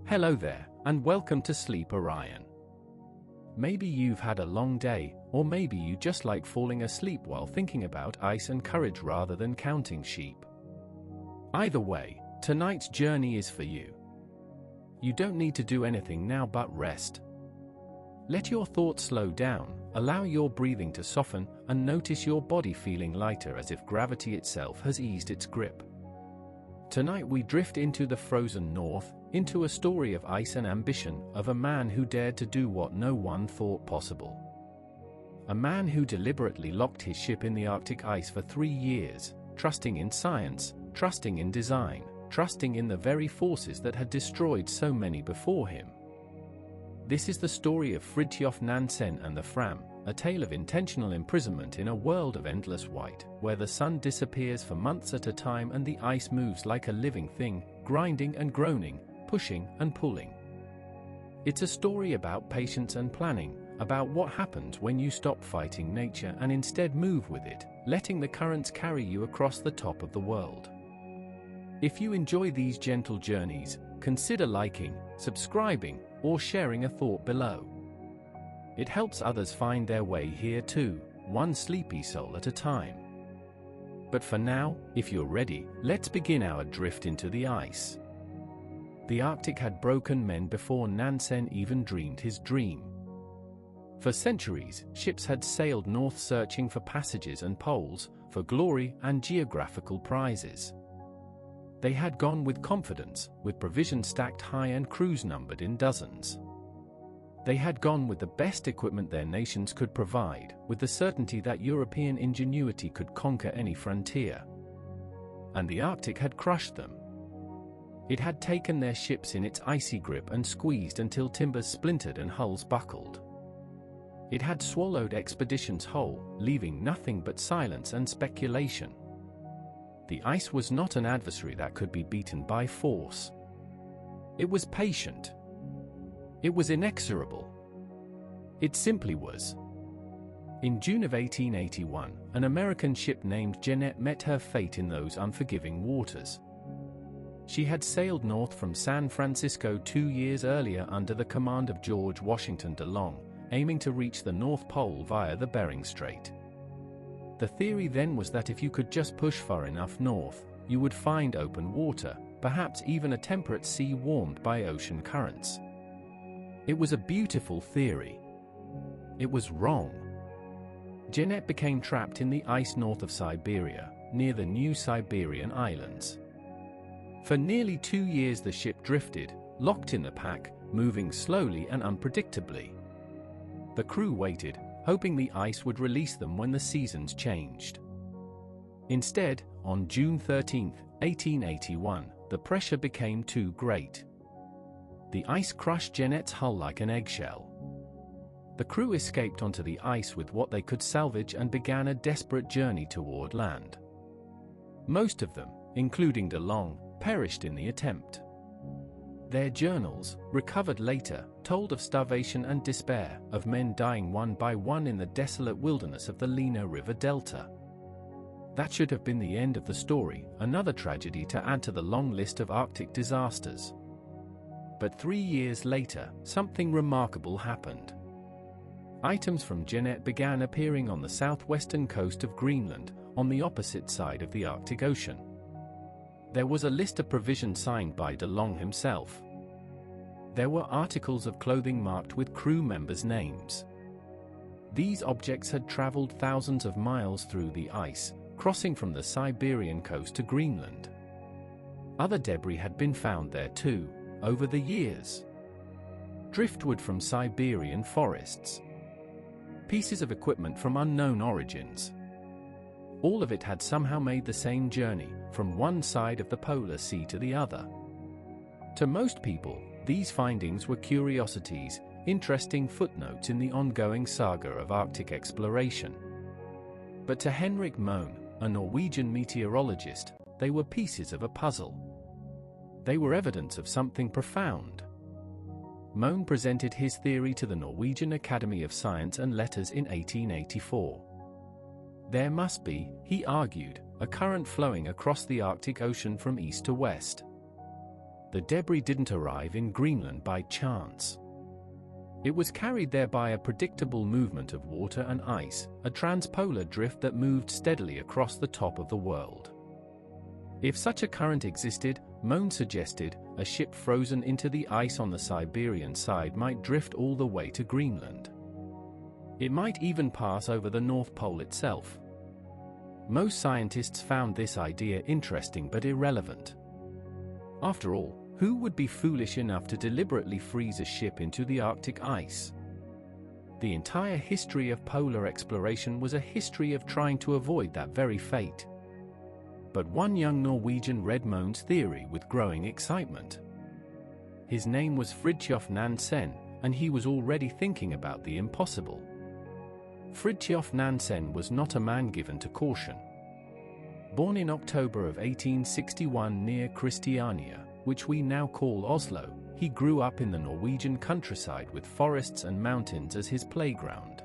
Hello there, and welcome to Sleep Orion. Maybe you've had a long day, or maybe you just like falling asleep while thinking about ice and courage rather than counting sheep. Either way, tonight's journey is for you. You don't need to do anything now but rest. Let your thoughts slow down, allow your breathing to soften, and notice your body feeling lighter as if gravity itself has eased its grip. Tonight we drift into the frozen north, into a story of ice and ambition, of a man who dared to do what no one thought possible. A man who deliberately locked his ship in the Arctic ice for 3 years, trusting in science, trusting in design, trusting in the very forces that had destroyed so many before him. This is the story of Fridtjof Nansen and the Fram, a tale of intentional imprisonment in a world of endless white, where the sun disappears for months at a time and the ice moves like a living thing, grinding and groaning, pushing and pulling. It's a story about patience and planning, about what happens when you stop fighting nature and instead move with it, letting the currents carry you across the top of the world. If you enjoy these gentle journeys, consider liking, subscribing, or sharing a thought below. It helps others find their way here too, one sleepy soul at a time. But for now, if you're ready, let's begin our drift into the ice. The Arctic had broken men before Nansen even dreamed his dream. For centuries, ships had sailed north searching for passages and poles, for glory and geographical prizes. They had gone with confidence, with provisions stacked high and crews numbered in dozens. They had gone with the best equipment their nations could provide, with the certainty that European ingenuity could conquer any frontier. And the Arctic had crushed them. It had taken their ships in its icy grip and squeezed until timbers splintered and hulls buckled. It had swallowed expeditions whole, leaving nothing but silence and speculation. The ice was not an adversary that could be beaten by force. It was patient. It was inexorable. It simply was. In June of 1881, an American ship named Jeannette met her fate in those unforgiving waters. She had sailed north from San Francisco 2 years earlier under the command of George Washington de Long, aiming to reach the North Pole via the Bering Strait. The theory then was that if you could just push far enough north, you would find open water, perhaps even a temperate sea warmed by ocean currents. It was a beautiful theory. It was wrong. Jeannette became trapped in the ice north of Siberia, near the New Siberian Islands. For nearly 2 years the ship drifted, locked in the pack, moving slowly and unpredictably. The crew waited, hoping the ice would release them when the seasons changed. Instead, on June 13, 1881, the pressure became too great. The ice crushed Jeannette's hull like an eggshell. The crew escaped onto the ice with what they could salvage and began a desperate journey toward land. Most of them, including de Long, perished in the attempt. Their journals, recovered later, told of starvation and despair, of men dying one by one in the desolate wilderness of the Lena River Delta. That should have been the end of the story, another tragedy to add to the long list of Arctic disasters. But 3 years later, something remarkable happened. Items from Jeannette began appearing on the southwestern coast of Greenland, on the opposite side of the Arctic Ocean. There was a list of provisions signed by de Long himself. There were articles of clothing marked with crew members' names. These objects had traveled thousands of miles through the ice, crossing from the Siberian coast to Greenland. Other debris had been found there too, over the years. Driftwood from Siberian forests. Pieces of equipment from unknown origins. All of it had somehow made the same journey, from one side of the polar sea to the other. To most people, these findings were curiosities, interesting footnotes in the ongoing saga of Arctic exploration. But to Henrik Mohn, a Norwegian meteorologist, they were pieces of a puzzle. They were evidence of something profound. Mohn presented his theory to the Norwegian Academy of Science and Letters in 1884. There must be, he argued, a current flowing across the Arctic Ocean from east to west. The debris didn't arrive in Greenland by chance. It was carried there by a predictable movement of water and ice, a transpolar drift that moved steadily across the top of the world. If such a current existed, Mohn suggested, a ship frozen into the ice on the Siberian side might drift all the way to Greenland. It might even pass over the North Pole itself. Most scientists found this idea interesting but irrelevant. After all, who would be foolish enough to deliberately freeze a ship into the Arctic ice? The entire history of polar exploration was a history of trying to avoid that very fate. But one young Norwegian read Mohn's theory with growing excitement. His name was Fridtjof Nansen, and he was already thinking about the impossible. Fridtjof Nansen was not a man given to caution. Born in October of 1861 near Christiania, which we now call Oslo, he grew up in the Norwegian countryside with forests and mountains as his playground.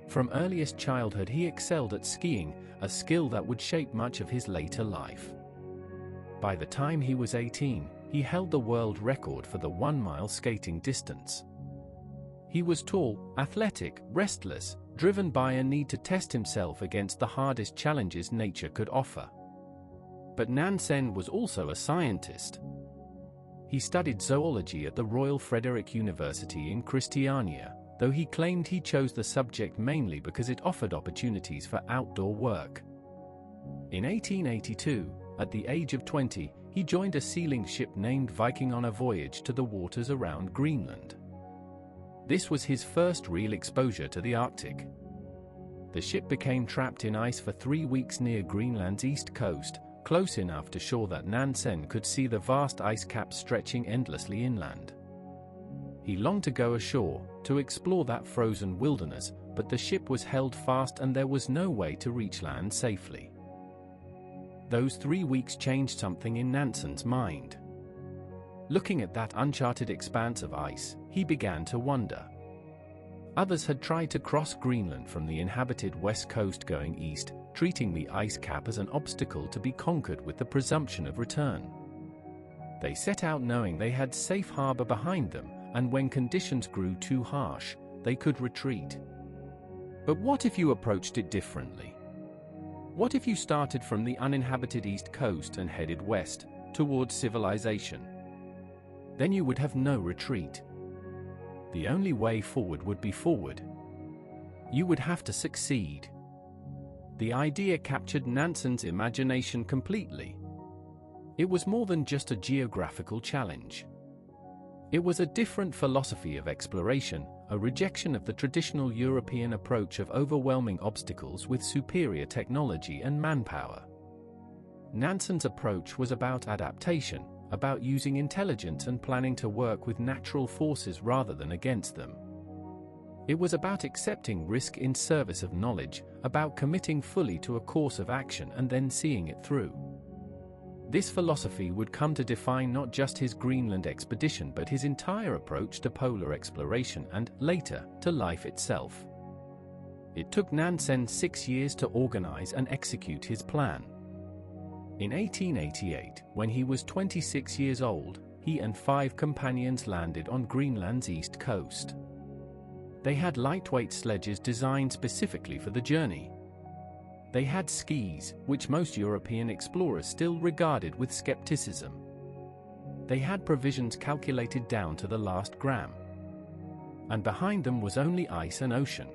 From earliest childhood he excelled at skiing, a skill that would shape much of his later life. By the time he was 18, he held the world record for the 1-mile skating distance. He was tall, athletic, restless, driven by a need to test himself against the hardest challenges nature could offer. But Nansen was also a scientist. He studied zoology at the Royal Frederick University in Christiania, though he claimed he chose the subject mainly because it offered opportunities for outdoor work. In 1882, at the age of 20, he joined a sealing ship named Viking on a voyage to the waters around Greenland. This was his first real exposure to the Arctic. The ship became trapped in ice for 3 weeks near Greenland's east coast, close enough to shore that Nansen could see the vast ice caps stretching endlessly inland. He longed to go ashore, to explore that frozen wilderness, but the ship was held fast and there was no way to reach land safely. Those 3 weeks changed something in Nansen's mind. Looking at that uncharted expanse of ice, he began to wonder. Others had tried to cross Greenland from the inhabited west coast going east, treating the ice cap as an obstacle to be conquered with the presumption of return. They set out knowing they had safe harbor behind them, and when conditions grew too harsh, they could retreat. But what if you approached it differently? What if you started from the uninhabited east coast and headed west, towards civilization? Then you would have no retreat. The only way forward would be forward. You would have to succeed. The idea captured Nansen's imagination completely. It was more than just a geographical challenge. It was a different philosophy of exploration, a rejection of the traditional European approach of overwhelming obstacles with superior technology and manpower. Nansen's approach was about adaptation, about using intelligence and planning to work with natural forces rather than against them. It was about accepting risk in service of knowledge, about committing fully to a course of action and then seeing it through. This philosophy would come to define not just his Greenland expedition but his entire approach to polar exploration and, later, to life itself. It took Nansen 6 years to organize and execute his plan. In 1888, when he was 26 years old, he and 5 companions landed on Greenland's east coast. They had lightweight sledges designed specifically for the journey. They had skis, which most European explorers still regarded with skepticism. They had provisions calculated down to the last gram. And behind them was only ice and ocean.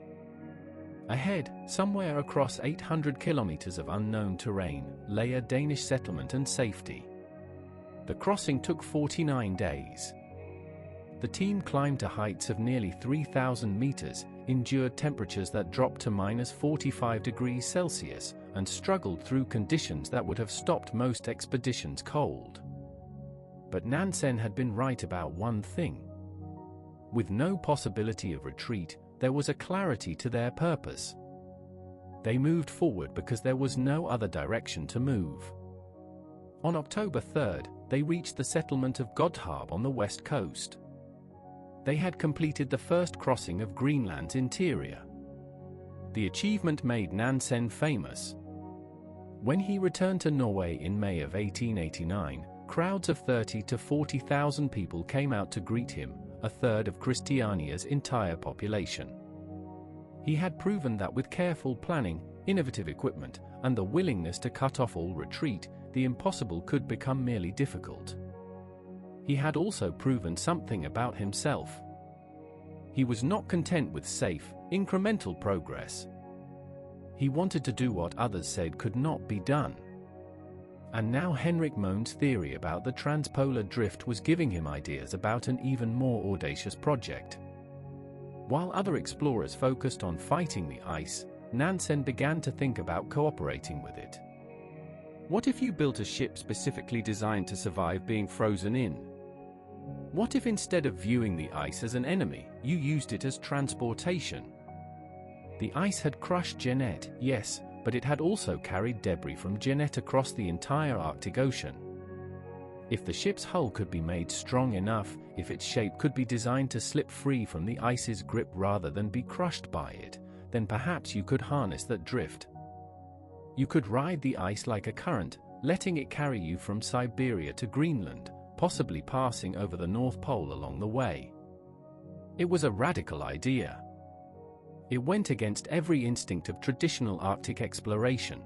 Ahead, somewhere across 800 kilometers of unknown terrain, lay a Danish settlement and safety. The crossing took 49 days. The team climbed to heights of nearly 3,000 meters, endured temperatures that dropped to -45 degrees Celsius, and struggled through conditions that would have stopped most expeditions cold. But Nansen had been right about one thing. With no possibility of retreat, there was a clarity to their purpose. They moved forward because there was no other direction to move. On October 3rd, they reached the settlement of Godhavn on the west coast. They had completed the first crossing of Greenland's interior. The achievement made Nansen famous. When he returned to Norway in May of 1889, Crowds of 30 to 40,000 people came out to greet him, a third of Christiania's entire population. He had proven that with careful planning, innovative equipment, and the willingness to cut off all retreat, the impossible could become merely difficult. He had also proven something about himself. He was not content with safe, incremental progress. He wanted to do what others said could not be done. And now Henrik Mohne's theory about the transpolar drift was giving him ideas about an even more audacious project. While other explorers focused on fighting the ice, Nansen began to think about cooperating with it. What if you built a ship specifically designed to survive being frozen in? What if instead of viewing the ice as an enemy, you used it as transportation? The ice had crushed Jeanette, yes, but it had also carried debris from Jeanette across the entire Arctic Ocean. If the ship's hull could be made strong enough, if its shape could be designed to slip free from the ice's grip rather than be crushed by it, then perhaps you could harness that drift. You could ride the ice like a current, letting it carry you from Siberia to Greenland, possibly passing over the North Pole along the way. It was a radical idea. It went against every instinct of traditional Arctic exploration.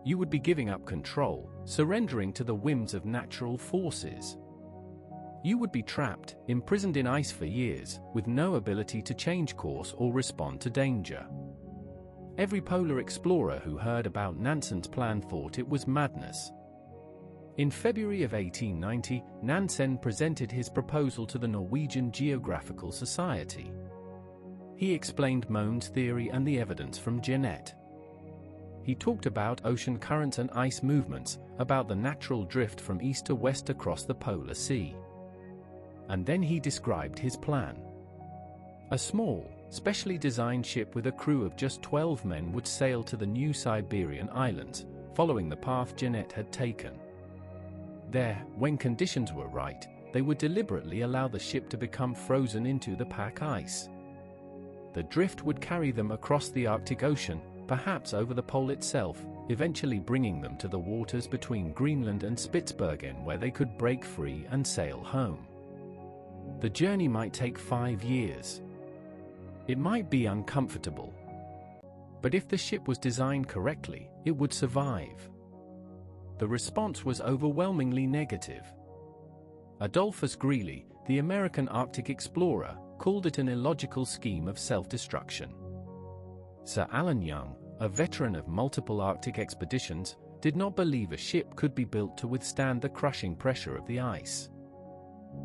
You would be giving up control, surrendering to the whims of natural forces. You would be trapped, imprisoned in ice for years, with no ability to change course or respond to danger. Every polar explorer who heard about Nansen's plan thought it was madness. In February of 1890, Nansen presented his proposal to the Norwegian Geographical Society. He explained Mohne's theory and the evidence from Jeanette. He talked about ocean currents and ice movements, about the natural drift from east to west across the polar sea. And then he described his plan. A small, specially designed ship with a crew of just 12 men would sail to the new Siberian islands, following the path Jeanette had taken. There, when conditions were right, they would deliberately allow the ship to become frozen into the pack ice. The drift would carry them across the Arctic Ocean, perhaps over the pole itself, eventually bringing them to the waters between Greenland and Spitsbergen where they could break free and sail home. The journey might take 5 years. It might be uncomfortable. But if the ship was designed correctly, it would survive. The response was overwhelmingly negative. Adolphus Greely, the American Arctic explorer, called it an illogical scheme of self-destruction. Sir Alan Young, a veteran of multiple Arctic expeditions, did not believe a ship could be built to withstand the crushing pressure of the ice.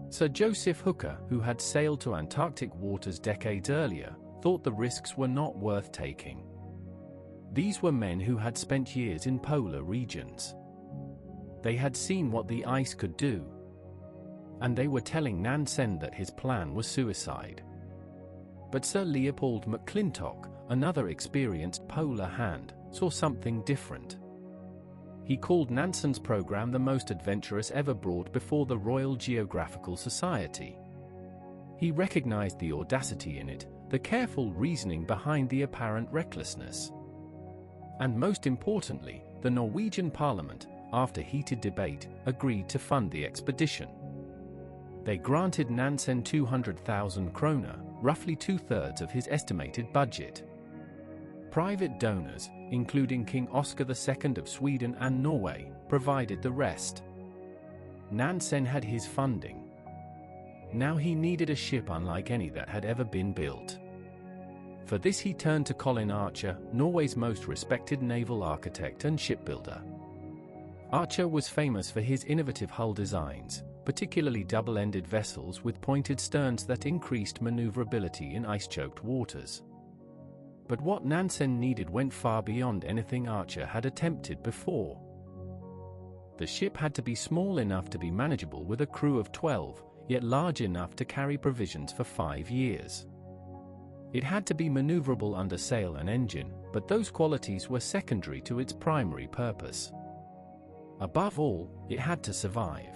Sir Joseph Hooker, who had sailed to Antarctic waters decades earlier, thought the risks were not worth taking. These were men who had spent years in polar regions. They had seen what the ice could do. And they were telling Nansen that his plan was suicide. But Sir Leopold McClintock, another experienced polar hand, saw something different. He called Nansen's program the most adventurous ever brought before the Royal Geographical Society. He recognized the audacity in it, the careful reasoning behind the apparent recklessness. And most importantly, the Norwegian Parliament, after heated debate, agreed to fund the expedition. They granted Nansen 200,000 kroner, roughly 2/3 of his estimated budget. Private donors, including King Oscar II of Sweden and Norway, provided the rest. Nansen had his funding. Now he needed a ship unlike any that had ever been built. For this he turned to Colin Archer, Norway's most respected naval architect and shipbuilder. Archer was famous for his innovative hull designs, particularly double-ended vessels with pointed sterns that increased maneuverability in ice-choked waters. But what Nansen needed went far beyond anything Archer had attempted before. The ship had to be small enough to be manageable with a crew of 12, yet large enough to carry provisions for 5 years. It had to be maneuverable under sail and engine, but those qualities were secondary to its primary purpose. Above all, it had to survive.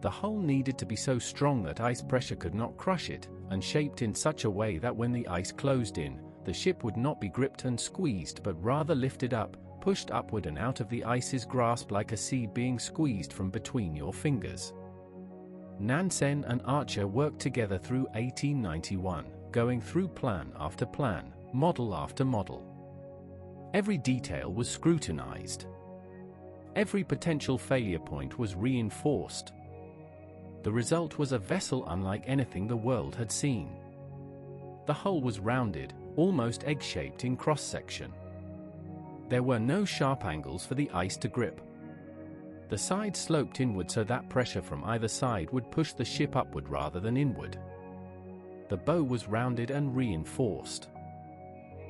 The hull needed to be so strong that ice pressure could not crush it, and shaped in such a way that when the ice closed in, the ship would not be gripped and squeezed but rather lifted up, pushed upward and out of the ice's grasp like a seed being squeezed from between your fingers. Nansen and Archer worked together through 1891, going through plan after plan, model after model. Every detail was scrutinized. Every potential failure point was reinforced. The result was a vessel unlike anything the world had seen. The hull was rounded, almost egg-shaped in cross-section. There were no sharp angles for the ice to grip. The sides sloped inward so that pressure from either side would push the ship upward rather than inward. The bow was rounded and reinforced.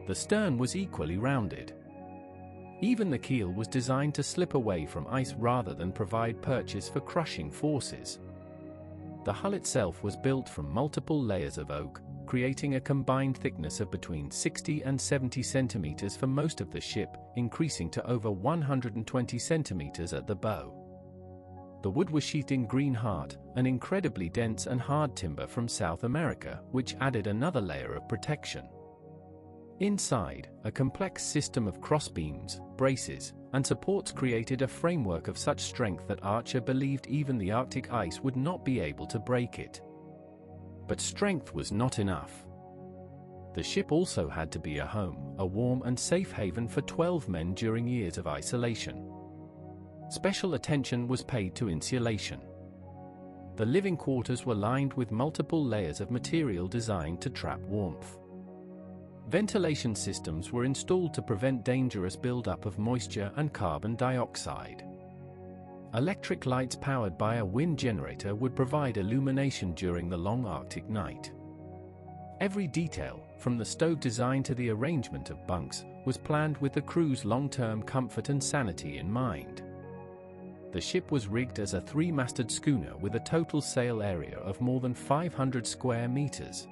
The stern was equally rounded. Even the keel was designed to slip away from ice rather than provide purchase for crushing forces. The hull itself was built from multiple layers of oak, creating a combined thickness of between 60 and 70 centimeters for most of the ship, increasing to over 120 centimeters at the bow. The wood was sheathed in green heart, an incredibly dense and hard timber from South America, which added another layer of protection. Inside, a complex system of crossbeams, braces, and supports created a framework of such strength that Archer believed even the Arctic ice would not be able to break it. But strength was not enough. The ship also had to be a home, a warm and safe haven for 12 men during years of isolation. Special attention was paid to insulation. The living quarters were lined with multiple layers of material designed to trap warmth. Ventilation systems were installed to prevent dangerous buildup of moisture and carbon dioxide. Electric lights powered by a wind generator would provide illumination during the long Arctic night. Every detail, from the stove design to the arrangement of bunks, was planned with the crew's long-term comfort and sanity in mind. The ship was rigged as a three-masted schooner with a total sail area of more than 500 square meters.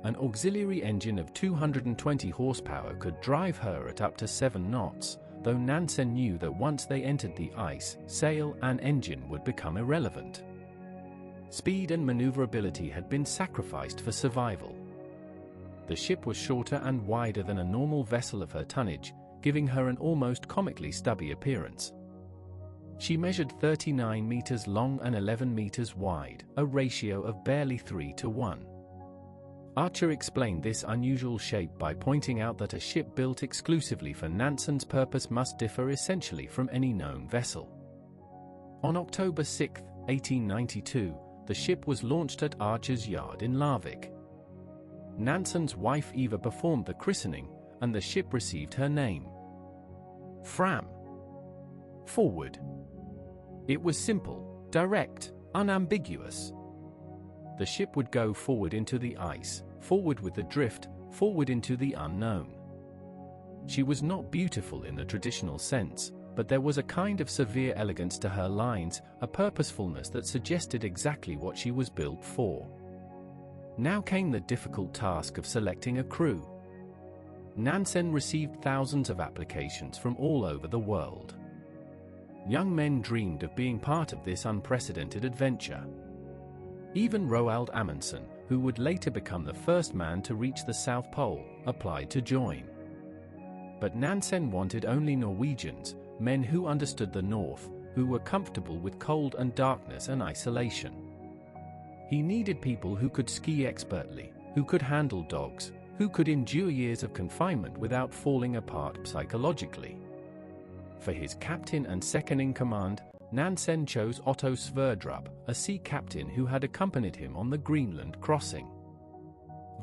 An auxiliary engine of 220 horsepower could drive her at up to 7 knots, though Nansen knew that once they entered the ice, sail and engine would become irrelevant. Speed and maneuverability had been sacrificed for survival. The ship was shorter and wider than a normal vessel of her tonnage, giving her an almost comically stubby appearance. She measured 39 meters long and 11 meters wide, a ratio of barely 3 to 1. Archer explained this unusual shape by pointing out that a ship built exclusively for Nansen's purpose must differ essentially from any known vessel. On October 6, 1892, the ship was launched at Archer's yard in Larvik. Nansen's wife Eva performed the christening, and the ship received her name. Fram. Forward. It was simple, direct, unambiguous. The ship would go forward into the ice, forward with the drift, forward into the unknown. She was not beautiful in the traditional sense, but there was a kind of severe elegance to her lines, a purposefulness that suggested exactly what she was built for. Now came the difficult task of selecting a crew. Nansen received thousands of applications from all over the world. Young men dreamed of being part of this unprecedented adventure. Even Roald Amundsen, who would later become the first man to reach the South Pole, applied to join. But Nansen wanted only Norwegians, men who understood the North, who were comfortable with cold and darkness and isolation. He needed people who could ski expertly, who could handle dogs, who could endure years of confinement without falling apart psychologically. For his captain and second-in-command, Nansen chose Otto Sverdrup, a sea captain who had accompanied him on the Greenland crossing.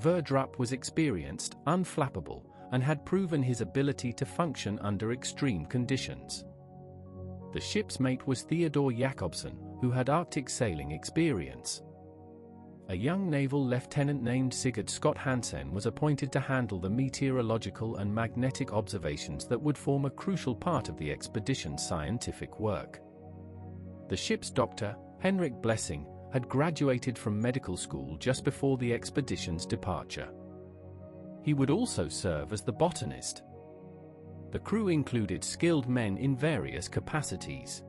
Sverdrup was experienced, unflappable, and had proven his ability to function under extreme conditions. The ship's mate was Theodore Jacobsen, who had Arctic sailing experience. A young naval lieutenant named Sigurd Scott Hansen was appointed to handle the meteorological and magnetic observations that would form a crucial part of the expedition's scientific work. The ship's doctor, Henrik Blessing, had graduated from medical school just before the expedition's departure. He would also serve as the botanist. The crew included skilled men in various capacities.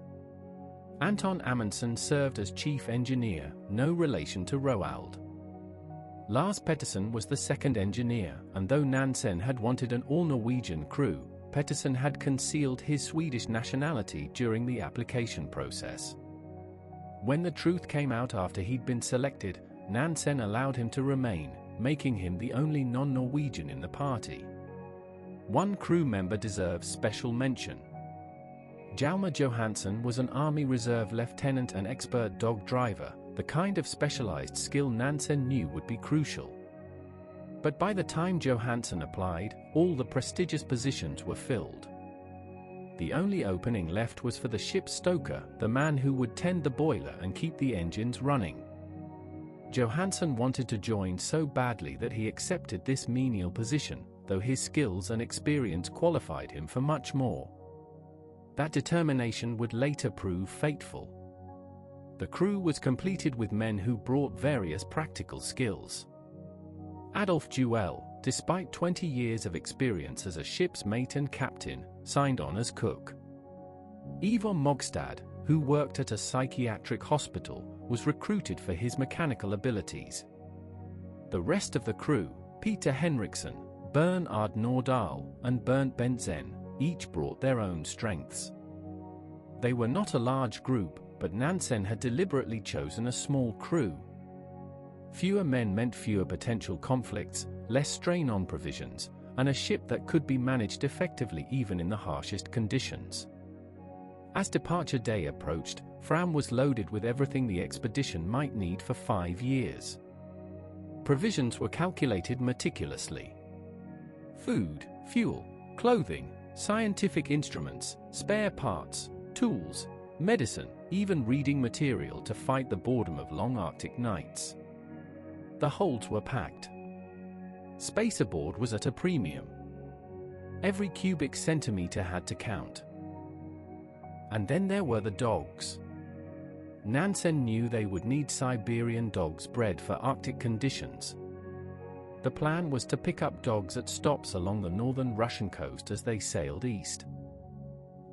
Anton Amundsen served as chief engineer, no relation to Roald. Lars Pettersen was the second engineer, and though Nansen had wanted an all-Norwegian crew, Pettersson had concealed his Swedish nationality during the application process. When the truth came out after he'd been selected, Nansen allowed him to remain, making him the only non-Norwegian in the party. One crew member deserves special mention. Hjalmar Johansson was an Army Reserve lieutenant and expert dog driver, the kind of specialized skill Nansen knew would be crucial. But by the time Johansson applied, all the prestigious positions were filled. The only opening left was for the ship's stoker, the man who would tend the boiler and keep the engines running. Johansson wanted to join so badly that he accepted this menial position, though his skills and experience qualified him for much more. That determination would later prove fateful. The crew was completed with men who brought various practical skills. Adolf Duell, despite 20 years of experience as a ship's mate and captain, signed on as cook. Ivar Mogstad, who worked at a psychiatric hospital, was recruited for his mechanical abilities. The rest of the crew, Peter Henriksson, Bernard Nordahl, and Bernt Bentzen, each brought their own strengths. They were not a large group, but Nansen had deliberately chosen a small crew. Fewer men meant fewer potential conflicts, less strain on provisions, and a ship that could be managed effectively even in the harshest conditions. As departure day approached, Fram was loaded with everything the expedition might need for 5 years. Provisions were calculated meticulously. Food, fuel, clothing, scientific instruments, spare parts, tools, medicine, even reading material to fight the boredom of long Arctic nights. The holds were packed. Space aboard was at a premium. Every cubic centimeter had to count. And then there were the dogs. Nansen knew they would need Siberian dogs bred for Arctic conditions. The plan was to pick up dogs at stops along the northern Russian coast as they sailed east.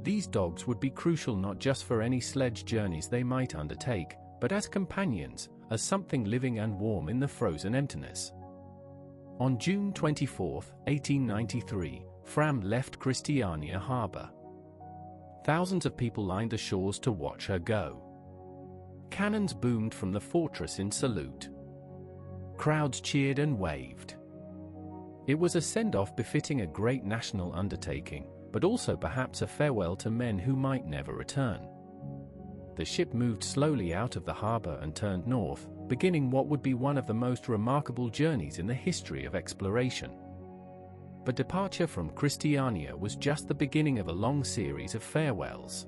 These dogs would be crucial not just for any sledge journeys they might undertake, but as companions, as something living and warm in the frozen emptiness. On June 24, 1893, Fram left Christiania harbor. Thousands of people lined the shores to watch her go. Cannons boomed from the fortress in salute. Crowds cheered and waved. It was a send-off befitting a great national undertaking, but also perhaps a farewell to men who might never return. The ship moved slowly out of the harbor and turned north, beginning what would be one of the most remarkable journeys in the history of exploration. But departure from Christiania was just the beginning of a long series of farewells.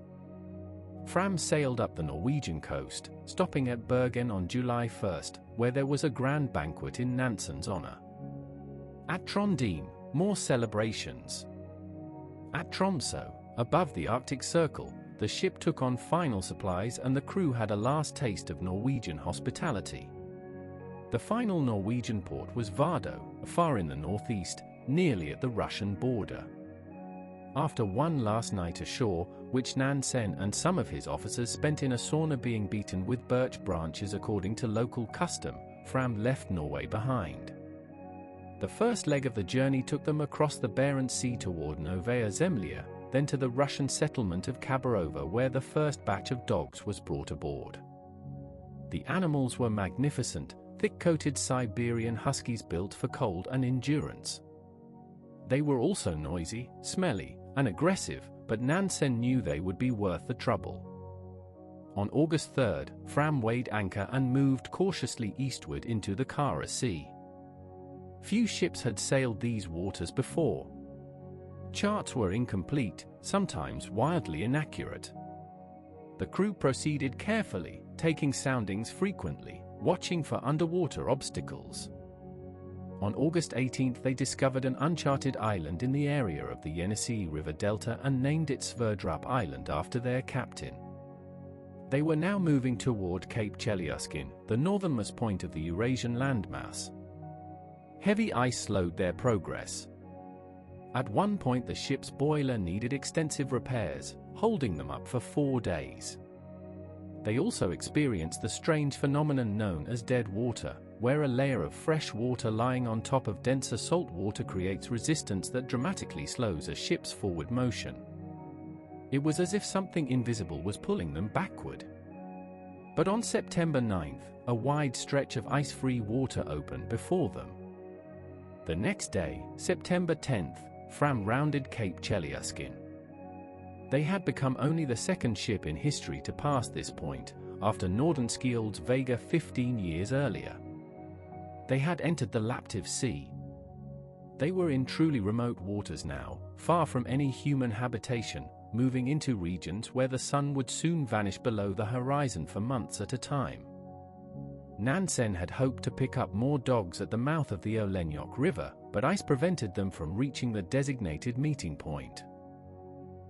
Fram sailed up the Norwegian coast, stopping at Bergen on July 1st, where there was a grand banquet in Nansen's honor. At Trondheim, more celebrations. At Tromsø, above the Arctic Circle, the ship took on final supplies and the crew had a last taste of Norwegian hospitality. The final Norwegian port was Vardø, far in the northeast, nearly at the Russian border. After one last night ashore, which Nansen and some of his officers spent in a sauna being beaten with birch branches according to local custom, Fram left Norway behind. The first leg of the journey took them across the Barents Sea toward Novaya Zemlya, then to the Russian settlement of Khabarovsk where the first batch of dogs was brought aboard. The animals were magnificent, thick-coated Siberian huskies built for cold and endurance. They were also noisy, smelly, and aggressive, but Nansen knew they would be worth the trouble. On August 3rd, Fram weighed anchor and moved cautiously eastward into the Kara Sea. Few ships had sailed these waters before. Charts were incomplete, sometimes wildly inaccurate. The crew proceeded carefully, taking soundings frequently, watching for underwater obstacles. On August 18th they discovered an uncharted island in the area of the Yenisei River Delta and named it Sverdrup Island after their captain. They were now moving toward Cape Chelyuskin, the northernmost point of the Eurasian landmass. Heavy ice slowed their progress. At one point the ship's boiler needed extensive repairs, holding them up for 4 days. They also experienced the strange phenomenon known as dead water, where a layer of fresh water lying on top of denser salt water creates resistance that dramatically slows a ship's forward motion. It was as if something invisible was pulling them backward. But on September 9th, a wide stretch of ice-free water opened before them. The next day, September 10th, Fram rounded Cape Chelyuskin. They had become only the second ship in history to pass this point, after Nordenskjöld's Vega 15 years earlier. They had entered the Laptev Sea. They were in truly remote waters now, far from any human habitation, moving into regions where the sun would soon vanish below the horizon for months at a time. Nansen had hoped to pick up more dogs at the mouth of the Olenyok River, but ice prevented them from reaching the designated meeting point.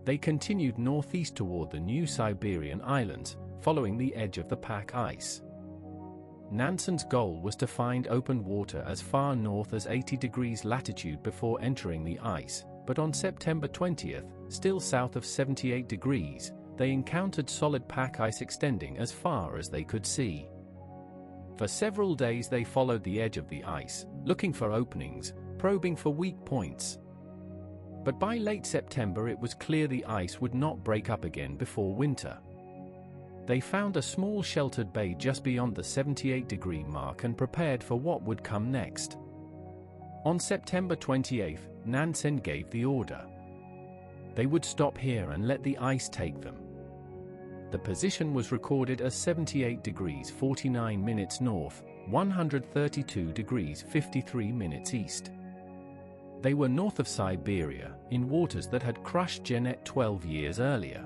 They continued northeast toward the New Siberian Islands, following the edge of the pack ice. Nansen's goal was to find open water as far north as 80 degrees latitude before entering the ice, but on September 20th, still south of 78 degrees, they encountered solid pack ice extending as far as they could see. For several days they followed the edge of the ice, looking for openings, probing for weak points. But by late September it was clear the ice would not break up again before winter. They found a small sheltered bay just beyond the 78-degree mark and prepared for what would come next. On September 28th, Nansen gave the order. They would stop here and let the ice take them. The position was recorded as 78 degrees 49 minutes north, 132 degrees 53 minutes east. They were north of Siberia, in waters that had crushed Jeanette 12 years earlier.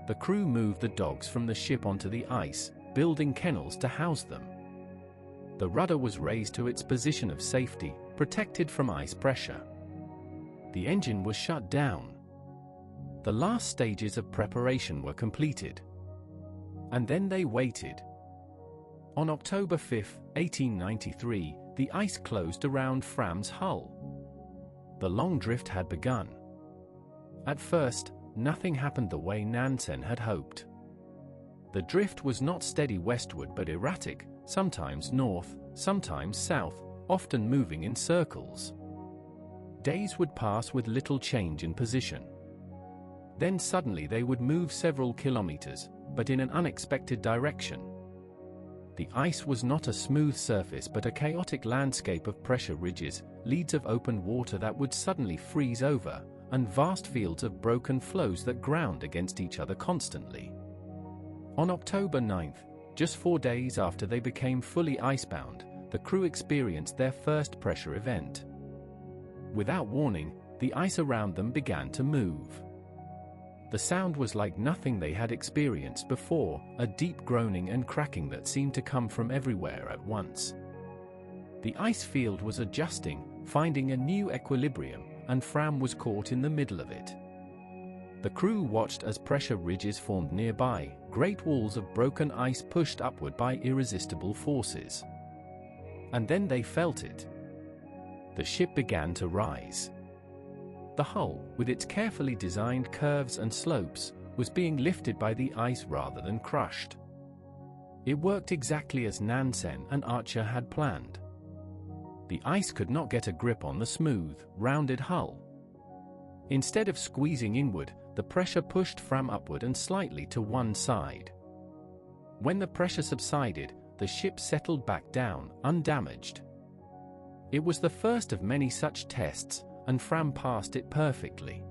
The crew moved the dogs from the ship onto the ice, building kennels to house them. The rudder was raised to its position of safety, protected from ice pressure. The engine was shut down. The last stages of preparation were completed. And then they waited. On October 5, 1893, the ice closed around Fram's hull. The long drift had begun. At first, nothing happened the way Nansen had hoped. The drift was not steady westward but erratic, sometimes north, sometimes south, often moving in circles. Days would pass with little change in position. Then suddenly they would move several kilometers, but in an unexpected direction. The ice was not a smooth surface but a chaotic landscape of pressure ridges, leads of open water that would suddenly freeze over, and vast fields of broken floes that ground against each other constantly. On October 9th, just 4 days after they became fully icebound, the crew experienced their first pressure event. Without warning, the ice around them began to move. The sound was like nothing they had experienced before, a deep groaning and cracking that seemed to come from everywhere at once. The ice field was adjusting, finding a new equilibrium, and Fram was caught in the middle of it. The crew watched as pressure ridges formed nearby, great walls of broken ice pushed upward by irresistible forces. And then they felt it. The ship began to rise. The hull, with its carefully designed curves and slopes, was being lifted by the ice rather than crushed. It worked exactly as Nansen and Archer had planned. The ice could not get a grip on the smooth, rounded hull. Instead of squeezing inward, the pressure pushed Fram upward and slightly to one side. When the pressure subsided, the ship settled back down, undamaged. It was the first of many such tests, and Fram passed it perfectly.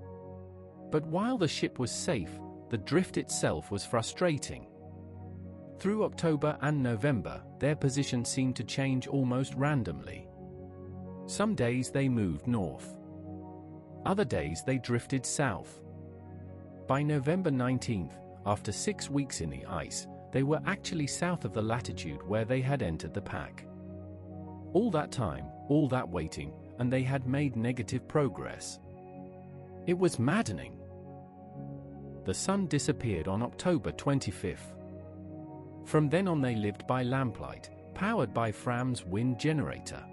But while the ship was safe, the drift itself was frustrating. Through October and November, their position seemed to change almost randomly. Some days they moved north. Other days they drifted south. By November 19th, after 6 weeks in the ice, they were actually south of the latitude where they had entered the pack. All that time, all that waiting, and they had made negative progress. It was maddening. The sun disappeared on October 25th. From then on they lived by lamplight, powered by Fram's wind generator.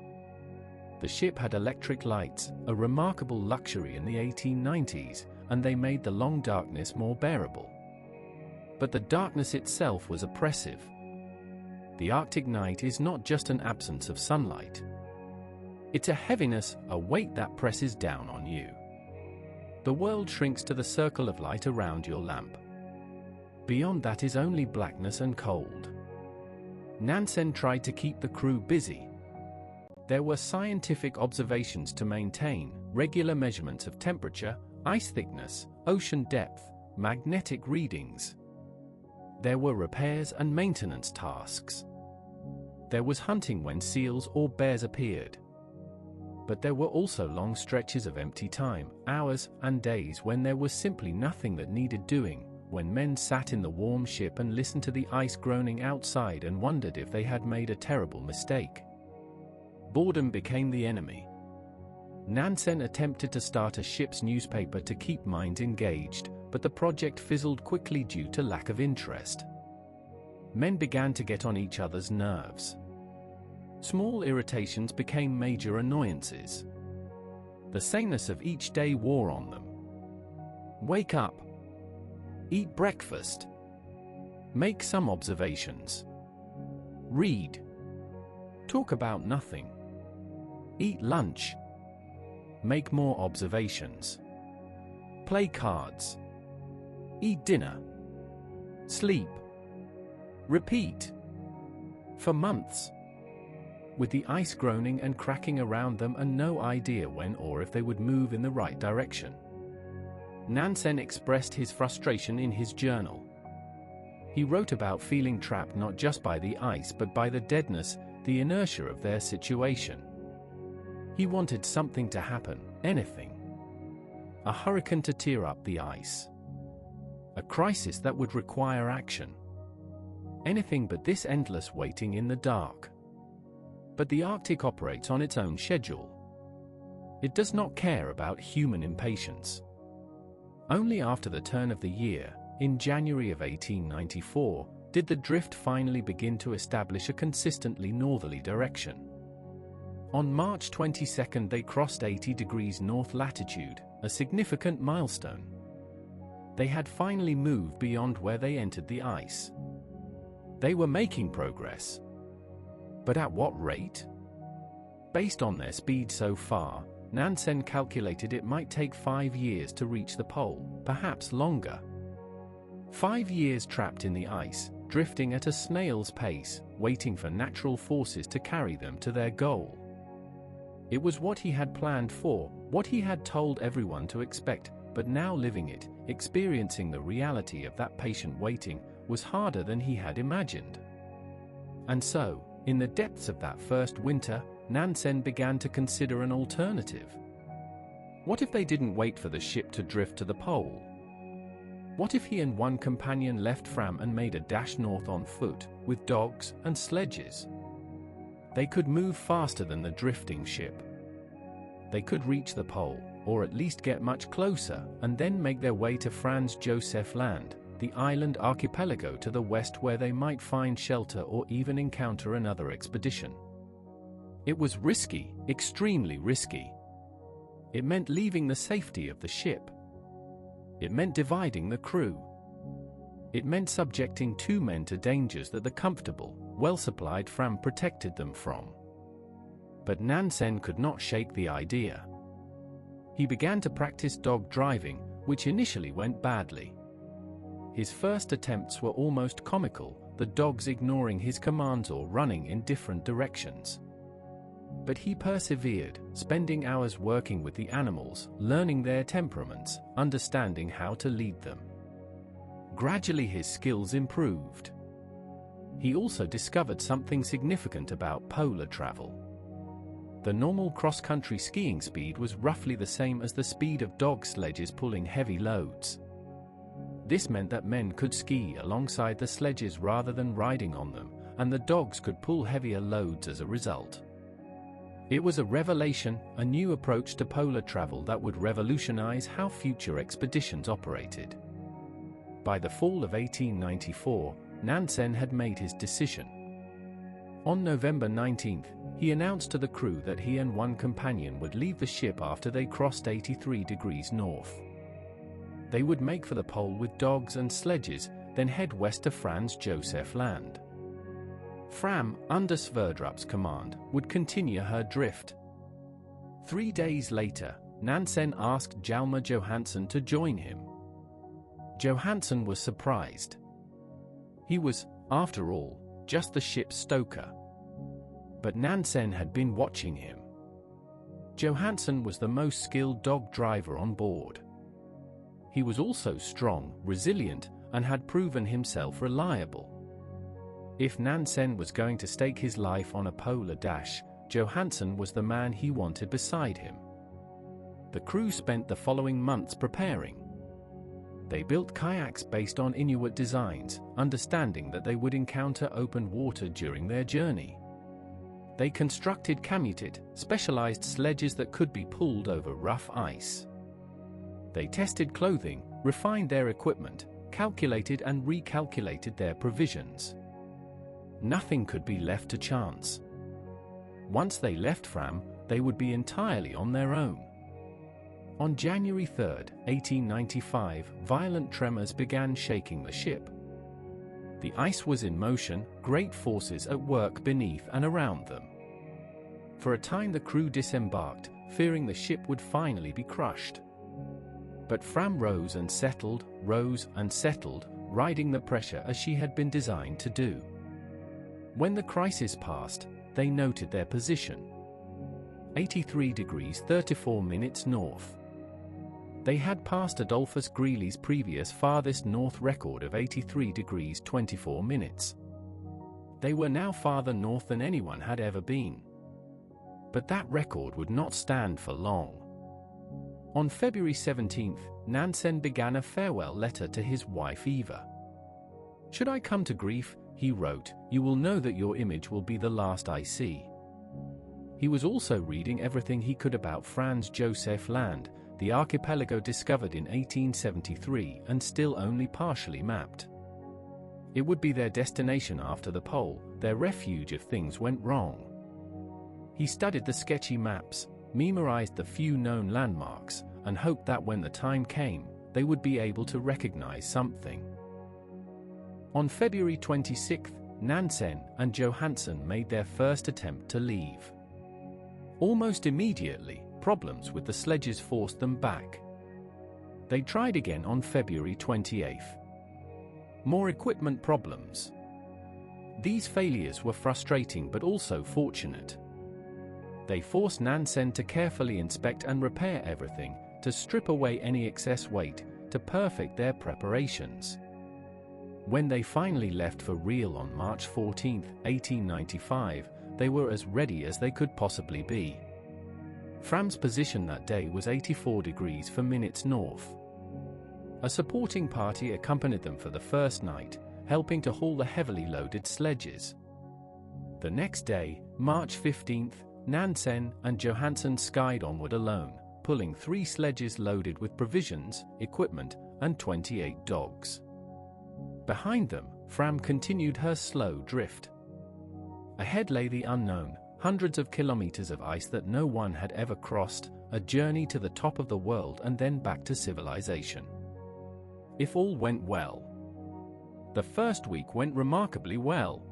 The ship had electric lights, a remarkable luxury in the 1890s, and they made the long darkness more bearable. But the darkness itself was oppressive. The Arctic night is not just an absence of sunlight. It's a heaviness, a weight that presses down on you. The world shrinks to the circle of light around your lamp. Beyond that is only blackness and cold. Nansen tried to keep the crew busy. There were scientific observations to maintain, regular measurements of temperature, ice thickness, ocean depth, magnetic readings. There were repairs and maintenance tasks. There was hunting when seals or bears appeared. But there were also long stretches of empty time, hours and days when there was simply nothing that needed doing, when men sat in the warm ship and listened to the ice groaning outside and wondered if they had made a terrible mistake. Boredom became the enemy. Nansen attempted to start a ship's newspaper to keep minds engaged, but the project fizzled quickly due to lack of interest. Men began to get on each other's nerves. Small irritations became major annoyances. The sameness of each day wore on them. Wake up. Eat breakfast. Make some observations. Read. Talk about nothing. Eat lunch. Make more observations. Play cards. Eat dinner. Sleep. Repeat. For months. With the ice groaning and cracking around them and no idea when or if they would move in the right direction. Nansen expressed his frustration in his journal. He wrote about feeling trapped not just by the ice but by the deadness, the inertia of their situation. He wanted something to happen, anything. A hurricane to tear up the ice. A crisis that would require action. Anything but this endless waiting in the dark. But the Arctic operates on its own schedule. It does not care about human impatience. Only after the turn of the year, in January of 1894, did the drift finally begin to establish a consistently northerly direction. On March 22 they crossed 80 degrees north latitude, a significant milestone. They had finally moved beyond where they entered the ice. They were making progress. But at what rate? Based on their speed so far, Nansen calculated it might take 5 years to reach the pole, perhaps longer. 5 years trapped in the ice, drifting at a snail's pace, waiting for natural forces to carry them to their goal. It was what he had planned for, what he had told everyone to expect, but now living it, experiencing the reality of that patient waiting, was harder than he had imagined. And so, in the depths of that first winter, Nansen began to consider an alternative. What if they didn't wait for the ship to drift to the pole? What if he and one companion left Fram and made a dash north on foot, with dogs and sledges? They could move faster than the drifting ship. They could reach the pole, or at least get much closer, and then make their way to Franz Josef Land, the island archipelago to the west where they might find shelter or even encounter another expedition. It was risky, extremely risky. It meant leaving the safety of the ship. It meant dividing the crew. It meant subjecting 2 men to dangers that the comfortable, well-supplied Fram protected them from. But Nansen could not shake the idea. He began to practice dog driving, which initially went badly. His first attempts were almost comical, the dogs ignoring his commands or running in different directions. But he persevered, spending hours working with the animals, learning their temperaments, understanding how to lead them. Gradually his skills improved. He also discovered something significant about polar travel. The normal cross-country skiing speed was roughly the same as the speed of dog sledges pulling heavy loads. This meant that men could ski alongside the sledges rather than riding on them, and the dogs could pull heavier loads as a result. It was a revelation, a new approach to polar travel that would revolutionize how future expeditions operated. By the fall of 1894, Nansen had made his decision. On November 19, he announced to the crew that he and one companion would leave the ship after they crossed 83 degrees north. They would make for the pole with dogs and sledges, then head west to Franz Josef Land. Fram, under Sverdrup's command, would continue her drift. 3 days later, Nansen asked Hjalmar Johansen to join him. Johansen was surprised. He was, after all, just the ship's stoker. But Nansen had been watching him. Johansen was the most skilled dog driver on board. He was also strong, resilient, and had proven himself reliable. If Nansen was going to stake his life on a polar dash, Johansen was the man he wanted beside him. The crew spent the following months preparing. They built kayaks based on Inuit designs, understanding that they would encounter open water during their journey. They constructed commuted, specialized sledges that could be pulled over rough ice. They tested clothing, refined their equipment, calculated and recalculated their provisions. Nothing could be left to chance. Once they left Fram, they would be entirely on their own. On January 3, 1895, violent tremors began shaking the ship. The ice was in motion, great forces at work beneath and around them. For a time the crew disembarked, fearing the ship would finally be crushed. But Fram rose and settled, riding the pressure as she had been designed to do. When the crisis passed, they noted their position. 83 degrees 34 minutes north. They had passed Adolphus Greely's previous farthest north record of 83 degrees 24 minutes. They were now farther north than anyone had ever been. But that record would not stand for long. On February 17, Nansen began a farewell letter to his wife Eva. "Should I come to grief," he wrote, "you will know that your image will be the last I see." He was also reading everything he could about Franz Josef Land, the archipelago discovered in 1873 and still only partially mapped. It would be their destination after the pole, their refuge if things went wrong. He studied the sketchy maps, memorized the few known landmarks, and hoped that when the time came, they would be able to recognize something. On February 26, Nansen and Johansen made their first attempt to leave. Almost immediately, problems with the sledges forced them back. They tried again on February 28. More equipment problems. These failures were frustrating but also fortunate. They forced Nansen to carefully inspect and repair everything, to strip away any excess weight, to perfect their preparations. When they finally left for real on March 14, 1895, they were as ready as they could possibly be. Fram's position that day was 84 degrees 4 minutes north. A supporting party accompanied them for the first night, helping to haul the heavily loaded sledges. The next day, March 15, Nansen and Johansen skied onward alone, pulling 3 sledges loaded with provisions, equipment, and 28 dogs. Behind them, Fram continued her slow drift. Ahead lay the unknown, hundreds of kilometers of ice that no one had ever crossed, a journey to the top of the world and then back to civilization. If all went well. The first week went remarkably well.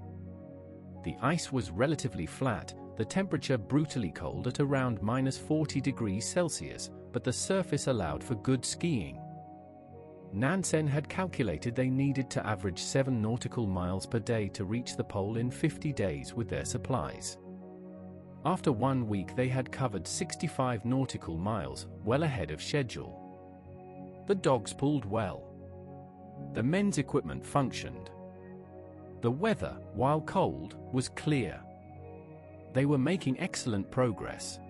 The ice was relatively flat, the temperature brutally cold at around -40 degrees Celsius, but the surface allowed for good skiing. Nansen had calculated they needed to average 7 nautical miles per day to reach the pole in 50 days with their supplies. After 1 week they had covered 65 nautical miles, well ahead of schedule. The dogs pulled well. The men's equipment functioned. The weather, while cold, was clear. They were making excellent progress.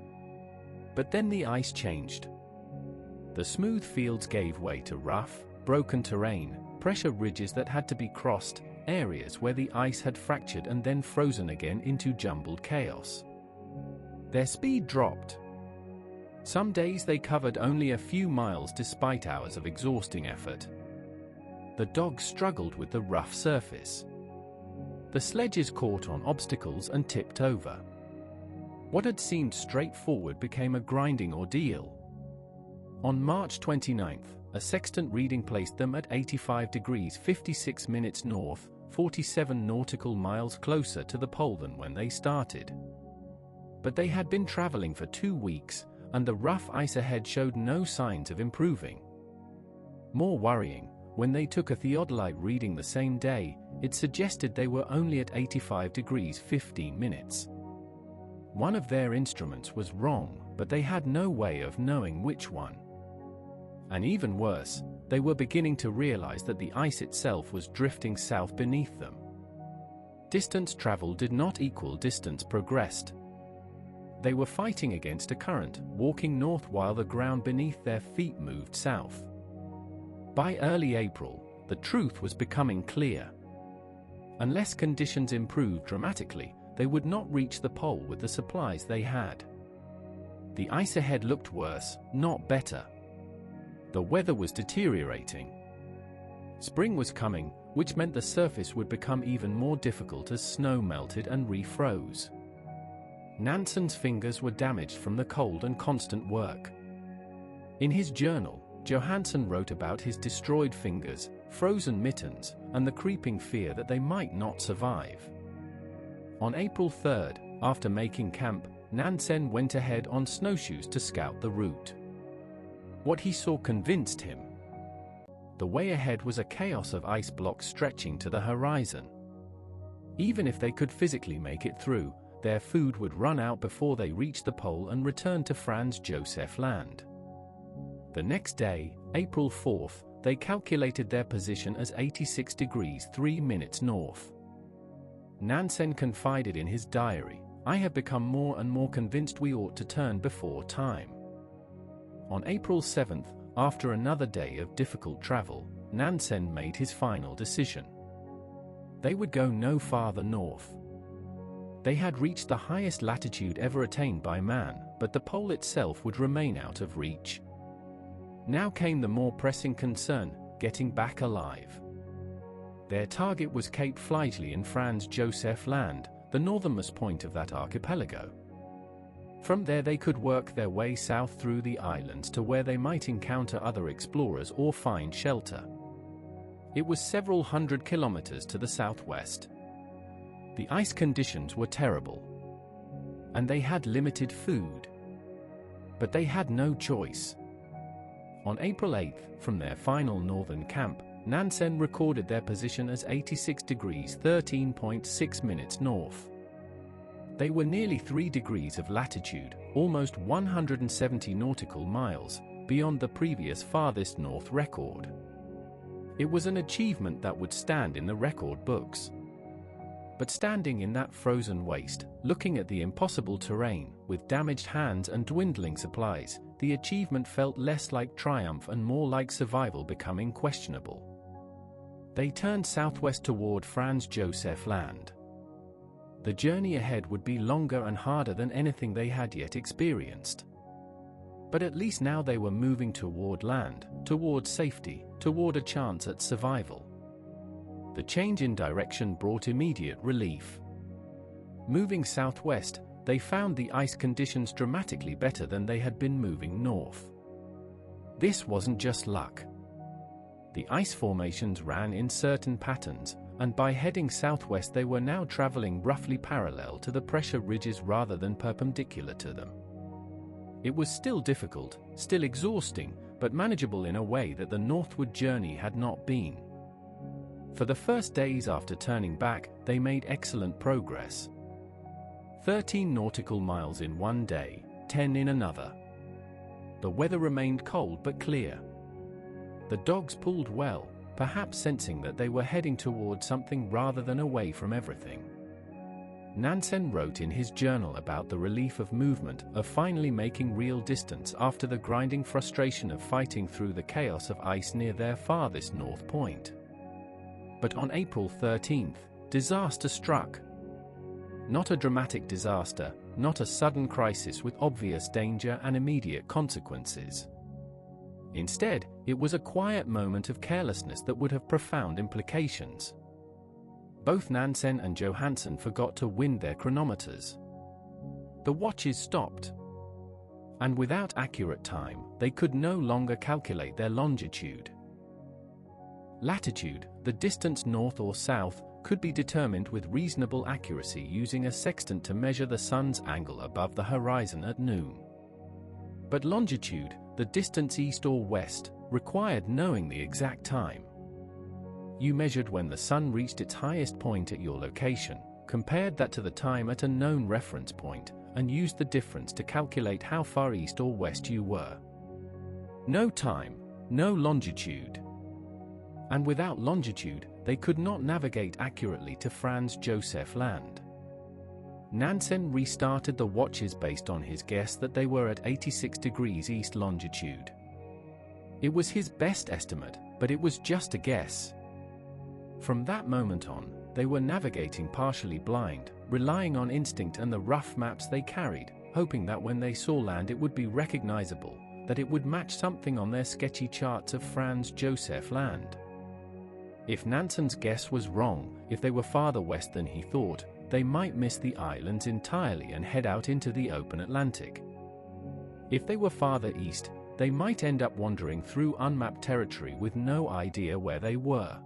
But then the ice changed. The smooth fields gave way to rough, broken terrain, pressure ridges that had to be crossed, areas where the ice had fractured and then frozen again into jumbled chaos. Their speed dropped. Some days they covered only a few miles despite hours of exhausting effort. The dogs struggled with the rough surface. The sledges caught on obstacles and tipped over. What had seemed straightforward became a grinding ordeal. On March 29, a sextant reading placed them at 85 degrees 56 minutes north, 47 nautical miles closer to the pole than when they started. But they had been traveling for 2 weeks, and the rough ice ahead showed no signs of improving. More worrying, when they took a theodolite reading the same day, it suggested they were only at 85 degrees 15 minutes. One of their instruments was wrong, but they had no way of knowing which one. And even worse, they were beginning to realize that the ice itself was drifting south beneath them. Distance traveled did not equal distance progressed. They were fighting against a current, walking north while the ground beneath their feet moved south. By early April, the truth was becoming clear. Unless conditions improved dramatically, they would not reach the pole with the supplies they had. The ice ahead looked worse, not better. The weather was deteriorating. Spring was coming, which meant the surface would become even more difficult as snow melted and refroze. Nansen's fingers were damaged from the cold and constant work. In his journal, Johansen wrote about his destroyed fingers, frozen mittens, and the creeping fear that they might not survive. On April 3rd, after making camp, Nansen went ahead on snowshoes to scout the route. What he saw convinced him. The way ahead was a chaos of ice blocks stretching to the horizon. Even if they could physically make it through, their food would run out before they reached the pole and returned to Franz Josef Land. The next day, April 4th, they calculated their position as 86 degrees 3 minutes north. Nansen confided in his diary, "I have become more and more convinced we ought to turn before time." On April 7th, after another day of difficult travel, Nansen made his final decision. They would go no farther north. They had reached the highest latitude ever attained by man, but the pole itself would remain out of reach. Now came the more pressing concern, getting back alive. Their target was Cape Fligely in Franz Josef Land, the northernmost point of that archipelago. From there they could work their way south through the islands to where they might encounter other explorers or find shelter. It was several hundred kilometers to the southwest. The ice conditions were terrible, and they had limited food. But they had no choice. On April 8th, from their final northern camp, Nansen recorded their position as 86 degrees 13.6 minutes north. They were nearly 3 degrees of latitude, almost 170 nautical miles, beyond the previous farthest north record. It was an achievement that would stand in the record books. But standing in that frozen waste, looking at the impossible terrain, with damaged hands and dwindling supplies, the achievement felt less like triumph and more like survival becoming questionable. They turned southwest toward Franz Josef Land. The journey ahead would be longer and harder than anything they had yet experienced. But at least now they were moving toward land, toward safety, toward a chance at survival. The change in direction brought immediate relief. Moving southwest, they found the ice conditions dramatically better than they had been moving north. This wasn't just luck. The ice formations ran in certain patterns, and by heading southwest they were now traveling roughly parallel to the pressure ridges rather than perpendicular to them. It was still difficult, still exhausting, but manageable in a way that the northward journey had not been. For the first days after turning back, they made excellent progress. 13 nautical miles in one day, 10 in another. The weather remained cold but clear. The dogs pulled well, perhaps sensing that they were heading toward something rather than away from everything. Nansen wrote in his journal about the relief of movement, of finally making real distance after the grinding frustration of fighting through the chaos of ice near their farthest north point. But on April 13th, disaster struck. Not a dramatic disaster, not a sudden crisis with obvious danger and immediate consequences. Instead, it was a quiet moment of carelessness that would have profound implications. Both Nansen and Johansen forgot to wind their chronometers. The watches stopped. And without accurate time, they could no longer calculate their longitude. Latitude, the distance north or south, could be determined with reasonable accuracy using a sextant to measure the sun's angle above the horizon at noon. But longitude, the distance east or west, required knowing the exact time. You measured when the sun reached its highest point at your location, compared that to the time at a known reference point, and used the difference to calculate how far east or west you were. No time, no longitude. And without longitude, they could not navigate accurately to Franz Josef Land. Nansen restarted the watches based on his guess that they were at 86 degrees east longitude. It was his best estimate, but it was just a guess. From that moment on, they were navigating partially blind, relying on instinct and the rough maps they carried, hoping that when they saw land it would be recognizable, that it would match something on their sketchy charts of Franz Josef Land. If Nansen's guess was wrong, if they were farther west than he thought, they might miss the islands entirely and head out into the open Atlantic. If they were farther east, they might end up wandering through unmapped territory with no idea where they were.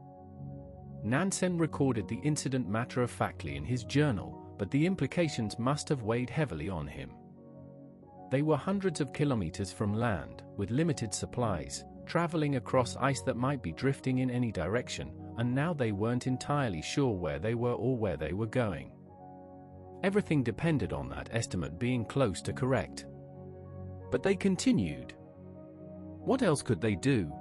Nansen recorded the incident matter-of-factly in his journal, but the implications must have weighed heavily on him. They were hundreds of kilometers from land, with limited supplies, traveling across ice that might be drifting in any direction, and now they weren't entirely sure where they were or where they were going. Everything depended on that estimate being close to correct. But they continued. What else could they do?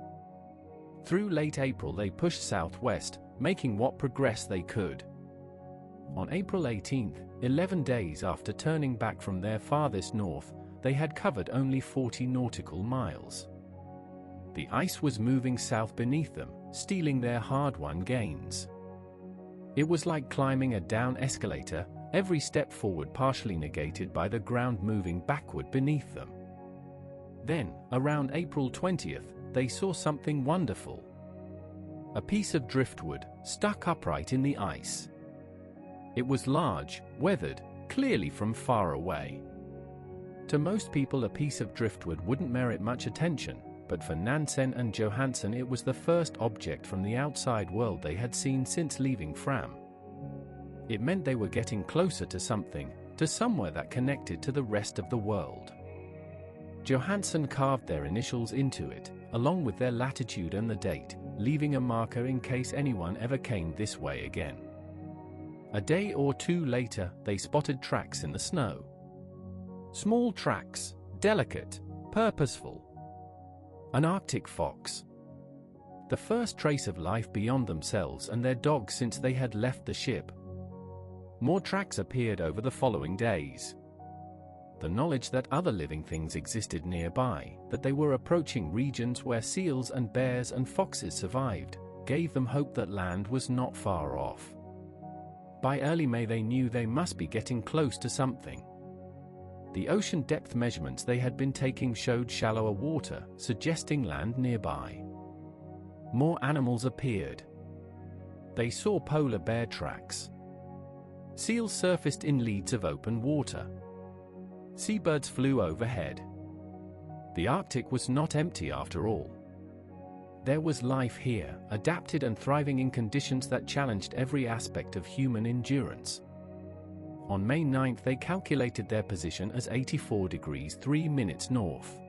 Through late April they pushed southwest, making what progress they could. On April 18, 11 days after turning back from their farthest north, they had covered only 40 nautical miles. The ice was moving south beneath them, stealing their hard-won gains. It was like climbing a down escalator, every step forward partially negated by the ground moving backward beneath them. Then, around April 20th, they saw something wonderful. A piece of driftwood, stuck upright in the ice. It was large, weathered, clearly from far away. To most people a piece of driftwood wouldn't merit much attention, but for Nansen and Johansen it was the first object from the outside world they had seen since leaving Fram. It meant they were getting closer to something, to somewhere that connected to the rest of the world. Johansen carved their initials into it, along with their latitude and the date, leaving a marker in case anyone ever came this way again. A day or two later, they spotted tracks in the snow. Small tracks, delicate, purposeful. An Arctic fox. The first trace of life beyond themselves and their dogs since they had left the ship. More tracks appeared over the following days. The knowledge that other living things existed nearby, that they were approaching regions where seals and bears and foxes survived, gave them hope that land was not far off. By early May they knew they must be getting close to something. The ocean depth measurements they had been taking showed shallower water, suggesting land nearby. More animals appeared. They saw polar bear tracks. Seals surfaced in leads of open water. Seabirds flew overhead. The Arctic was not empty after all. There was life here, adapted and thriving in conditions that challenged every aspect of human endurance. On May 9 they calculated their position as 84 degrees 3 minutes north.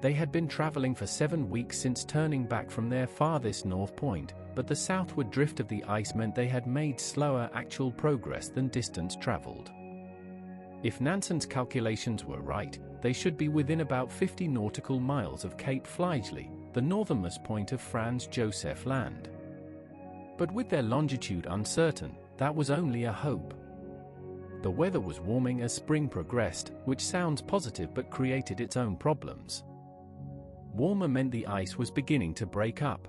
They had been traveling for 7 weeks since turning back from their farthest north point, but the southward drift of the ice meant they had made slower actual progress than distance traveled. If Nansen's calculations were right, they should be within about 50 nautical miles of Cape Fligely, the northernmost point of Franz Josef Land. But with their longitude uncertain, that was only a hope. The weather was warming as spring progressed, which sounds positive but created its own problems. Warmer meant the ice was beginning to break up.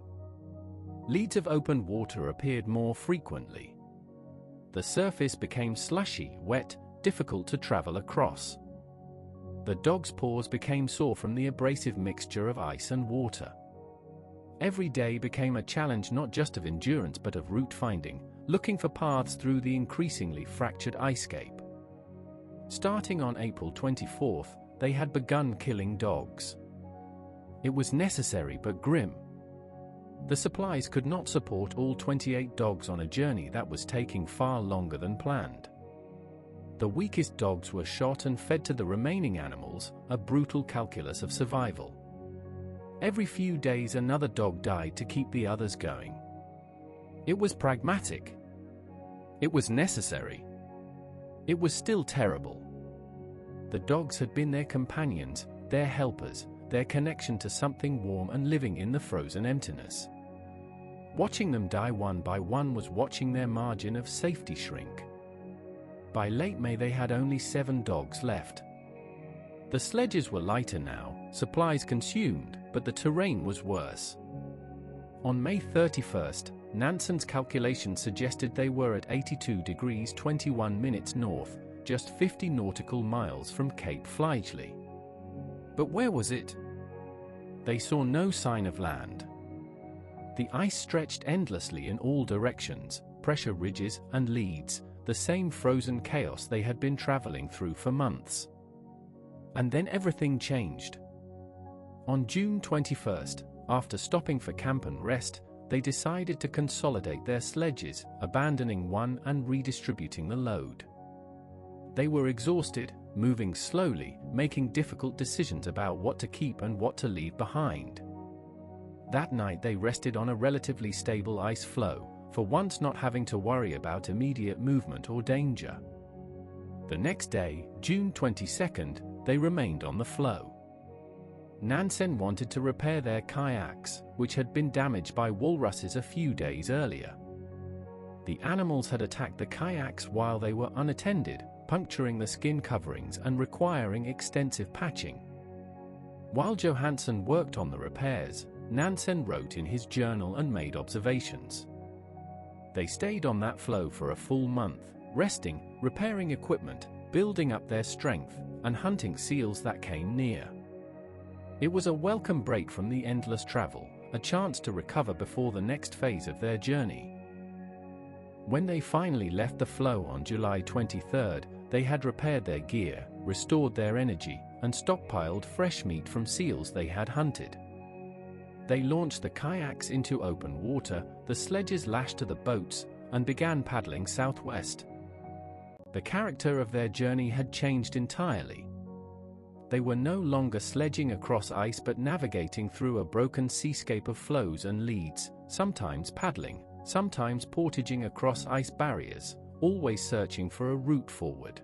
Leads of open water appeared more frequently. The surface became slushy, wet, difficult to travel across. The dogs' paws became sore from the abrasive mixture of ice and water. Every day became a challenge not just of endurance but of route finding, looking for paths through the increasingly fractured icescape. Starting on April 24th, they had begun killing dogs. It was necessary but grim. The supplies could not support all 28 dogs on a journey that was taking far longer than planned. The weakest dogs were shot and fed to the remaining animals, a brutal calculus of survival. Every few days another dog died to keep the others going. It was pragmatic. It was necessary. It was still terrible. The dogs had been their companions, their helpers, their connection to something warm and living in the frozen emptiness. Watching them die one by one was watching their margin of safety shrink. By late May they had only 7 dogs left. The sledges were lighter now, supplies consumed, but the terrain was worse. On May 31st, Nansen's calculations suggested they were at 82 degrees 21 minutes north, just 50 nautical miles from Cape Fligely. But where was it? They saw no sign of land. The ice stretched endlessly in all directions, pressure ridges and leads, the same frozen chaos they had been traveling through for months. And then everything changed. On June 21st, after stopping for camp and rest, they decided to consolidate their sledges, abandoning one and redistributing the load. They were exhausted, moving slowly, making difficult decisions about what to keep and what to leave behind. That night they rested on a relatively stable ice floe, for once not having to worry about immediate movement or danger. The next day, June 22nd, they remained on the floe. Nansen wanted to repair their kayaks, which had been damaged by walruses a few days earlier. The animals had attacked the kayaks while they were unattended, puncturing the skin coverings and requiring extensive patching. While Johansen worked on the repairs, Nansen wrote in his journal and made observations. They stayed on that floe for a full month, resting, repairing equipment, building up their strength, and hunting seals that came near. It was a welcome break from the endless travel, a chance to recover before the next phase of their journey. When they finally left the floe on July 23rd, they had repaired their gear, restored their energy, and stockpiled fresh meat from seals they had hunted. They launched the kayaks into open water, the sledges lashed to the boats, and began paddling southwest. The character of their journey had changed entirely. They were no longer sledging across ice but navigating through a broken seascape of floes and leads, sometimes paddling, sometimes portaging across ice barriers, always searching for a route forward.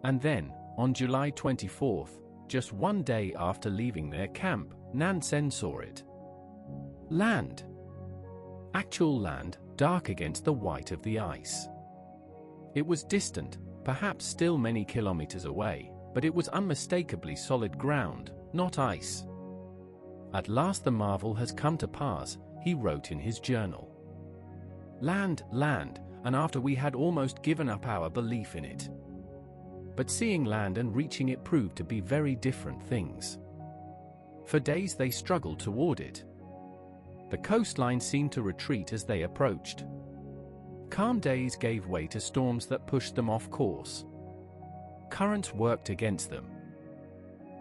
And then, on July 24th, just one day after leaving their camp, Nansen saw it. Land. Actual land, dark against the white of the ice. It was distant, perhaps still many kilometers away, but it was unmistakably solid ground, not ice. At last the marvel has come to pass, he wrote in his journal. Land, land, and after we had almost given up our belief in it. But seeing land and reaching it proved to be very different things. For days they struggled toward it. The coastline seemed to retreat as they approached. Calm days gave way to storms that pushed them off course. Currents worked against them.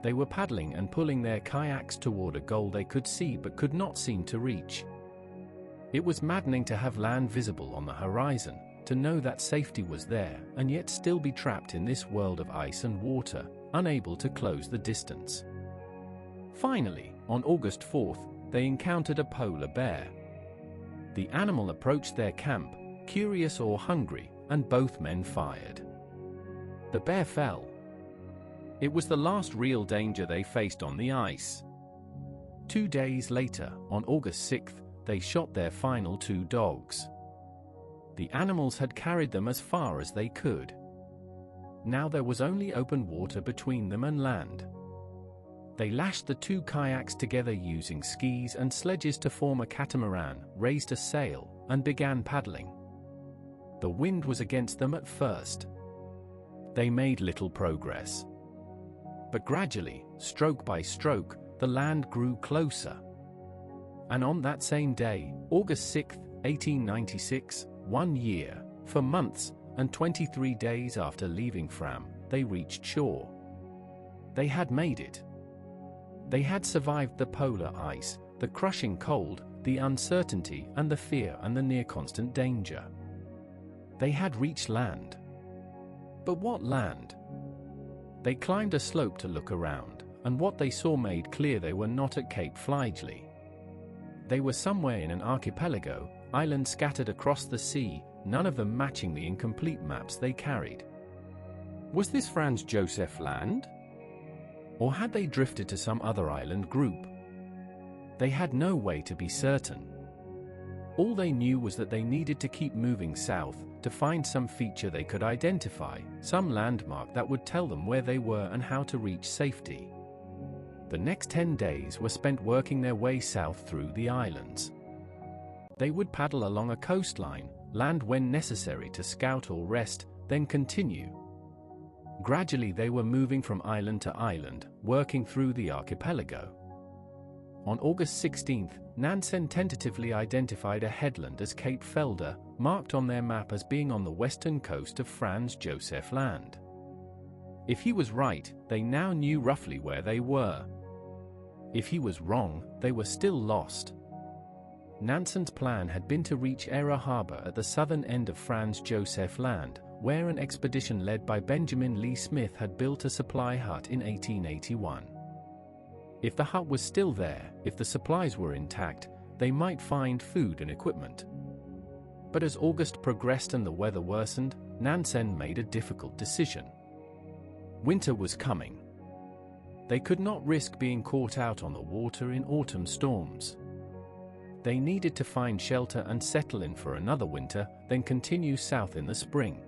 They were paddling and pulling their kayaks toward a goal they could see but could not seem to reach. It was maddening to have land visible on the horizon, to know that safety was there, and yet still be trapped in this world of ice and water, unable to close the distance. Finally, on August 4th, they encountered a polar bear. The animal approached their camp, curious or hungry, and both men fired. The bear fell. It was the last real danger they faced on the ice. 2 days later, on August 6th, they shot their final 2 dogs. The animals had carried them as far as they could. Now there was only open water between them and land. They lashed the 2 kayaks together using skis and sledges to form a catamaran, raised a sail, and began paddling. The wind was against them at first. They made little progress. But gradually, stroke by stroke, the land grew closer. And on that same day, August 6, 1896, 1 year, for months, and 23 days after leaving Fram, they reached shore. They had made it. They had survived the polar ice, the crushing cold, the uncertainty and the fear and the near-constant danger. They had reached land. But what land? They climbed a slope to look around, and what they saw made clear they were not at Cape Fligely. They were somewhere in an archipelago, islands scattered across the sea, none of them matching the incomplete maps they carried. Was this Franz Josef Land? Or had they drifted to some other island group? They had no way to be certain. All they knew was that they needed to keep moving south, to find some feature they could identify, some landmark that would tell them where they were and how to reach safety. The next 10 days were spent working their way south through the islands. They would paddle along a coastline, land when necessary to scout or rest, then continue. Gradually they were moving from island to island, working through the archipelago. On August 16th, Nansen tentatively identified a headland as Cape Felder, marked on their map as being on the western coast of Franz Josef Land. If he was right, they now knew roughly where they were. If he was wrong, they were still lost. Nansen's plan had been to reach Era Harbor at the southern end of Franz Josef Land, where an expedition led by Benjamin Lee Smith had built a supply hut in 1881. If the hut was still there, if the supplies were intact, they might find food and equipment. But as August progressed and the weather worsened, Nansen made a difficult decision. Winter was coming. They could not risk being caught out on the water in autumn storms. They needed to find shelter and settle in for another winter, then continue south in the spring.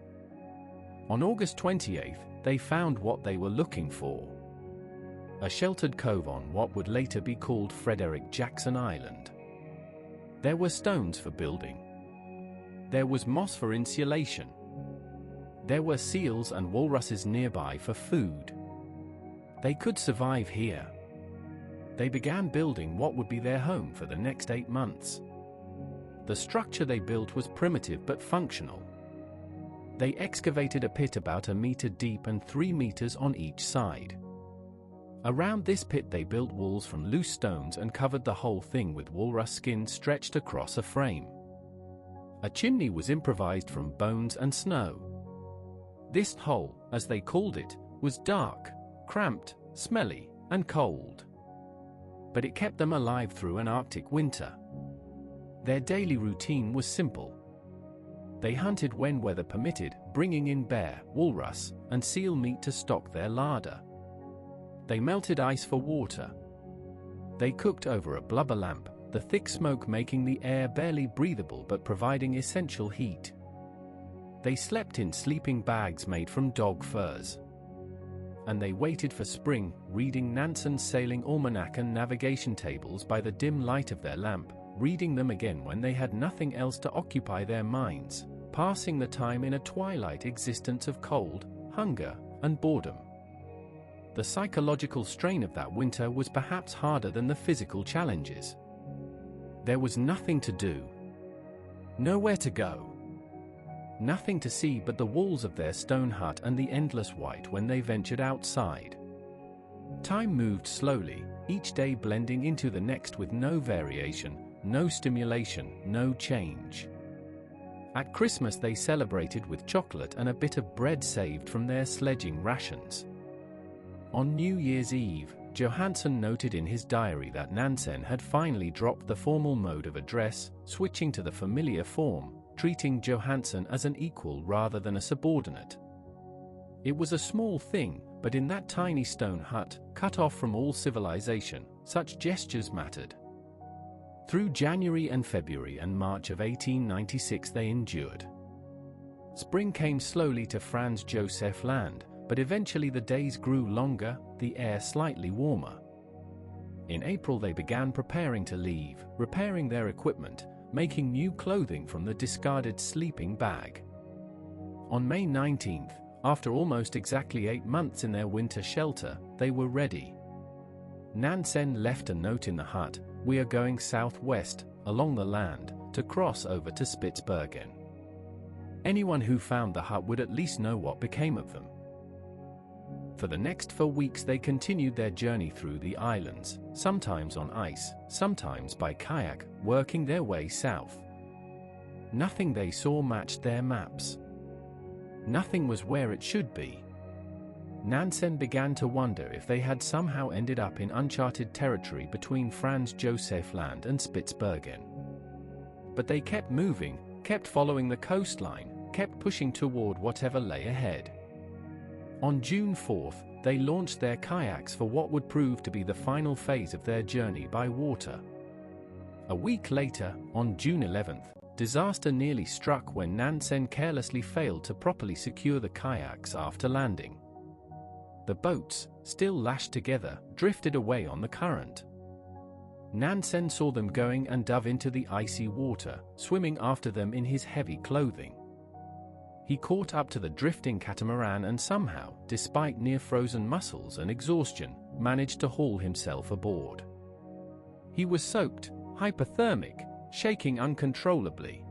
On August 28th, they found what they were looking for. A sheltered cove on what would later be called Frederick Jackson Island. There were stones for building. There was moss for insulation. There were seals and walruses nearby for food. They could survive here. They began building what would be their home for the next 8 months. The structure they built was primitive but functional. They excavated a pit about 1 meter deep and 3 meters on each side. Around this pit they built walls from loose stones and covered the whole thing with walrus skin stretched across a frame. A chimney was improvised from bones and snow. This hole, as they called it, was dark, cramped, smelly, and cold. But it kept them alive through an Arctic winter. Their daily routine was simple. They hunted when weather permitted, bringing in bear, walrus, and seal meat to stock their larder. They melted ice for water. They cooked over a blubber lamp, the thick smoke making the air barely breathable but providing essential heat. They slept in sleeping bags made from dog furs. And they waited for spring, reading Nansen's sailing almanac and navigation tables by the dim light of their lamp, reading them again when they had nothing else to occupy their minds, passing the time in a twilight existence of cold, hunger, and boredom. The psychological strain of that winter was perhaps harder than the physical challenges. There was nothing to do. Nowhere to go. Nothing to see but the walls of their stone hut and the endless white when they ventured outside. Time moved slowly, each day blending into the next with no variation, no stimulation, no change. At Christmas they celebrated with chocolate and a bit of bread saved from their sledging rations. On New Year's Eve, Johansen noted in his diary that Nansen had finally dropped the formal mode of address, switching to the familiar form, treating Johansen as an equal rather than a subordinate. It was a small thing, but in that tiny stone hut, cut off from all civilization, such gestures mattered. Through January and February and March of 1896 they endured. Spring came slowly to Franz Josef Land, but eventually the days grew longer, the air slightly warmer. In April they began preparing to leave, repairing their equipment, making new clothing from the discarded sleeping bag. On May 19th, after almost exactly 8 months in their winter shelter, they were ready. Nansen left a note in the hut: "We are going southwest, along the land, to cross over to Spitsbergen." Anyone who found the hut would at least know what became of them. For the next 4 weeks they continued their journey through the islands, sometimes on ice, sometimes by kayak, working their way south. Nothing they saw matched their maps. Nothing was where it should be. Nansen began to wonder if they had somehow ended up in uncharted territory between Franz Josef Land and Spitsbergen. But they kept moving, kept following the coastline, kept pushing toward whatever lay ahead. On June 4th, they launched their kayaks for what would prove to be the final phase of their journey by water. A week later, on June 11th, disaster nearly struck when Nansen carelessly failed to properly secure the kayaks after landing. The boats, still lashed together, drifted away on the current. Nansen saw them going and dove into the icy water, swimming after them in his heavy clothing. He caught up to the drifting catamaran and somehow, despite near-frozen muscles and exhaustion, managed to haul himself aboard. He was soaked, hypothermic, shaking uncontrollably.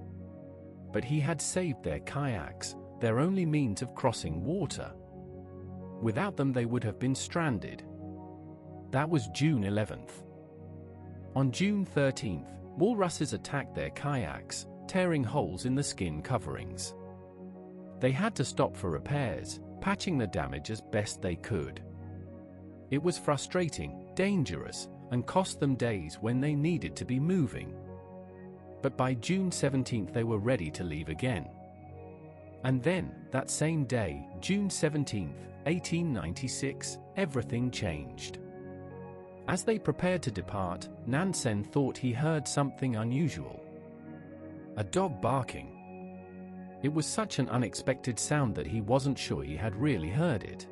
But he had saved their kayaks, their only means of crossing water. Without them they would have been stranded. That was June 11th. On June 13th, walruses attacked their kayaks, tearing holes in the skin coverings. They had to stop for repairs, patching the damage as best they could. It was frustrating, dangerous, and cost them days when they needed to be moving. But by June 17th they were ready to leave again. And then, that same day, June 17th, 1896, everything changed. As they prepared to depart, Nansen thought he heard something unusual. A dog barking. It was such an unexpected sound that he wasn't sure he had really heard it.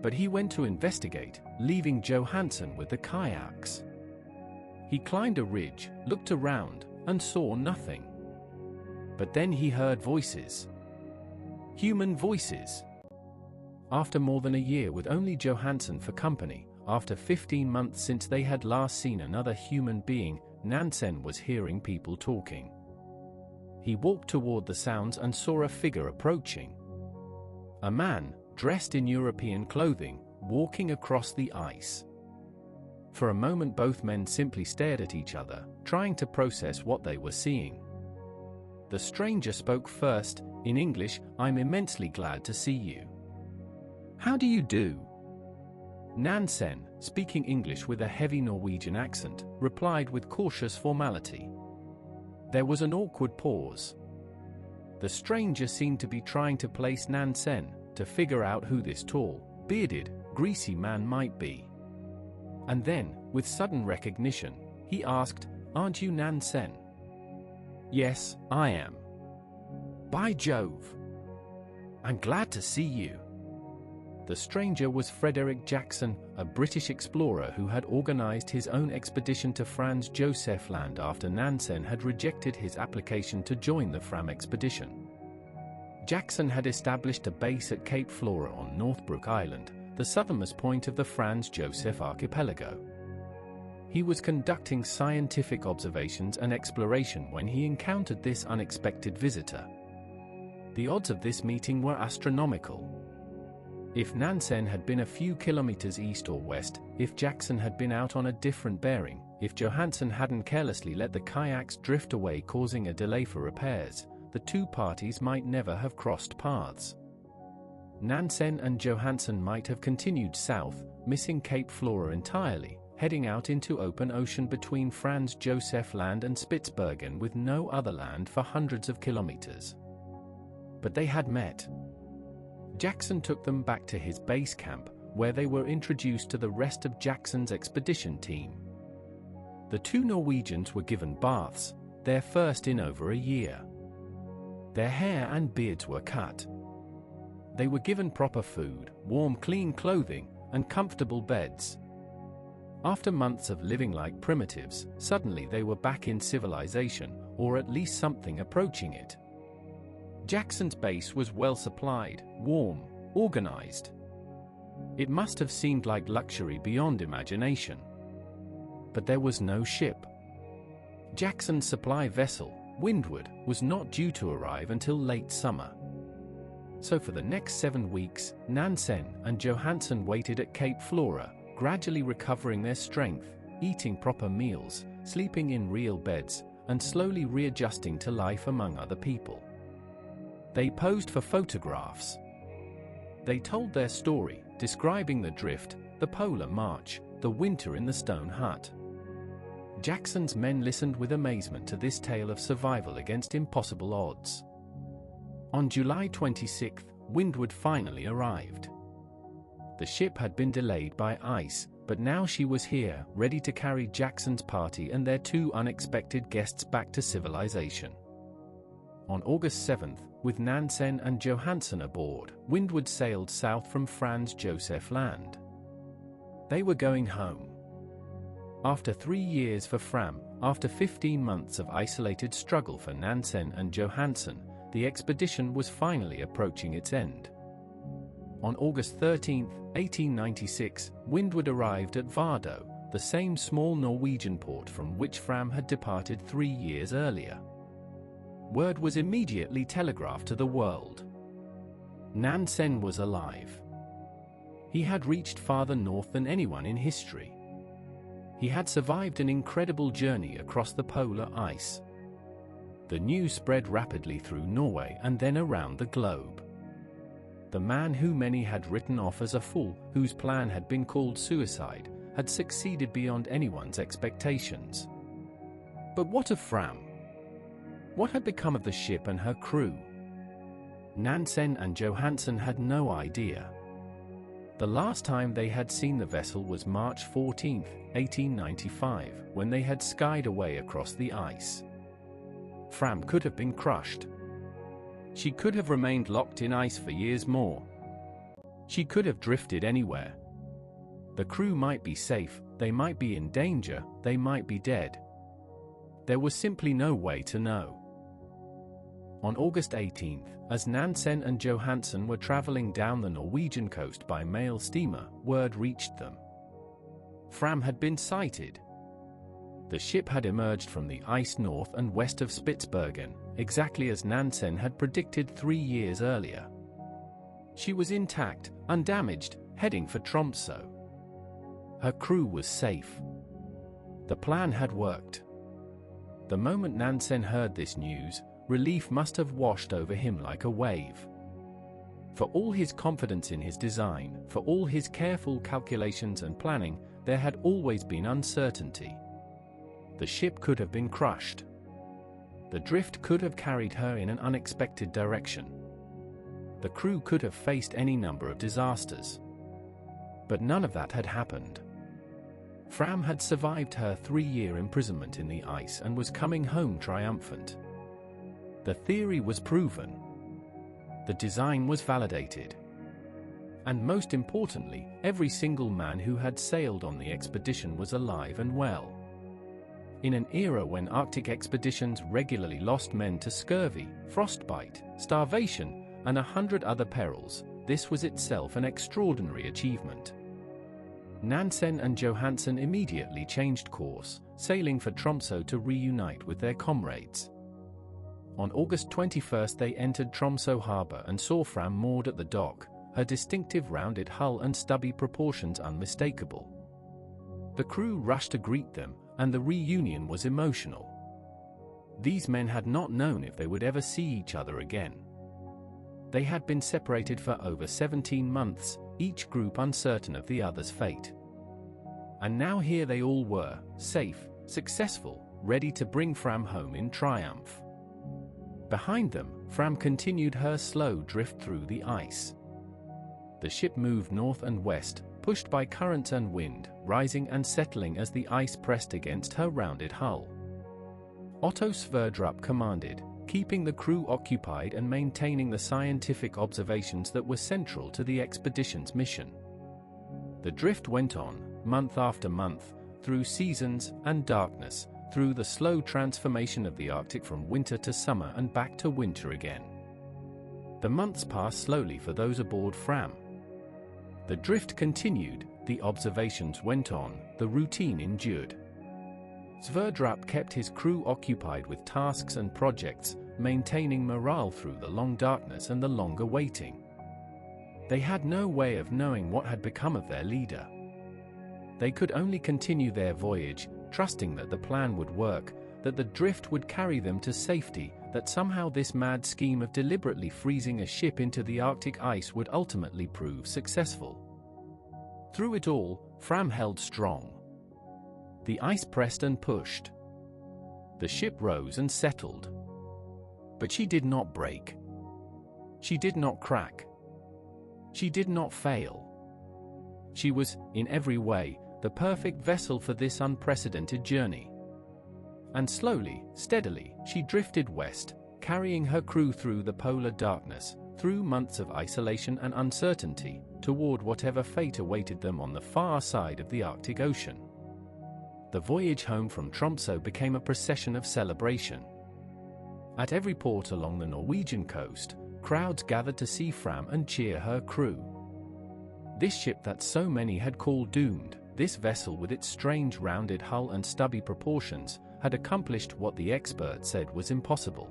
But he went to investigate, leaving Johansen with the kayaks. He climbed a ridge, looked around, and saw nothing. But then he heard voices. Human voices. After more than a year with only Johansen for company, after 15 months since they had last seen another human being, Nansen was hearing people talking. He walked toward the sounds and saw a figure approaching. A man, dressed in European clothing, walking across the ice. For a moment both men simply stared at each other, trying to process what they were seeing. The stranger spoke first, in English, "I'm immensely glad to see you." "How do you do?" Nansen, speaking English with a heavy Norwegian accent, replied with cautious formality. There was an awkward pause. The stranger seemed to be trying to place Nansen, to figure out who this tall, bearded, greasy man might be. And then, with sudden recognition, he asked, "Aren't you Nansen?" "Yes, I am." "By Jove! I'm glad to see you." The stranger was Frederick Jackson, a British explorer who had organized his own expedition to Franz Josef Land after Nansen had rejected his application to join the Fram expedition. Jackson had established a base at Cape Flora on Northbrook Island, the southernmost point of the Franz Josef archipelago. He was conducting scientific observations and exploration when he encountered this unexpected visitor. The odds of this meeting were astronomical. If Nansen had been a few kilometers east or west, if Jackson had been out on a different bearing, if Johansen hadn't carelessly let the kayaks drift away causing a delay for repairs, the two parties might never have crossed paths. Nansen and Johansen might have continued south, missing Cape Flora entirely, heading out into open ocean between Franz Josef Land and Spitsbergen with no other land for hundreds of kilometers. But they had met. Jackson took them back to his base camp, where they were introduced to the rest of Jackson's expedition team. The two Norwegians were given baths, their first in over a year. Their hair and beards were cut. They were given proper food, warm, clean clothing, and comfortable beds. After months of living like primitives, suddenly they were back in civilization, or at least something approaching it. Jackson's base was well supplied, warm, organized. It must have seemed like luxury beyond imagination. But there was no ship. Jackson's supply vessel, Windward, was not due to arrive until late summer. So for the next 7 weeks, Nansen and Johansen waited at Cape Flora, gradually recovering their strength, eating proper meals, sleeping in real beds, and slowly readjusting to life among other people. They posed for photographs. They told their story, describing the drift, the polar march, the winter in the stone hut. Jackson's men listened with amazement to this tale of survival against impossible odds. On July 26, Windward finally arrived. The ship had been delayed by ice, but now she was here, ready to carry Jackson's party and their 2 unexpected guests back to civilization. On August 7, with Nansen and Johansen aboard, Windward sailed south from Franz Josef Land. They were going home. After 3 years for Fram, after 15 months of isolated struggle for Nansen and Johansen, the expedition was finally approaching its end. On August 13, 1896, Windward arrived at Vardø, the same small Norwegian port from which Fram had departed 3 years earlier. Word was immediately telegraphed to the world. Nansen was alive. He had reached farther north than anyone in history. He had survived an incredible journey across the polar ice. The news spread rapidly through Norway and then around the globe. The man who many had written off as a fool, whose plan had been called suicide, had succeeded beyond anyone's expectations. But what of Fram? What had become of the ship and her crew? Nansen and Johansen had no idea. The last time they had seen the vessel was March 14, 1895, when they had skied away across the ice. Fram could have been crushed. She could have remained locked in ice for years more. She could have drifted anywhere. The crew might be safe, they might be in danger, they might be dead. There was simply no way to know. On August 18, as Nansen and Johansen were traveling down the Norwegian coast by mail steamer, word reached them. Fram had been sighted. The ship had emerged from the ice north and west of Spitsbergen, exactly as Nansen had predicted 3 years earlier. She was intact, undamaged, heading for Tromsø. Her crew was safe. The plan had worked. The moment Nansen heard this news, relief must have washed over him like a wave. For all his confidence in his design, for all his careful calculations and planning, there had always been uncertainty. The ship could have been crushed. The drift could have carried her in an unexpected direction. The crew could have faced any number of disasters. But none of that had happened. Fram had survived her 3-year imprisonment in the ice and was coming home triumphant. The theory was proven. The design was validated. And most importantly, every single man who had sailed on the expedition was alive and well. In an era when Arctic expeditions regularly lost men to scurvy, frostbite, starvation, and 100 other perils, this was itself an extraordinary achievement. Nansen and Johansen immediately changed course, sailing for Tromsø to reunite with their comrades. On August 21 they entered Tromsø harbour and saw Fram moored at the dock, her distinctive rounded hull and stubby proportions unmistakable. The crew rushed to greet them, and the reunion was emotional. These men had not known if they would ever see each other again. They had been separated for over 17 months, each group uncertain of the other's fate. And now here they all were, safe, successful, ready to bring Fram home in triumph. Behind them, Fram continued her slow drift through the ice. The ship moved north and west, pushed by currents and wind, rising and settling as the ice pressed against her rounded hull. Otto Sverdrup commanded, keeping the crew occupied and maintaining the scientific observations that were central to the expedition's mission. The drift went on, month after month, through seasons and darkness, through the slow transformation of the Arctic from winter to summer and back to winter again. The months passed slowly for those aboard Fram. The drift continued, the observations went on, the routine endured. Sverdrup kept his crew occupied with tasks and projects, maintaining morale through the long darkness and the longer waiting. They had no way of knowing what had become of their leader. They could only continue their voyage, trusting that the plan would work, that the drift would carry them to safety, that somehow this mad scheme of deliberately freezing a ship into the Arctic ice would ultimately prove successful. Through it all, Fram held strong. The ice pressed and pushed. The ship rose and settled. But she did not break. She did not crack. She did not fail. She was, in every way, the perfect vessel for this unprecedented journey. And slowly, steadily, she drifted west, carrying her crew through the polar darkness, through months of isolation and uncertainty, toward whatever fate awaited them on the far side of the Arctic Ocean. The voyage home from Tromsø became a procession of celebration. At every port along the Norwegian coast, crowds gathered to see Fram and cheer her crew. This ship that so many had called doomed, this vessel with its strange rounded hull and stubby proportions, had accomplished what the experts said was impossible.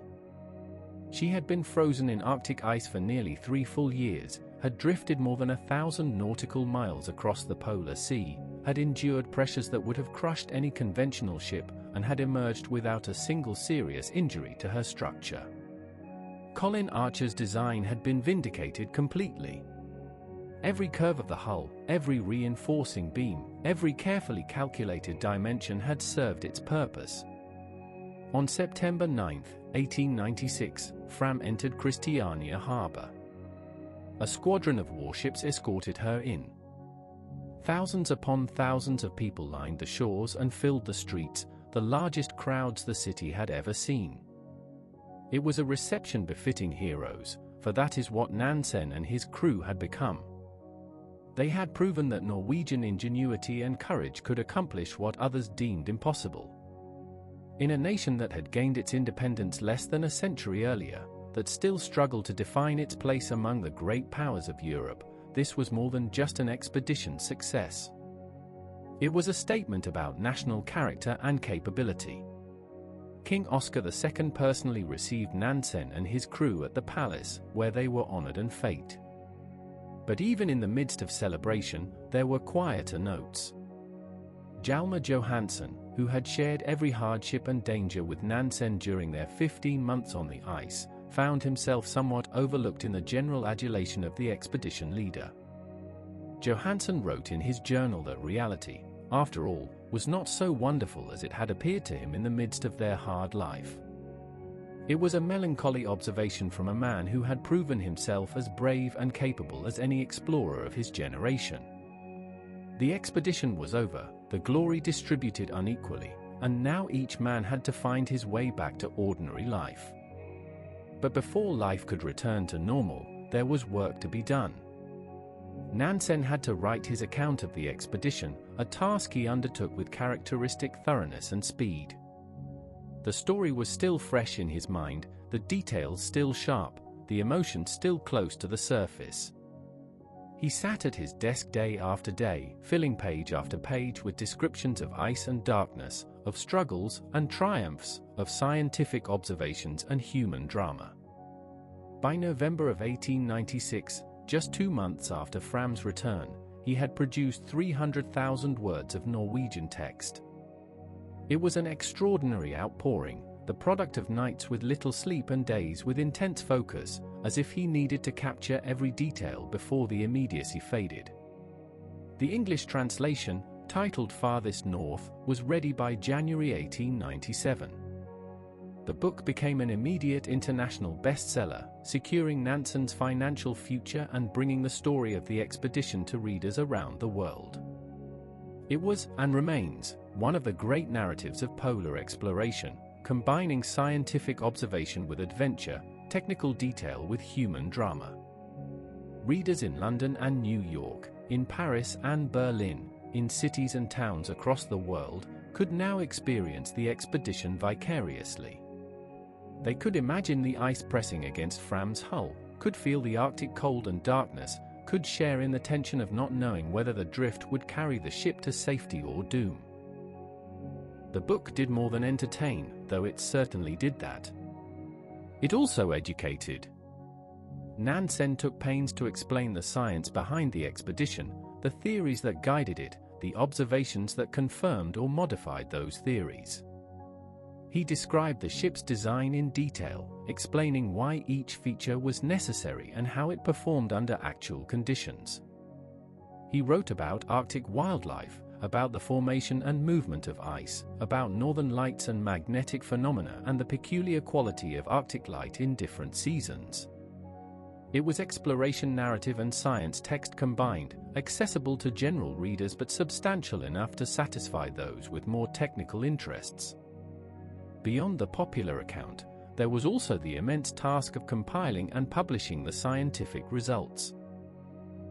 She had been frozen in Arctic ice for nearly 3 full years, had drifted more than 1,000 nautical miles across the polar sea, had endured pressures that would have crushed any conventional ship, and had emerged without a single serious injury to her structure. Colin Archer's design had been vindicated completely. Every curve of the hull, every reinforcing beam, every carefully calculated dimension had served its purpose. On September 9, 1896, Fram entered Christiania Harbour. A squadron of warships escorted her in. Thousands upon thousands of people lined the shores and filled the streets, the largest crowds the city had ever seen. It was a reception befitting heroes, for that is what Nansen and his crew had become. They had proven that Norwegian ingenuity and courage could accomplish what others deemed impossible. In a nation that had gained its independence less than a century earlier, that still struggled to define its place among the great powers of Europe, this was more than just an expedition success. It was a statement about national character and capability. King Oscar II personally received Nansen and his crew at the palace, where they were honored and fêted. But even in the midst of celebration, there were quieter notes. Hjalmar Johansen, who had shared every hardship and danger with Nansen during their 15 months on the ice, found himself somewhat overlooked in the general adulation of the expedition leader. Johansen wrote in his journal that reality, after all, was not so wonderful as it had appeared to him in the midst of their hard life. It was a melancholy observation from a man who had proven himself as brave and capable as any explorer of his generation. The expedition was over, the glory distributed unequally, and now each man had to find his way back to ordinary life. But before life could return to normal, there was work to be done. Nansen had to write his account of the expedition, a task he undertook with characteristic thoroughness and speed. The story was still fresh in his mind, the details still sharp, the emotions still close to the surface. He sat at his desk day after day, filling page after page with descriptions of ice and darkness, of struggles and triumphs, of scientific observations and human drama. By November of 1896, just 2 months after Fram's return, he had produced 300,000 words of Norwegian text. It was an extraordinary outpouring, the product of nights with little sleep and days with intense focus, as if he needed to capture every detail before the immediacy faded. The English translation, titled Farthest North, was ready by January 1897. The book became an immediate international bestseller, securing Nansen's financial future and bringing the story of the expedition to readers around the world. It was, and remains, one of the great narratives of polar exploration, combining scientific observation with adventure, technical detail with human drama. Readers in London and New York, in Paris and Berlin, in cities and towns across the world, could now experience the expedition vicariously. They could imagine the ice pressing against Fram's hull, could feel the Arctic cold and darkness, could share in the tension of not knowing whether the drift would carry the ship to safety or doom. The book did more than entertain, though it certainly did that. It also educated. Nansen took pains to explain the science behind the expedition, the theories that guided it, the observations that confirmed or modified those theories. He described the ship's design in detail, explaining why each feature was necessary and how it performed under actual conditions. He wrote about Arctic wildlife, about the formation and movement of ice, about northern lights and magnetic phenomena and the peculiar quality of Arctic light in different seasons. It was exploration narrative and science text combined, accessible to general readers but substantial enough to satisfy those with more technical interests. Beyond the popular account, there was also the immense task of compiling and publishing the scientific results.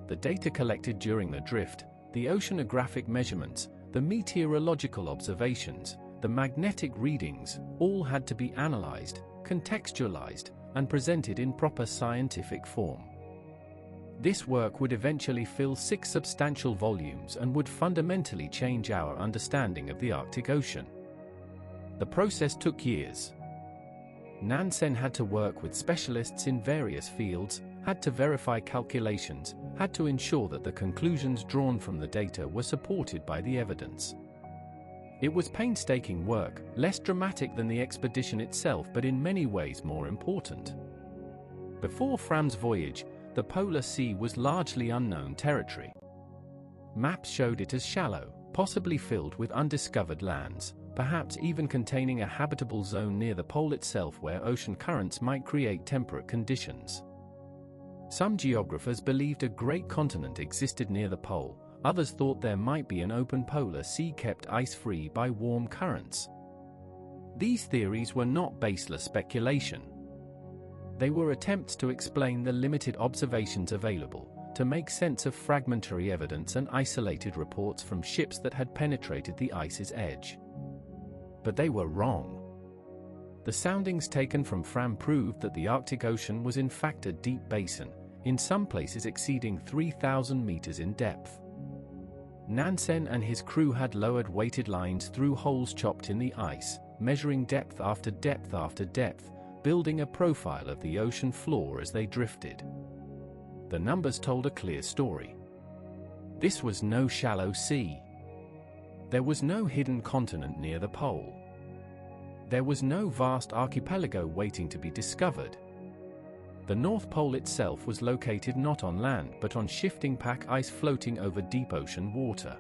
The data collected during the drift, the oceanographic measurements, the meteorological observations, the magnetic readings, all had to be analyzed, contextualized, and presented in proper scientific form. This work would eventually fill 6 substantial volumes and would fundamentally change our understanding of the Arctic Ocean. The process took years. Nansen had to work with specialists in various fields, had to verify calculations, had to ensure that the conclusions drawn from the data were supported by the evidence. It was painstaking work, less dramatic than the expedition itself but in many ways more important. Before Fram's voyage, the Polar Sea was largely unknown territory. Maps showed it as shallow, possibly filled with undiscovered lands, perhaps even containing a habitable zone near the pole itself where ocean currents might create temperate conditions. Some geographers believed a great continent existed near the pole, others thought there might be an open polar sea kept ice-free by warm currents. These theories were not baseless speculation. They were attempts to explain the limited observations available, to make sense of fragmentary evidence and isolated reports from ships that had penetrated the ice's edge. But they were wrong. The soundings taken from Fram proved that the Arctic Ocean was in fact a deep basin, in some places exceeding 3,000 meters in depth. Nansen and his crew had lowered weighted lines through holes chopped in the ice, measuring depth after depth after depth, building a profile of the ocean floor as they drifted. The numbers told a clear story. This was no shallow sea. There was no hidden continent near the pole. There was no vast archipelago waiting to be discovered. The North Pole itself was located not on land but on shifting pack ice floating over deep ocean water.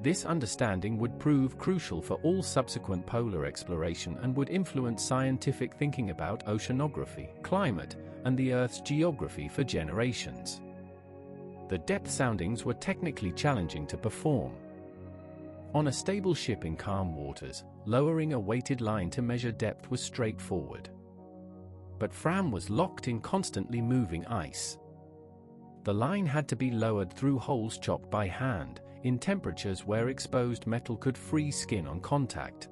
This understanding would prove crucial for all subsequent polar exploration and would influence scientific thinking about oceanography, climate, and the Earth's geography for generations. The depth soundings were technically challenging to perform. On a stable ship in calm waters, lowering a weighted line to measure depth was straightforward. But Fram was locked in constantly moving ice. The line had to be lowered through holes chopped by hand, in temperatures where exposed metal could freeze skin on contact.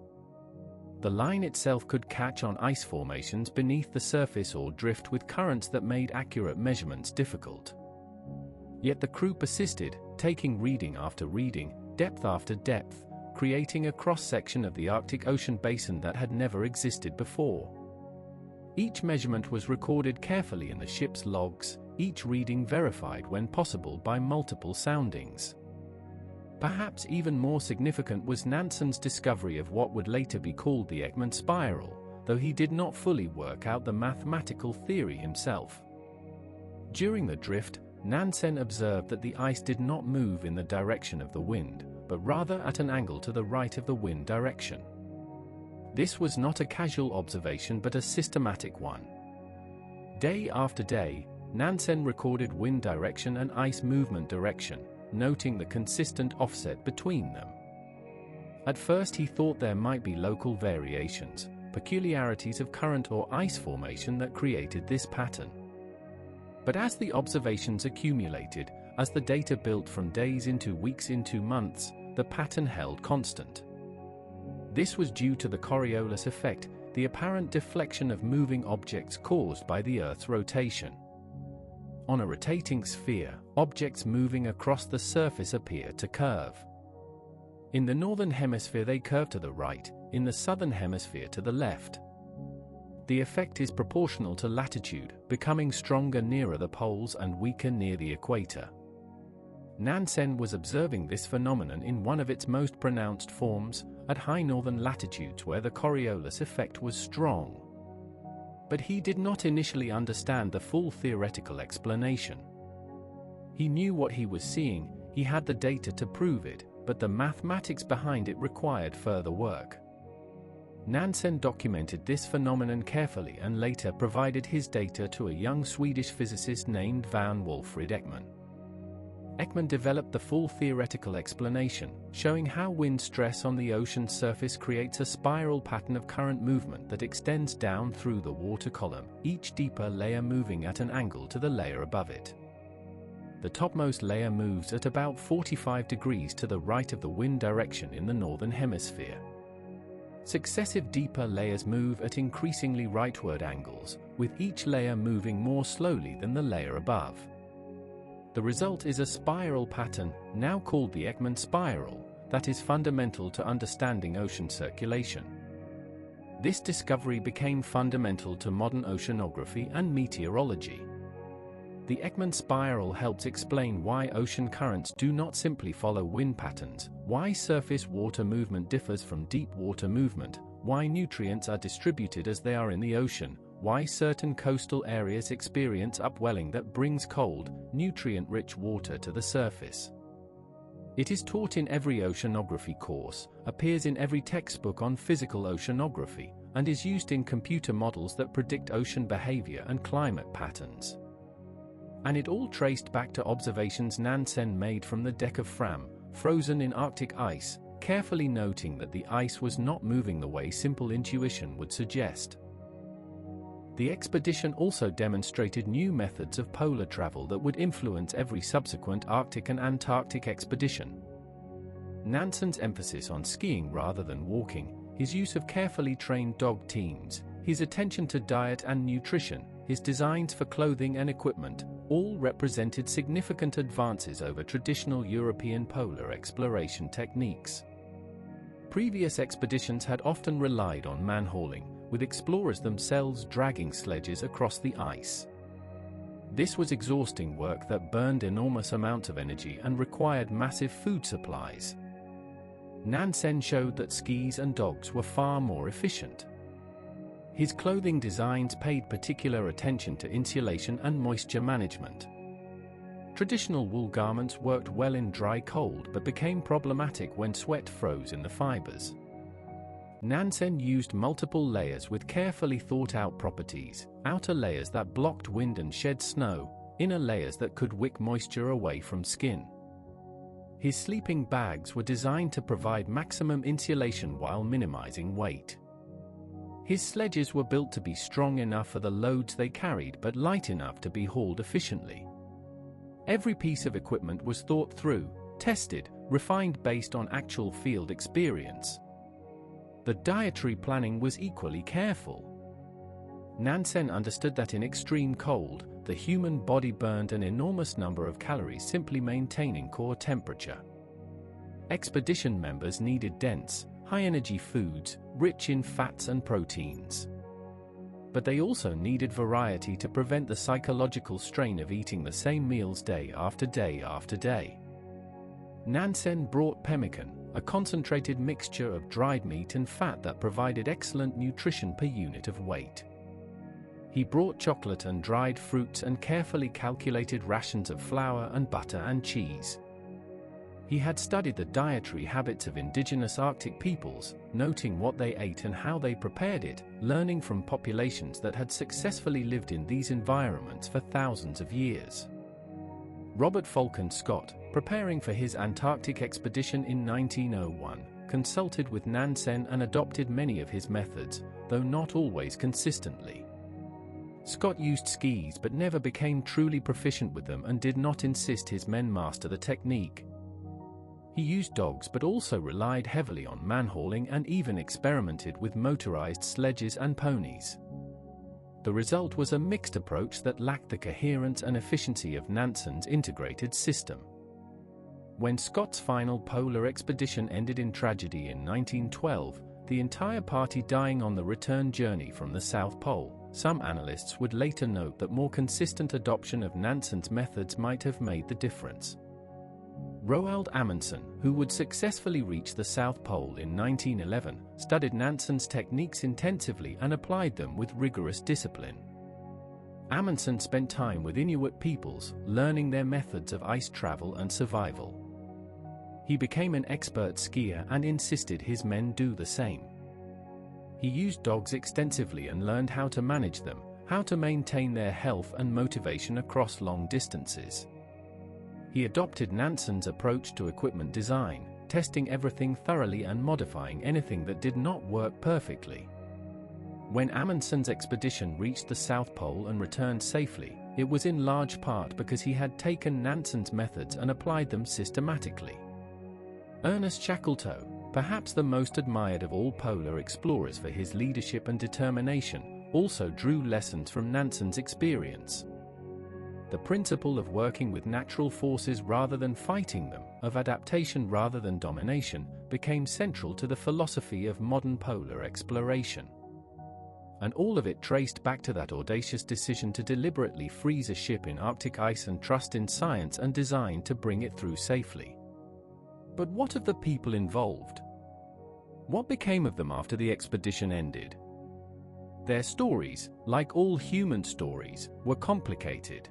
The line itself could catch on ice formations beneath the surface or drift with currents that made accurate measurements difficult. Yet the crew persisted, taking reading after reading, depth after depth, creating a cross-section of the Arctic Ocean basin that had never existed before. Each measurement was recorded carefully in the ship's logs, each reading verified when possible by multiple soundings. Perhaps even more significant was Nansen's discovery of what would later be called the Ekman spiral, though he did not fully work out the mathematical theory himself. During the drift, Nansen observed that the ice did not move in the direction of the wind, but rather at an angle to the right of the wind direction. This was not a casual observation but a systematic one. Day after day, Nansen recorded wind direction and ice movement direction, noting the consistent offset between them. At first he thought there might be local variations, peculiarities of current or ice formation that created this pattern. But as the observations accumulated, as the data built from days into weeks into months, the pattern held constant. This was due to the Coriolis effect, the apparent deflection of moving objects caused by the Earth's rotation. On a rotating sphere, objects moving across the surface appear to curve. In the northern hemisphere they curve to the right, in the southern hemisphere to the left. The effect is proportional to latitude, becoming stronger nearer the poles and weaker near the equator. Nansen was observing this phenomenon in one of its most pronounced forms, at high northern latitudes where the Coriolis effect was strong. But he did not initially understand the full theoretical explanation. He knew what he was seeing, he had the data to prove it, but the mathematics behind it required further work. Nansen documented this phenomenon carefully and later provided his data to a young Swedish physicist named van Wilfrid Ekman. Ekman developed the full theoretical explanation, showing how wind stress on the ocean surface creates a spiral pattern of current movement that extends down through the water column, each deeper layer moving at an angle to the layer above it. The topmost layer moves at about 45 degrees to the right of the wind direction in the northern hemisphere. Successive deeper layers move at increasingly rightward angles, with each layer moving more slowly than the layer above. The result is a spiral pattern, now called the Ekman spiral, that is fundamental to understanding ocean circulation. This discovery became fundamental to modern oceanography and meteorology. The Ekman spiral helps explain why ocean currents do not simply follow wind patterns, why surface water movement differs from deep water movement, why nutrients are distributed as they are in the ocean, why certain coastal areas experience upwelling that brings cold, nutrient-rich water to the surface. It is taught in every oceanography course, appears in every textbook on physical oceanography, and is used in computer models that predict ocean behavior and climate patterns. And it all traced back to observations Nansen made from the deck of Fram, frozen in Arctic ice, carefully noting that the ice was not moving the way simple intuition would suggest. The expedition also demonstrated new methods of polar travel that would influence every subsequent Arctic and Antarctic expedition. Nansen's emphasis on skiing rather than walking, his use of carefully trained dog teams, his attention to diet and nutrition, his designs for clothing and equipment, all represented significant advances over traditional European polar exploration techniques. Previous expeditions had often relied on man-hauling, with explorers themselves dragging sledges across the ice. This was exhausting work that burned enormous amounts of energy and required massive food supplies. Nansen showed that skis and dogs were far more efficient. His clothing designs paid particular attention to insulation and moisture management. Traditional wool garments worked well in dry cold but became problematic when sweat froze in the fibers. Nansen used multiple layers with carefully thought-out properties, outer layers that blocked wind and shed snow, inner layers that could wick moisture away from skin. His sleeping bags were designed to provide maximum insulation while minimizing weight. His sledges were built to be strong enough for the loads they carried but light enough to be hauled efficiently. Every piece of equipment was thought through, tested, refined based on actual field experience. The dietary planning was equally careful. Nansen understood that in extreme cold, the human body burned an enormous number of calories simply maintaining core temperature. Expedition members needed dense, high-energy foods, rich in fats and proteins. But they also needed variety to prevent the psychological strain of eating the same meals day after day after day. Nansen brought pemmican, a concentrated mixture of dried meat and fat that provided excellent nutrition per unit of weight. He brought chocolate and dried fruits and carefully calculated rations of flour and butter and cheese. He had studied the dietary habits of indigenous Arctic peoples, noting what they ate and how they prepared it, learning from populations that had successfully lived in these environments for thousands of years. Robert Falcon Scott, preparing for his Antarctic expedition in 1901, consulted with Nansen and adopted many of his methods, though not always consistently. Scott used skis but never became truly proficient with them and did not insist his men master the technique. He used dogs but also relied heavily on man-hauling and even experimented with motorized sledges and ponies. The result was a mixed approach that lacked the coherence and efficiency of Nansen's integrated system. When Scott's final polar expedition ended in tragedy in 1912, the entire party dying on the return journey from the South Pole. Some analysts would later note that more consistent adoption of Nansen's methods might have made the difference. Roald Amundsen, who would successfully reach the South Pole in 1911, studied Nansen's techniques intensively and applied them with rigorous discipline. Amundsen spent time with Inuit peoples, learning their methods of ice travel and survival. He became an expert skier and insisted his men do the same. He used dogs extensively and learned how to manage them, how to maintain their health and motivation across long distances. He adopted Nansen's approach to equipment design, testing everything thoroughly and modifying anything that did not work perfectly. When Amundsen's expedition reached the South Pole and returned safely, it was in large part because he had taken Nansen's methods and applied them systematically. Ernest Shackleton, perhaps the most admired of all polar explorers for his leadership and determination, also drew lessons from Nansen's experience. The principle of working with natural forces rather than fighting them, of adaptation rather than domination, became central to the philosophy of modern polar exploration. And all of it traced back to that audacious decision to deliberately freeze a ship in Arctic ice and trust in science and design to bring it through safely. But what of the people involved? What became of them after the expedition ended? Their stories, like all human stories, were complicated.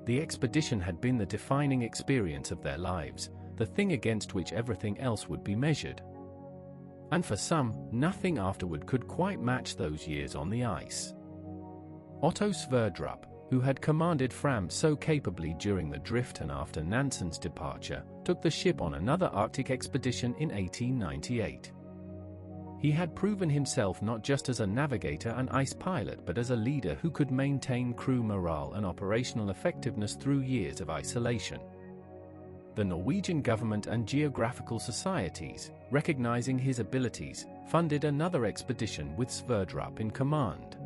The expedition had been the defining experience of their lives, the thing against which everything else would be measured. And for some, nothing afterward could quite match those years on the ice. Otto Sverdrup, who had commanded Fram so capably during the drift and after Nansen's departure, took the ship on another Arctic expedition in 1898. He had proven himself not just as a navigator and ice pilot but as a leader who could maintain crew morale and operational effectiveness through years of isolation. The Norwegian government and geographical societies, recognizing his abilities, funded another expedition with Sverdrup in command.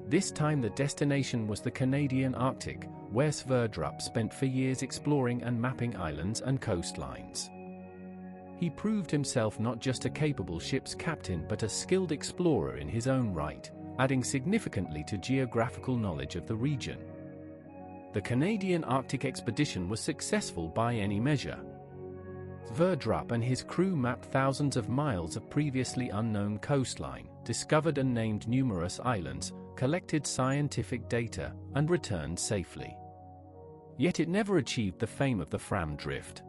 This time the destination was the Canadian Arctic, where Sverdrup spent for years exploring and mapping islands and coastlines. He proved himself not just a capable ship's captain but a skilled explorer in his own right, adding significantly to geographical knowledge of the region. The Canadian Arctic expedition was successful by any measure. Sverdrup and his crew mapped thousands of miles of previously unknown coastline, discovered and named numerous islands, collected scientific data, and returned safely. Yet it never achieved the fame of the Fram drift.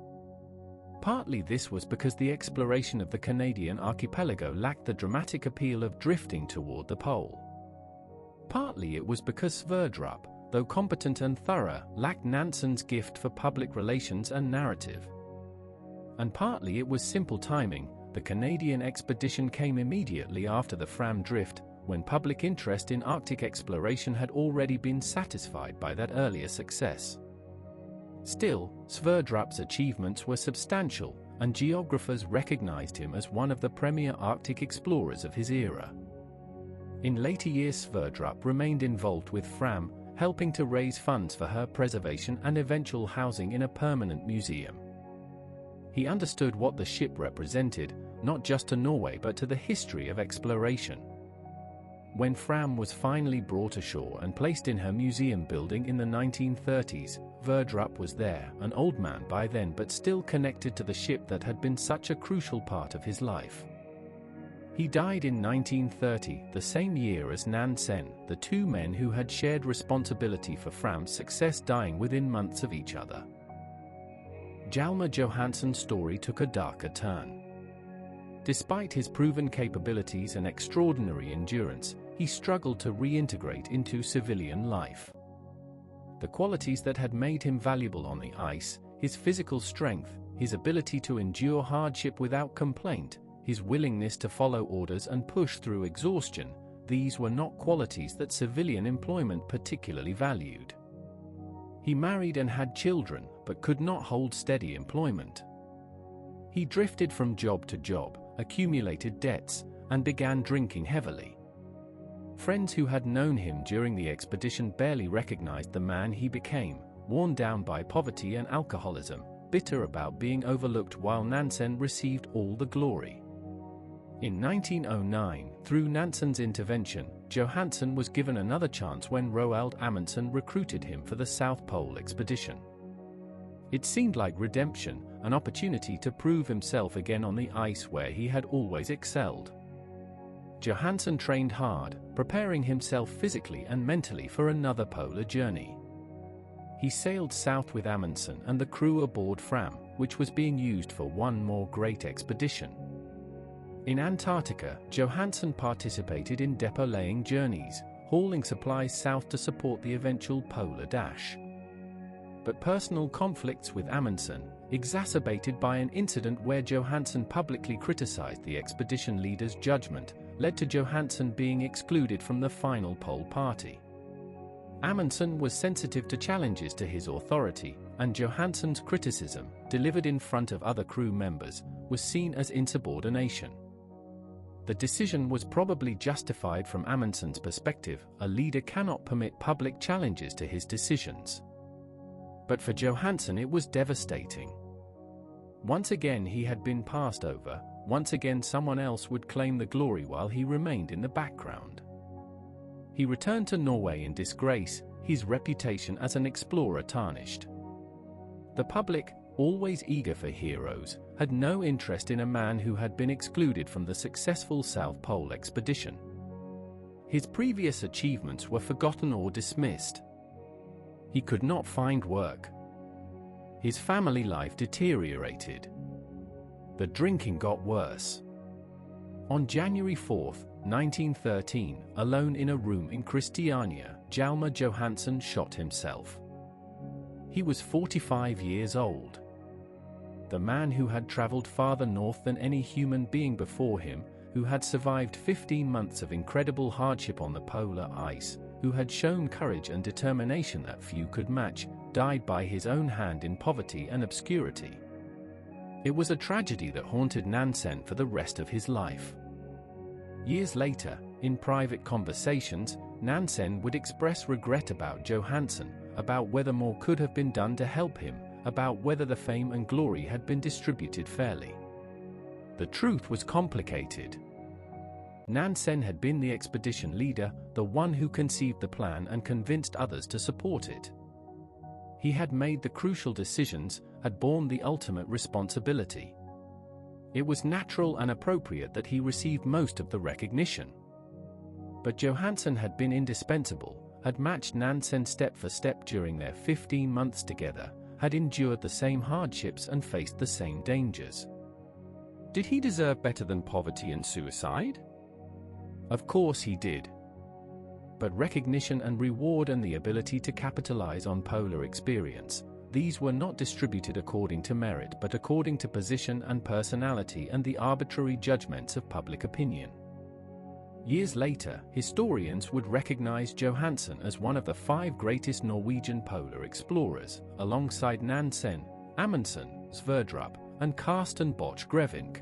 Partly this was because the exploration of the Canadian archipelago lacked the dramatic appeal of drifting toward the pole. Partly it was because Sverdrup, though competent and thorough, lacked Nansen's gift for public relations and narrative. And partly it was simple timing. The Canadian expedition came immediately after the Fram drift, when public interest in Arctic exploration had already been satisfied by that earlier success. Still, Sverdrup's achievements were substantial, and geographers recognized him as one of the premier Arctic explorers of his era. In later years Sverdrup remained involved with Fram, helping to raise funds for her preservation and eventual housing in a permanent museum. He understood what the ship represented, not just to Norway but to the history of exploration. When Fram was finally brought ashore and placed in her museum building in the 1930s, Sverdrup was there, an old man by then but still connected to the ship that had been such a crucial part of his life. He died in 1930, the same year as Nansen, the two men who had shared responsibility for Fram's success dying within months of each other. Hjalmar Johansson's story took a darker turn. Despite his proven capabilities and extraordinary endurance, he struggled to reintegrate into civilian life. The qualities that had made him valuable on the ice, his physical strength, his ability to endure hardship without complaint, his willingness to follow orders and push through exhaustion, these were not qualities that civilian employment particularly valued. He married and had children, but could not hold steady employment. He drifted from job to job, accumulated debts, and began drinking heavily. Friends who had known him during the expedition barely recognized the man he became, worn down by poverty and alcoholism, bitter about being overlooked while Nansen received all the glory. In 1909, through Nansen's intervention, Johansen was given another chance when Roald Amundsen recruited him for the South Pole expedition. It seemed like redemption, an opportunity to prove himself again on the ice where he had always excelled. Johansen trained hard, preparing himself physically and mentally for another polar journey. He sailed south with Amundsen and the crew aboard Fram, which was being used for one more great expedition. In Antarctica, Johansen participated in depot-laying journeys, hauling supplies south to support the eventual polar dash. But personal conflicts with Amundsen, exacerbated by an incident where Johansen publicly criticized the expedition leader's judgment, led to Johansen being excluded from the final pole party. Amundsen was sensitive to challenges to his authority, and Johansen's criticism, delivered in front of other crew members, was seen as insubordination. The decision was probably justified from Amundsen's perspective. A leader cannot permit public challenges to his decisions. But for Johansen it was devastating. Once again he had been passed over, once again someone else would claim the glory while he remained in the background. He returned to Norway in disgrace, his reputation as an explorer tarnished. The public, always eager for heroes, had no interest in a man who had been excluded from the successful South Pole expedition. His previous achievements were forgotten or dismissed. He could not find work. His family life deteriorated. The drinking got worse. On January 4, 1913, alone in a room in Christiania, Hjalmar Johansen shot himself. He was 45 years old. The man who had traveled farther north than any human being before him, who had survived 15 months of incredible hardship on the polar ice, who had shown courage and determination that few could match, died by his own hand in poverty and obscurity. It was a tragedy that haunted Nansen for the rest of his life. Years later, in private conversations, Nansen would express regret about Johansen, about whether more could have been done to help him, about whether the fame and glory had been distributed fairly. The truth was complicated. Nansen had been the expedition leader, the one who conceived the plan and convinced others to support it. He had made the crucial decisions, had borne the ultimate responsibility. It was natural and appropriate that he received most of the recognition. But Johansen had been indispensable, had matched Nansen step for step during their 15 months together, had endured the same hardships and faced the same dangers. Did he deserve better than poverty and suicide? Of course he did. But recognition and reward and the ability to capitalize on polar experience, these were not distributed according to merit but according to position and personality and the arbitrary judgments of public opinion. Years later, historians would recognize Johansen as one of the 5 greatest Norwegian polar explorers, alongside Nansen, Amundsen, Sverdrup, and Karsten Bosch-Grevink.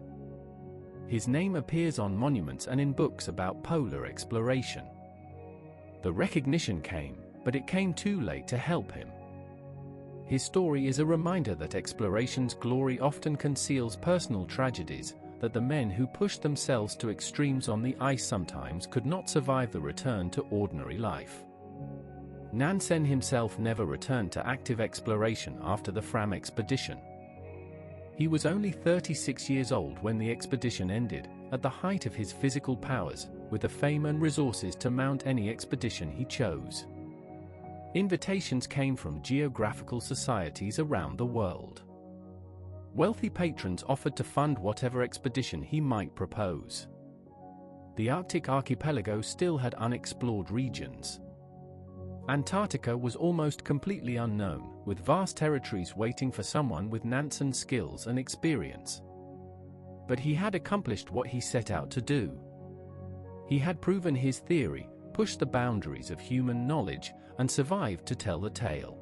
His name appears on monuments and in books about polar exploration. The recognition came, but it came too late to help him. His story is a reminder that exploration's glory often conceals personal tragedies, that the men who pushed themselves to extremes on the ice sometimes could not survive the return to ordinary life. Nansen himself never returned to active exploration after the Fram expedition. He was only 36 years old when the expedition ended, at the height of his physical powers, with the fame and resources to mount any expedition he chose. Invitations came from geographical societies around the world. Wealthy patrons offered to fund whatever expedition he might propose. The Arctic archipelago still had unexplored regions. Antarctica was almost completely unknown, with vast territories waiting for someone with Nansen's skills and experience. But he had accomplished what he set out to do. He had proven his theory, pushed the boundaries of human knowledge, and survived to tell the tale.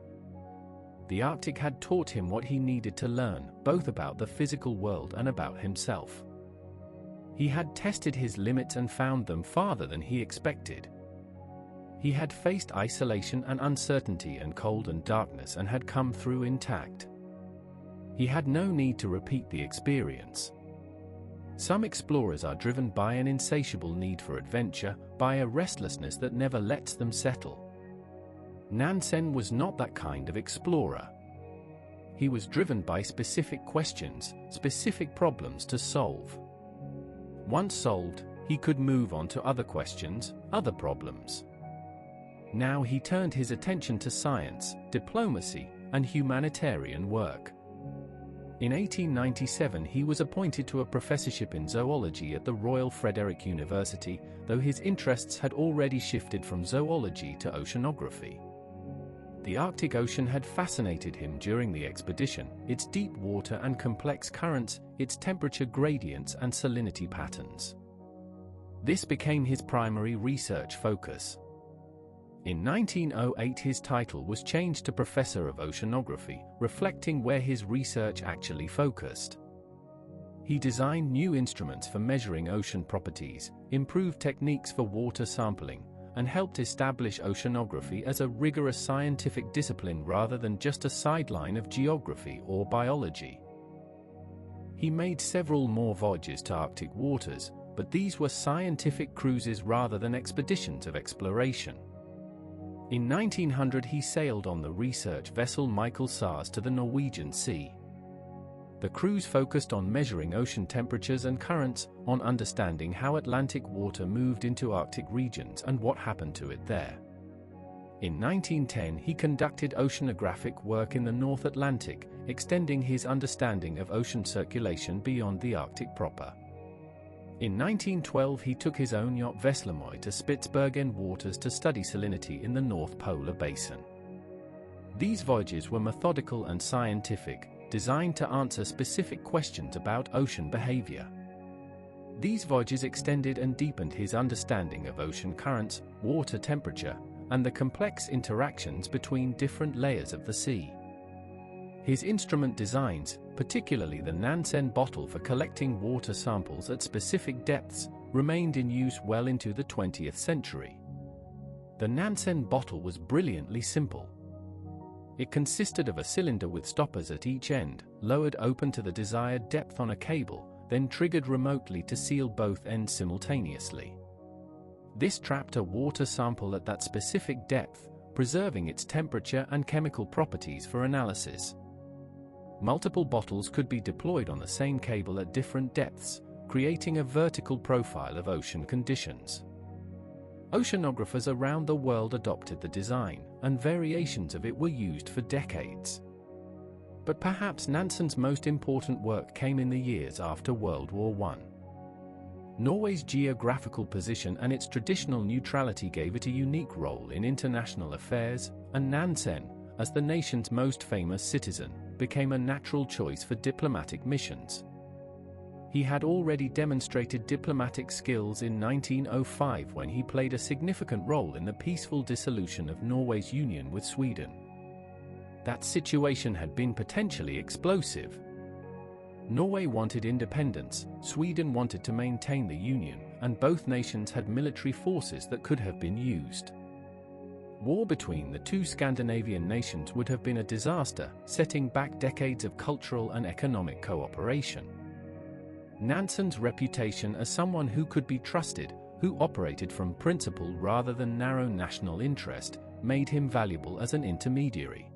The Arctic had taught him what he needed to learn, both about the physical world and about himself. He had tested his limits and found them farther than he expected. He had faced isolation and uncertainty and cold and darkness and had come through intact. He had no need to repeat the experience. Some explorers are driven by an insatiable need for adventure, by a restlessness that never lets them settle. Nansen was not that kind of explorer. He was driven by specific questions, specific problems to solve. Once solved, he could move on to other questions, other problems. Now he turned his attention to science, diplomacy, and humanitarian work. In 1897 he was appointed to a professorship in zoology at the Royal Frederick University, though his interests had already shifted from zoology to oceanography. The Arctic Ocean had fascinated him during the expedition, its deep water and complex currents, its temperature gradients and salinity patterns. This became his primary research focus. In 1908 his title was changed to Professor of Oceanography, reflecting where his research actually focused. He designed new instruments for measuring ocean properties, improved techniques for water sampling, and helped establish oceanography as a rigorous scientific discipline rather than just a sideline of geography or biology. He made several more voyages to Arctic waters, but these were scientific cruises rather than expeditions of exploration. In 1900 he sailed on the research vessel Michael Sars to the Norwegian Sea. The cruise focused on measuring ocean temperatures and currents, on understanding how Atlantic water moved into Arctic regions and what happened to it there. In 1910 he conducted oceanographic work in the North Atlantic, extending his understanding of ocean circulation beyond the Arctic proper. In 1912 he took his own yacht Veslemoy to Spitsbergen waters to study salinity in the North Polar Basin. These voyages were methodical and scientific, designed to answer specific questions about ocean behavior. These voyages extended and deepened his understanding of ocean currents, water temperature, and the complex interactions between different layers of the sea. His instrument designs, particularly the Nansen bottle for collecting water samples at specific depths, remained in use well into the 20th century. The Nansen bottle was brilliantly simple. It consisted of a cylinder with stoppers at each end, lowered open to the desired depth on a cable, then triggered remotely to seal both ends simultaneously. This trapped a water sample at that specific depth, preserving its temperature and chemical properties for analysis. Multiple bottles could be deployed on the same cable at different depths, creating a vertical profile of ocean conditions. Oceanographers around the world adopted the design, and variations of it were used for decades. But perhaps Nansen's most important work came in the years after World War I. Norway's geographical position and its traditional neutrality gave it a unique role in international affairs, and Nansen, as the nation's most famous citizen, became a natural choice for diplomatic missions. He had already demonstrated diplomatic skills in 1905 when he played a significant role in the peaceful dissolution of Norway's union with Sweden. That situation had been potentially explosive. Norway wanted independence, Sweden wanted to maintain the union, and both nations had military forces that could have been used. War between the two Scandinavian nations would have been a disaster, setting back decades of cultural and economic cooperation. Nansen's reputation as someone who could be trusted, who operated from principle rather than narrow national interest, made him valuable as an intermediary.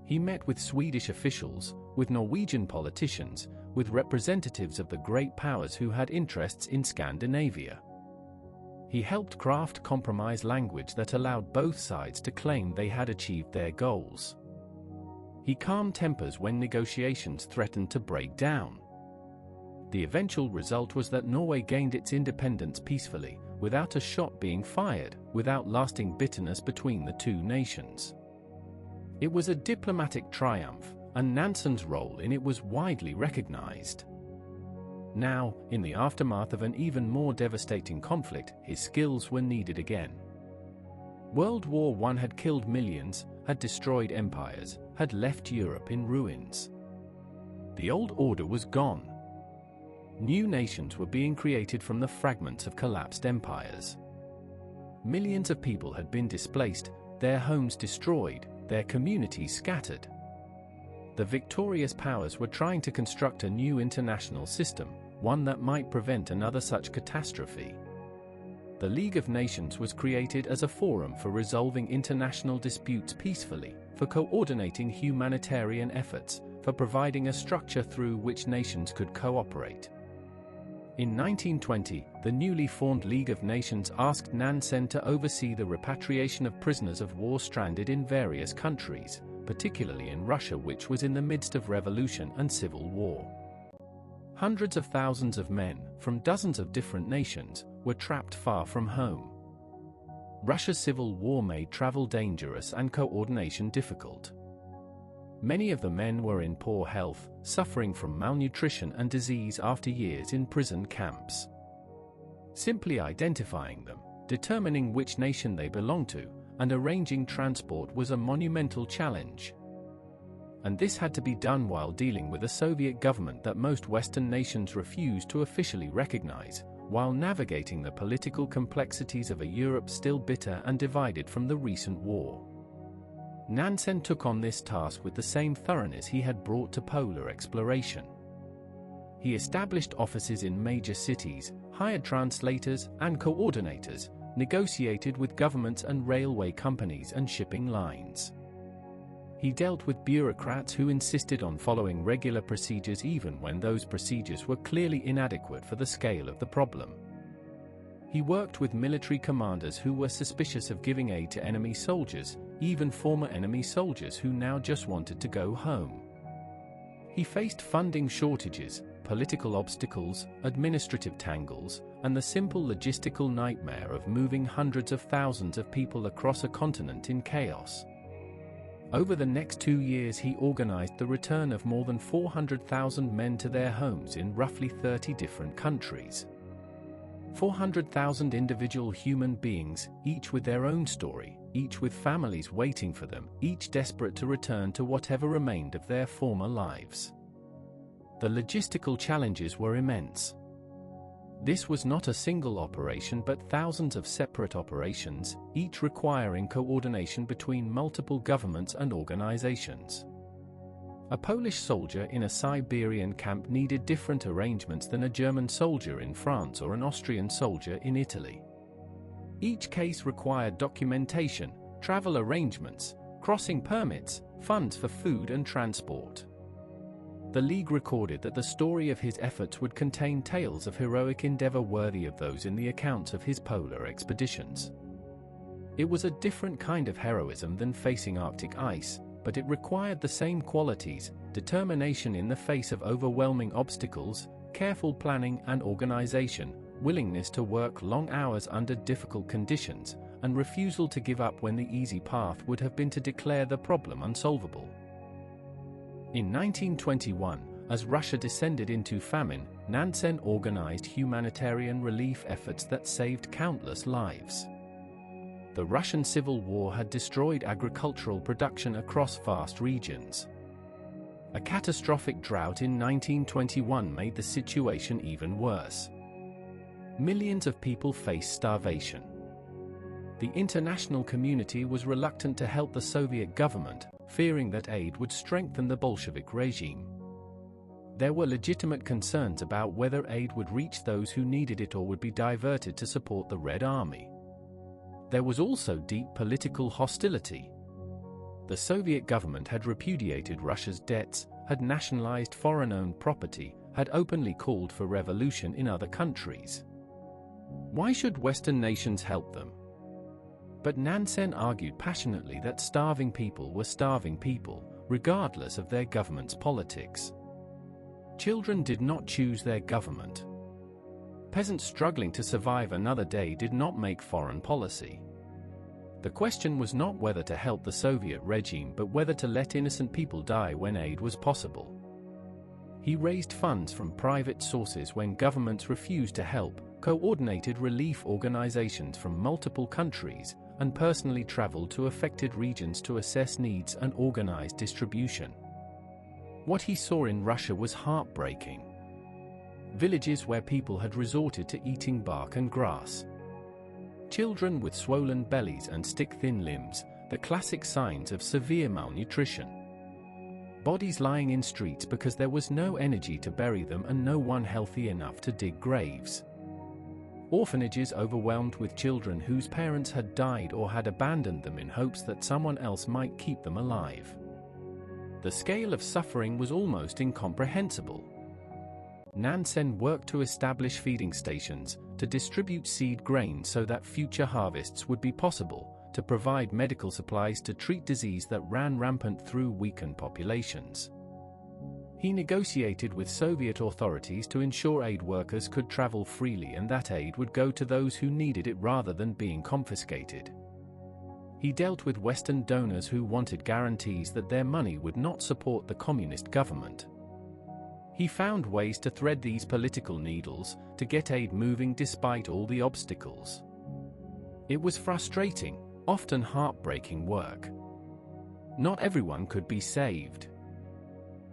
He met with Swedish officials, with Norwegian politicians, with representatives of the great powers who had interests in Scandinavia. He helped craft compromise language that allowed both sides to claim they had achieved their goals. He calmed tempers when negotiations threatened to break down. The eventual result was that Norway gained its independence peacefully, without a shot being fired, without lasting bitterness between the two nations. It was a diplomatic triumph, and Nansen's role in it was widely recognized. Now, in the aftermath of an even more devastating conflict, his skills were needed again. World War I had killed millions, had destroyed empires, had left Europe in ruins. The old order was gone. New nations were being created from the fragments of collapsed empires. Millions of people had been displaced, their homes destroyed, their communities scattered. The victorious powers were trying to construct a new international system, one that might prevent another such catastrophe. The League of Nations was created as a forum for resolving international disputes peacefully, for coordinating humanitarian efforts, for providing a structure through which nations could cooperate. In 1920, the newly formed League of Nations asked Nansen to oversee the repatriation of prisoners of war stranded in various countries, particularly in Russia, which was in the midst of revolution and civil war. Hundreds of thousands of men, from dozens of different nations, were trapped far from home. Russia's civil war made travel dangerous and coordination difficult. Many of the men were in poor health, suffering from malnutrition and disease after years in prison camps. Simply identifying them, determining which nation they belonged to, and arranging transport was a monumental challenge. And this had to be done while dealing with a Soviet government that most Western nations refused to officially recognize, while navigating the political complexities of a Europe still bitter and divided from the recent war. Nansen took on this task with the same thoroughness he had brought to polar exploration. He established offices in major cities, hired translators and coordinators, negotiated with governments and railway companies and shipping lines. He dealt with bureaucrats who insisted on following regular procedures even when those procedures were clearly inadequate for the scale of the problem. He worked with military commanders who were suspicious of giving aid to enemy soldiers, even former enemy soldiers who now just wanted to go home. He faced funding shortages, political obstacles, administrative tangles, and the simple logistical nightmare of moving hundreds of thousands of people across a continent in chaos. Over the next 2 years he organized the return of more than 400,000 men to their homes in roughly 30 different countries. 400,000 individual human beings, each with their own story, each with families waiting for them, each desperate to return to whatever remained of their former lives. The logistical challenges were immense. This was not a single operation but thousands of separate operations, each requiring coordination between multiple governments and organizations. A Polish soldier in a Siberian camp needed different arrangements than a German soldier in France or an Austrian soldier in Italy. Each case required documentation, travel arrangements, crossing permits, funds for food and transport. The League recorded that the story of his efforts would contain tales of heroic endeavor worthy of those in the accounts of his polar expeditions. It was a different kind of heroism than facing Arctic ice, but it required the same qualities: determination in the face of overwhelming obstacles, careful planning and organization, willingness to work long hours under difficult conditions, and refusal to give up when the easy path would have been to declare the problem unsolvable. In 1921, as Russia descended into famine, Nansen organized humanitarian relief efforts that saved countless lives. The Russian Civil War had destroyed agricultural production across vast regions. A catastrophic drought in 1921 made the situation even worse. Millions of people faced starvation. The international community was reluctant to help the Soviet government, fearing that aid would strengthen the Bolshevik regime. There were legitimate concerns about whether aid would reach those who needed it or would be diverted to support the Red Army. There was also deep political hostility. The Soviet government had repudiated Russia's debts, had nationalized foreign-owned property, had openly called for revolution in other countries. Why should Western nations help them? But Nansen argued passionately that starving people were starving people, regardless of their government's politics. Children did not choose their government. Peasants struggling to survive another day did not make foreign policy. The question was not whether to help the Soviet regime but whether to let innocent people die when aid was possible. He raised funds from private sources when governments refused to help, coordinated relief organizations from multiple countries, and personally traveled to affected regions to assess needs and organize distribution. What he saw in Russia was heartbreaking. Villages where people had resorted to eating bark and grass. Children with swollen bellies and stick-thin limbs, the classic signs of severe malnutrition. Bodies lying in streets because there was no energy to bury them and no one healthy enough to dig graves. Orphanages overwhelmed with children whose parents had died or had abandoned them in hopes that someone else might keep them alive. The scale of suffering was almost incomprehensible. Nansen worked to establish feeding stations, to distribute seed grain so that future harvests would be possible, to provide medical supplies to treat disease that ran rampant through weakened populations. He negotiated with Soviet authorities to ensure aid workers could travel freely and that aid would go to those who needed it rather than being confiscated. He dealt with Western donors who wanted guarantees that their money would not support the communist government. He found ways to thread these political needles, to get aid moving despite all the obstacles. It was frustrating, often heartbreaking work. Not everyone could be saved.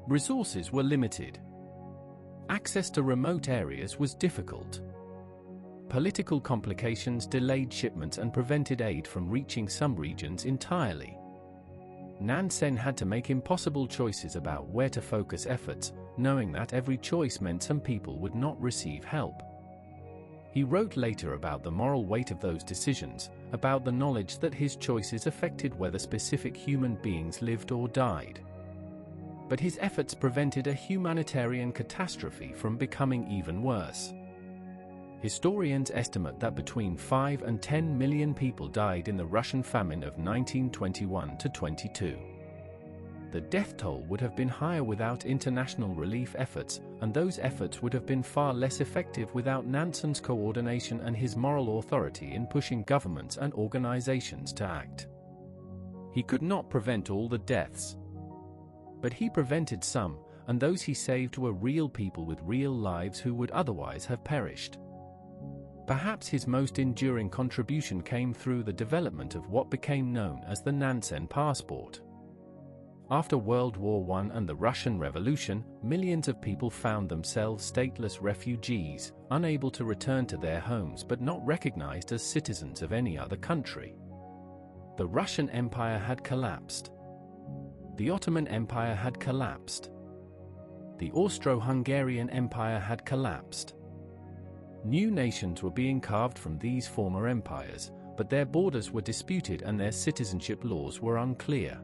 Resources were limited. Access to remote areas was difficult. Political complications delayed shipments and prevented aid from reaching some regions entirely. Nansen had to make impossible choices about where to focus efforts, knowing that every choice meant some people would not receive help. He wrote later about the moral weight of those decisions, about the knowledge that his choices affected whether specific human beings lived or died. But his efforts prevented a humanitarian catastrophe from becoming even worse. Historians estimate that between 5 and 10 million people died in the Russian famine of 1921–22. The death toll would have been higher without international relief efforts, and those efforts would have been far less effective without Nansen's coordination and his moral authority in pushing governments and organizations to act. He could not prevent all the deaths. But he prevented some, and those he saved were real people with real lives who would otherwise have perished. Perhaps his most enduring contribution came through the development of what became known as the Nansen passport. After World War I and the Russian Revolution, millions of people found themselves stateless refugees, unable to return to their homes but not recognized as citizens of any other country. The Russian Empire had collapsed. The Ottoman Empire had collapsed. The Austro-Hungarian Empire had collapsed. New nations were being carved from these former empires, but their borders were disputed and their citizenship laws were unclear.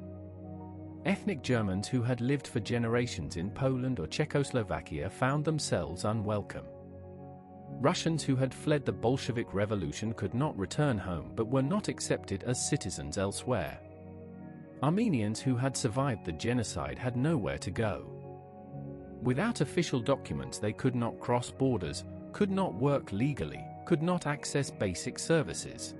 Ethnic Germans who had lived for generations in Poland or Czechoslovakia found themselves unwelcome. Russians who had fled the Bolshevik Revolution could not return home but were not accepted as citizens elsewhere. Armenians who had survived the genocide had nowhere to go. Without official documents they could not cross borders, could not work legally, could not access basic services.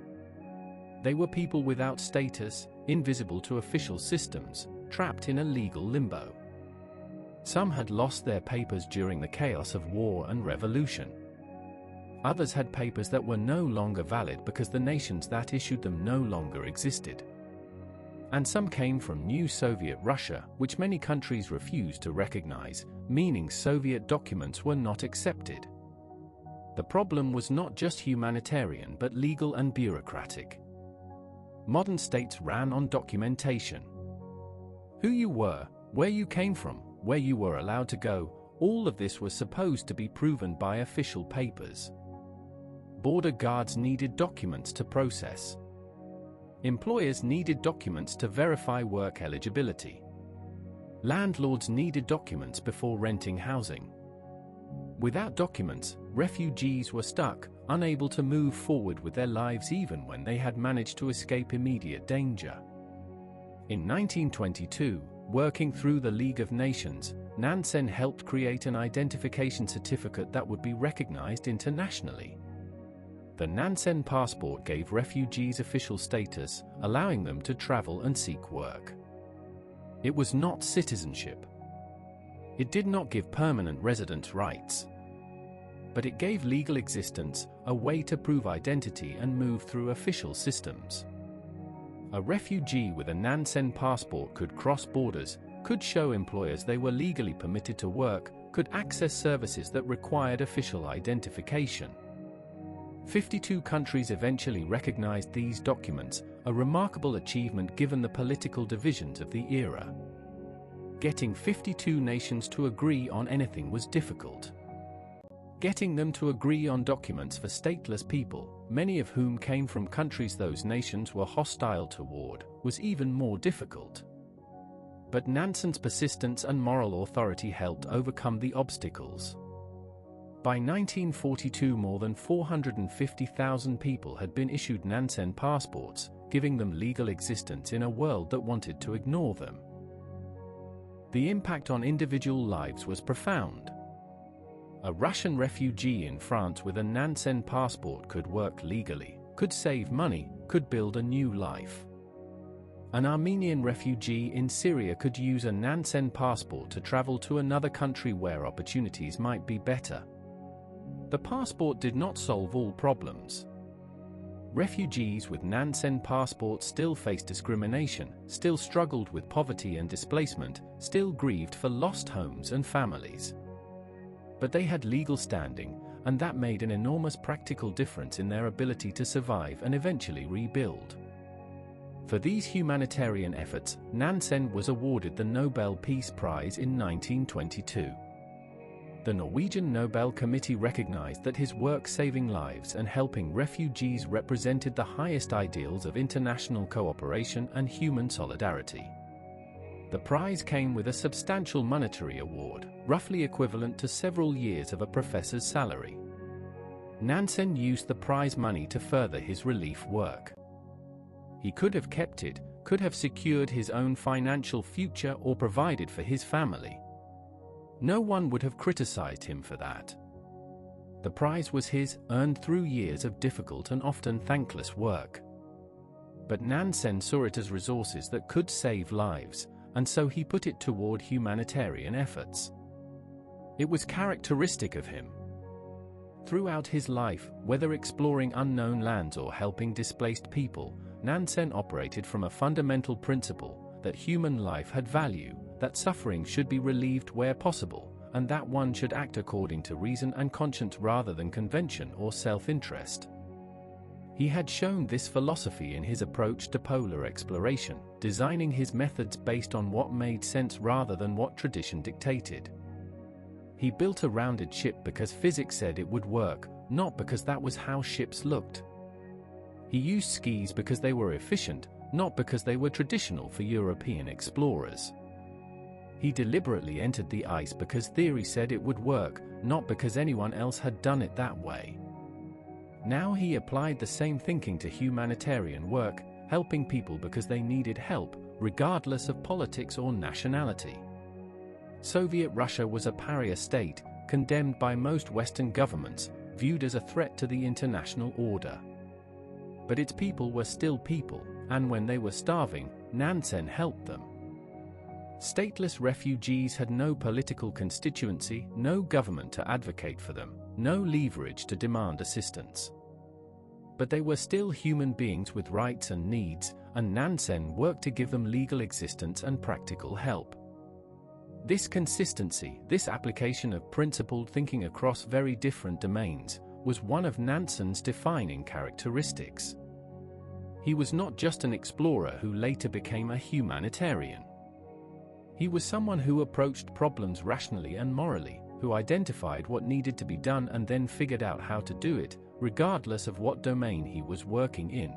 They were people without status, invisible to official systems, trapped in a legal limbo. Some had lost their papers during the chaos of war and revolution. Others had papers that were no longer valid because the nations that issued them no longer existed. And some came from new Soviet Russia, which many countries refused to recognize, meaning Soviet documents were not accepted. The problem was not just humanitarian but legal and bureaucratic. Modern states ran on documentation. Who you were, where you came from, where you were allowed to go, all of this was supposed to be proven by official papers. Border guards needed documents to process. Employers needed documents to verify work eligibility. Landlords needed documents before renting housing. Without documents, refugees were stuck, unable to move forward with their lives even when they had managed to escape immediate danger. In 1922, working through the League of Nations, Nansen helped create an identification certificate that would be recognized internationally. The Nansen passport gave refugees official status, allowing them to travel and seek work. It was not citizenship. It did not give permanent residence rights. But it gave legal existence, a way to prove identity and move through official systems. A refugee with a Nansen passport could cross borders, could show employers they were legally permitted to work, could access services that required official identification. 52 countries eventually recognized these documents, a remarkable achievement given the political divisions of the era. Getting 52 nations to agree on anything was difficult. Getting them to agree on documents for stateless people, many of whom came from countries those nations were hostile toward, was even more difficult. But Nansen's persistence and moral authority helped overcome the obstacles. By 1942, more than 450,000 people had been issued Nansen passports, giving them legal existence in a world that wanted to ignore them. The impact on individual lives was profound. A Russian refugee in France with a Nansen passport could work legally, could save money, could build a new life. An Armenian refugee in Syria could use a Nansen passport to travel to another country where opportunities might be better. The passport did not solve all problems. Refugees with Nansen passports still faced discrimination, still struggled with poverty and displacement, still grieved for lost homes and families. But they had legal standing, and that made an enormous practical difference in their ability to survive and eventually rebuild. For these humanitarian efforts, Nansen was awarded the Nobel Peace Prize in 1922. The Norwegian Nobel Committee recognized that his work saving lives and helping refugees represented the highest ideals of international cooperation and human solidarity. The prize came with a substantial monetary award, roughly equivalent to several years of a professor's salary. Nansen used the prize money to further his relief work. He could have kept it, could have secured his own financial future or provided for his family. No one would have criticized him for that. The prize was his, earned through years of difficult and often thankless work. But Nansen saw it as resources that could save lives, and so he put it toward humanitarian efforts. It was characteristic of him. Throughout his life, whether exploring unknown lands or helping displaced people, Nansen operated from a fundamental principle that human life had value, that suffering should be relieved where possible, and that one should act according to reason and conscience rather than convention or self-interest. He had shown this philosophy in his approach to polar exploration, designing his methods based on what made sense rather than what tradition dictated. He built a rounded ship because physics said it would work, not because that was how ships looked. He used skis because they were efficient, not because they were traditional for European explorers. He deliberately entered the ice because theory said it would work, not because anyone else had done it that way. Now he applied the same thinking to humanitarian work, helping people because they needed help, regardless of politics or nationality. Soviet Russia was a pariah state, condemned by most Western governments, viewed as a threat to the international order. But its people were still people, and when they were starving, Nansen helped them. Stateless refugees had no political constituency, no government to advocate for them, no leverage to demand assistance. But they were still human beings with rights and needs, and Nansen worked to give them legal existence and practical help. This consistency, this application of principled thinking across very different domains, was one of Nansen's defining characteristics. He was not just an explorer who later became a humanitarian. He was someone who approached problems rationally and morally, who identified what needed to be done and then figured out how to do it, regardless of what domain he was working in.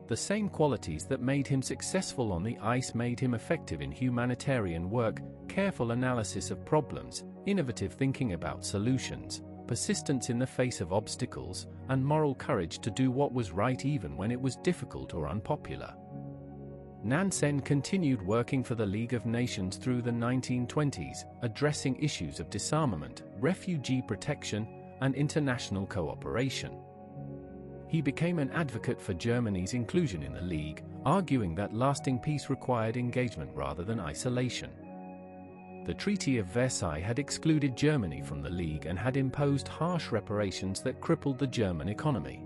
The same qualities that made him successful on the ice made him effective in humanitarian work: careful analysis of problems, innovative thinking about solutions, persistence in the face of obstacles, and moral courage to do what was right even when it was difficult or unpopular. Nansen continued working for the League of Nations through the 1920s, addressing issues of disarmament, refugee protection, and international cooperation. He became an advocate for Germany's inclusion in the League, arguing that lasting peace required engagement rather than isolation. The Treaty of Versailles had excluded Germany from the League and had imposed harsh reparations that crippled the German economy.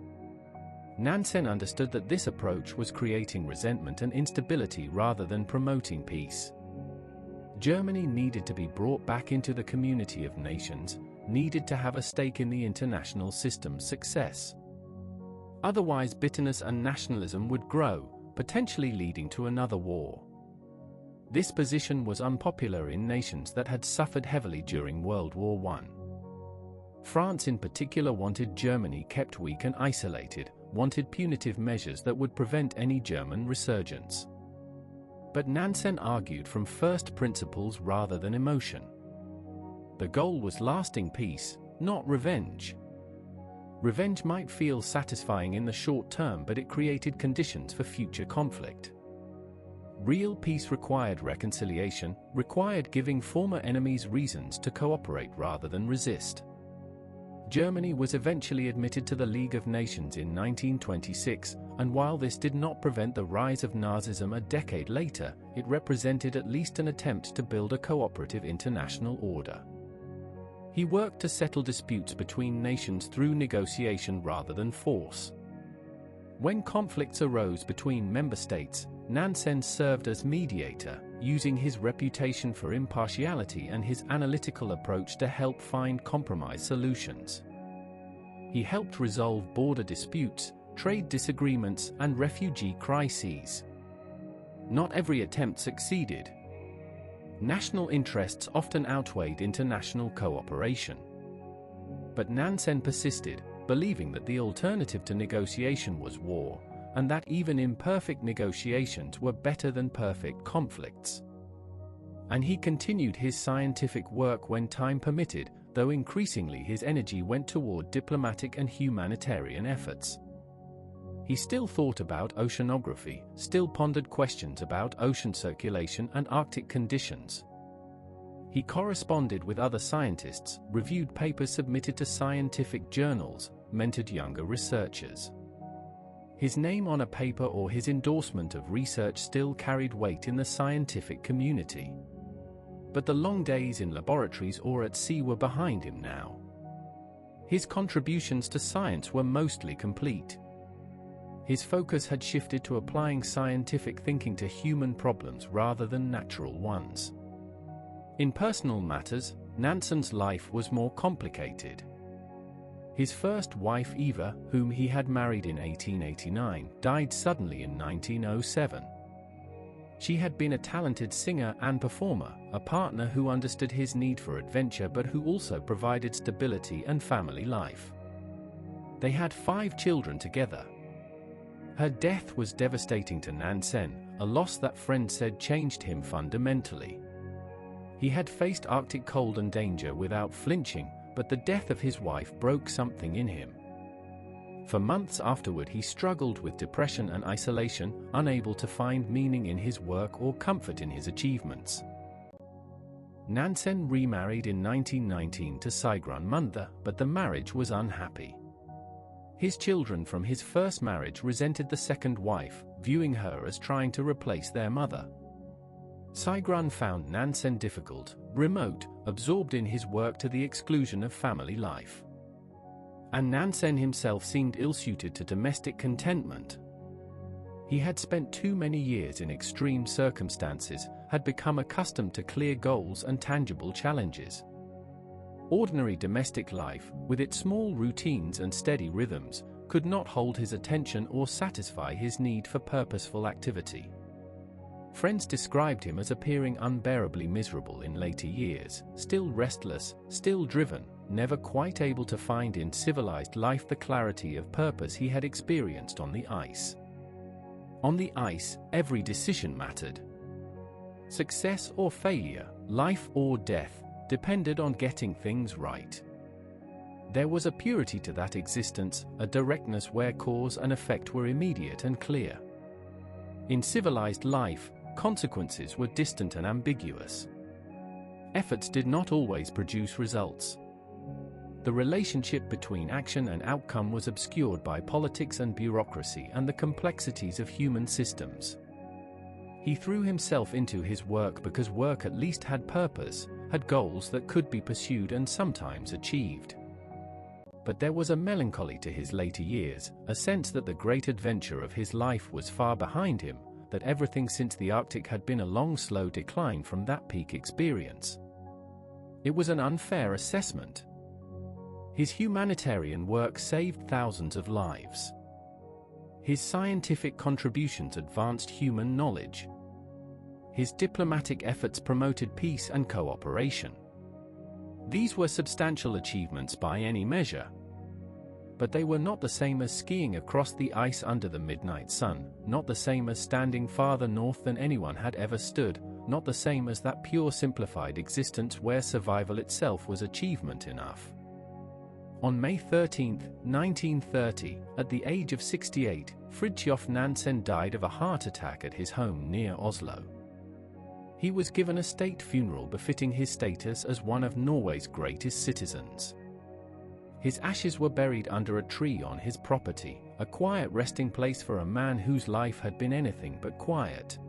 Nansen understood that this approach was creating resentment and instability rather than promoting peace. Germany needed to be brought back into the community of nations, needed to have a stake in the international system's success. Otherwise, bitterness and nationalism would grow, potentially leading to another war. This position was unpopular in nations that had suffered heavily during World War I. France in particular wanted Germany kept weak and isolated, wanted punitive measures that would prevent any German resurgence. But Nansen argued from first principles rather than emotion. The goal was lasting peace, not revenge. Revenge might feel satisfying in the short term, but it created conditions for future conflict. Real peace required reconciliation, required giving former enemies reasons to cooperate rather than resist. Germany was eventually admitted to the League of Nations in 1926, and while this did not prevent the rise of Nazism a decade later, it represented at least an attempt to build a cooperative international order. He worked to settle disputes between nations through negotiation rather than force. When conflicts arose between member states, Nansen served as mediator, using his reputation for impartiality and his analytical approach to help find compromise solutions. He helped resolve border disputes, trade disagreements, and refugee crises. Not every attempt succeeded. National interests often outweighed international cooperation. But Nansen persisted, believing that the alternative to negotiation was war, and that even imperfect negotiations were better than perfect conflicts. And he continued his scientific work when time permitted, though increasingly his energy went toward diplomatic and humanitarian efforts. He still thought about oceanography, still pondered questions about ocean circulation and Arctic conditions. He corresponded with other scientists, reviewed papers submitted to scientific journals, mentored younger researchers. His name on a paper or his endorsement of research still carried weight in the scientific community. But the long days in laboratories or at sea were behind him now. His contributions to science were mostly complete. His focus had shifted to applying scientific thinking to human problems rather than natural ones. In personal matters, Nansen's life was more complicated. His first wife Eva, whom he had married in 1889, died suddenly in 1907. She had been a talented singer and performer, a partner who understood his need for adventure but who also provided stability and family life. They had 5 children together. Her death was devastating to Nansen, a loss that friends said changed him fundamentally. He had faced Arctic cold and danger without flinching, but the death of his wife broke something in him. For months afterward he struggled with depression and isolation, unable to find meaning in his work or comfort in his achievements. Nansen remarried in 1919 to Sigrun Mundre, but the marriage was unhappy. His children from his first marriage resented the second wife, viewing her as trying to replace their mother. Sigrun found Nansen difficult, remote, absorbed in his work to the exclusion of family life. And Nansen himself seemed ill-suited to domestic contentment. He had spent too many years in extreme circumstances, had become accustomed to clear goals and tangible challenges. Ordinary domestic life, with its small routines and steady rhythms, could not hold his attention or satisfy his need for purposeful activity. Friends described him as appearing unbearably miserable in later years, still restless, still driven, never quite able to find in civilized life the clarity of purpose he had experienced on the ice. On the ice, every decision mattered. Success or failure, life or death, depended on getting things right. There was a purity to that existence, a directness where cause and effect were immediate and clear. In civilized life, consequences were distant and ambiguous. Efforts did not always produce results. The relationship between action and outcome was obscured by politics and bureaucracy and the complexities of human systems. He threw himself into his work because work at least had purpose, had goals that could be pursued and sometimes achieved. But there was a melancholy to his later years, a sense that the great adventure of his life was far behind him, that everything since the Arctic had been a long, slow decline from that peak experience. It was an unfair assessment. His humanitarian work saved thousands of lives. His scientific contributions advanced human knowledge. His diplomatic efforts promoted peace and cooperation. These were substantial achievements by any measure. But they were not the same as skiing across the ice under the midnight sun, not the same as standing farther north than anyone had ever stood, not the same as that pure simplified existence where survival itself was achievement enough. On May 13, 1930, at the age of 68, Fridtjof Nansen died of a heart attack at his home near Oslo. He was given a state funeral befitting his status as one of Norway's greatest citizens. His ashes were buried under a tree on his property, a quiet resting place for a man whose life had been anything but quiet.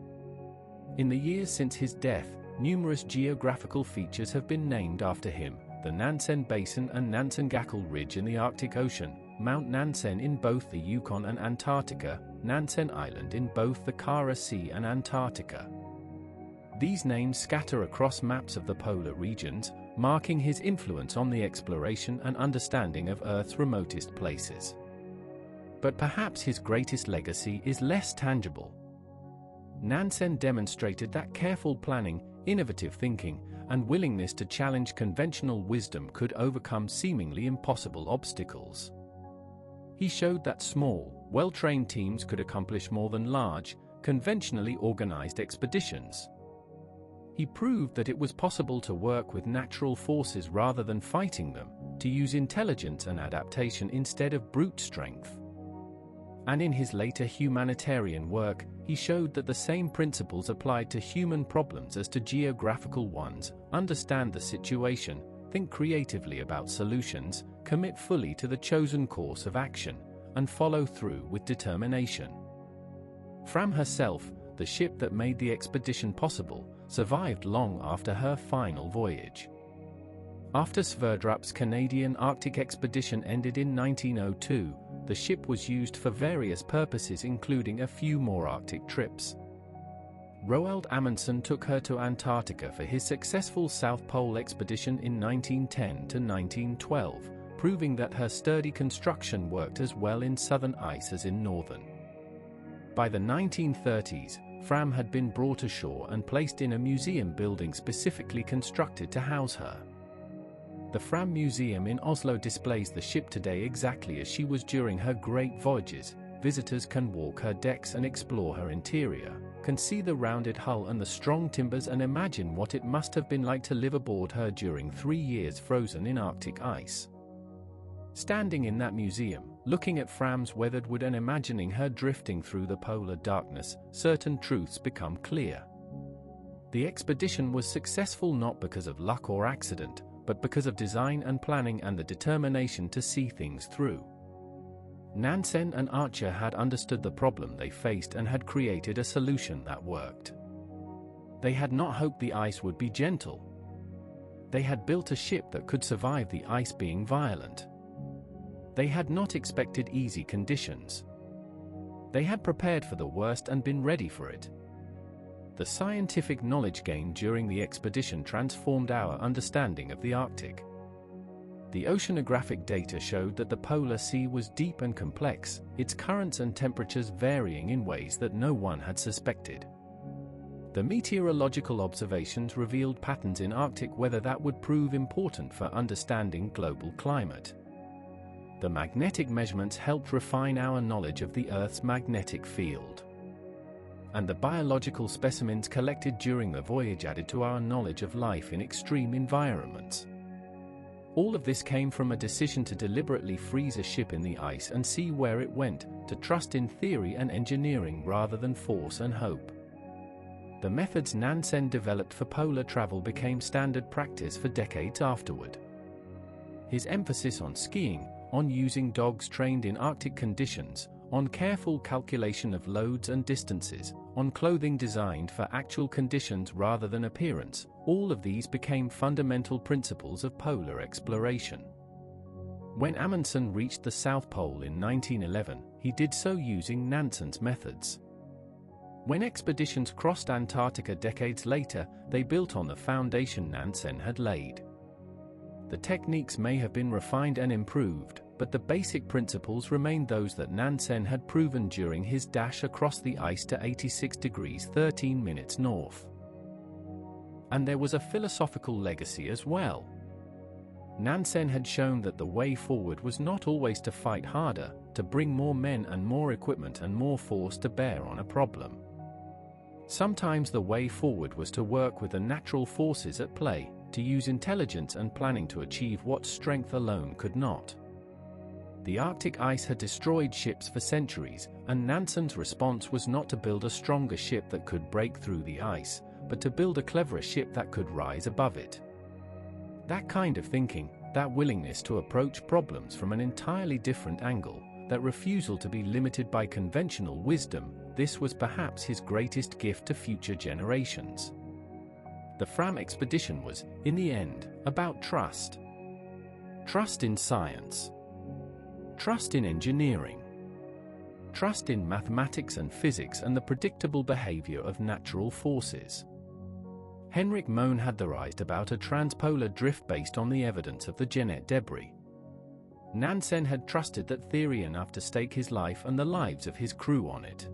In the years since his death, numerous geographical features have been named after him: the Nansen Basin and Nansen-Gakkel Ridge in the Arctic Ocean, Mount Nansen in both the Yukon and Antarctica, Nansen Island in both the Kara Sea and Antarctica. These names scatter across maps of the polar regions, marking his influence on the exploration and understanding of Earth's remotest places. But perhaps his greatest legacy is less tangible. Nansen demonstrated that careful planning, innovative thinking, and willingness to challenge conventional wisdom could overcome seemingly impossible obstacles. He showed that small, well-trained teams could accomplish more than large, conventionally organized expeditions. He proved that it was possible to work with natural forces rather than fighting them, to use intelligence and adaptation instead of brute strength. And in his later humanitarian work, he showed that the same principles applied to human problems as to geographical ones: understand the situation, think creatively about solutions, commit fully to the chosen course of action, and follow through with determination. Fram herself, the ship that made the expedition possible, survived long after her final voyage. After Sverdrup's Canadian Arctic expedition ended in 1902, the ship was used for various purposes, including a few more Arctic trips. Roald Amundsen took her to Antarctica for his successful South Pole expedition in 1910 to 1912, proving that her sturdy construction worked as well in southern ice as in northern. By the 1930s, Fram had been brought ashore and placed in a museum building specifically constructed to house her. The Fram Museum in Oslo displays the ship today exactly as she was during her great voyages. Visitors can walk her decks and explore her interior, can see the rounded hull and the strong timbers, and imagine what it must have been like to live aboard her during 3 years frozen in Arctic ice. Standing in that museum, looking at Fram's weathered wood and imagining her drifting through the polar darkness, certain truths become clear. The expedition was successful not because of luck or accident, but because of design and planning and the determination to see things through. Nansen and Archer had understood the problem they faced and had created a solution that worked. They had not hoped the ice would be gentle. They had built a ship that could survive the ice being violent. They had not expected easy conditions. They had prepared for the worst and been ready for it. The scientific knowledge gained during the expedition transformed our understanding of the Arctic. The oceanographic data showed that the polar sea was deep and complex, its currents and temperatures varying in ways that no one had suspected. The meteorological observations revealed patterns in Arctic weather that would prove important for understanding global climate. The magnetic measurements helped refine our knowledge of the Earth's magnetic field. And the biological specimens collected during the voyage added to our knowledge of life in extreme environments. All of this came from a decision to deliberately freeze a ship in the ice and see where it went, to trust in theory and engineering rather than force and hope. The methods Nansen developed for polar travel became standard practice for decades afterward. His emphasis on skiing, on using dogs trained in Arctic conditions, on careful calculation of loads and distances, on clothing designed for actual conditions rather than appearance, all of these became fundamental principles of polar exploration. When Amundsen reached the South Pole in 1911, he did so using Nansen's methods. When expeditions crossed Antarctica decades later, they built on the foundation Nansen had laid. The techniques may have been refined and improved, but the basic principles remained those that Nansen had proven during his dash across the ice to 86 degrees 13 minutes north. And there was a philosophical legacy as well. Nansen had shown that the way forward was not always to fight harder, to bring more men and more equipment and more force to bear on a problem. Sometimes the way forward was to work with the natural forces at play, to use intelligence and planning to achieve what strength alone could not. The Arctic ice had destroyed ships for centuries, and Nansen's response was not to build a stronger ship that could break through the ice, but to build a cleverer ship that could rise above it. That kind of thinking, that willingness to approach problems from an entirely different angle, that refusal to be limited by conventional wisdom, this was perhaps his greatest gift to future generations. The Fram expedition was, in the end, about trust. Trust in science. Trust in engineering. Trust in mathematics and physics and the predictable behavior of natural forces. Henrik Mohn had theorized about a transpolar drift based on the evidence of the Genet debris. Nansen had trusted that theory enough to stake his life and the lives of his crew on it.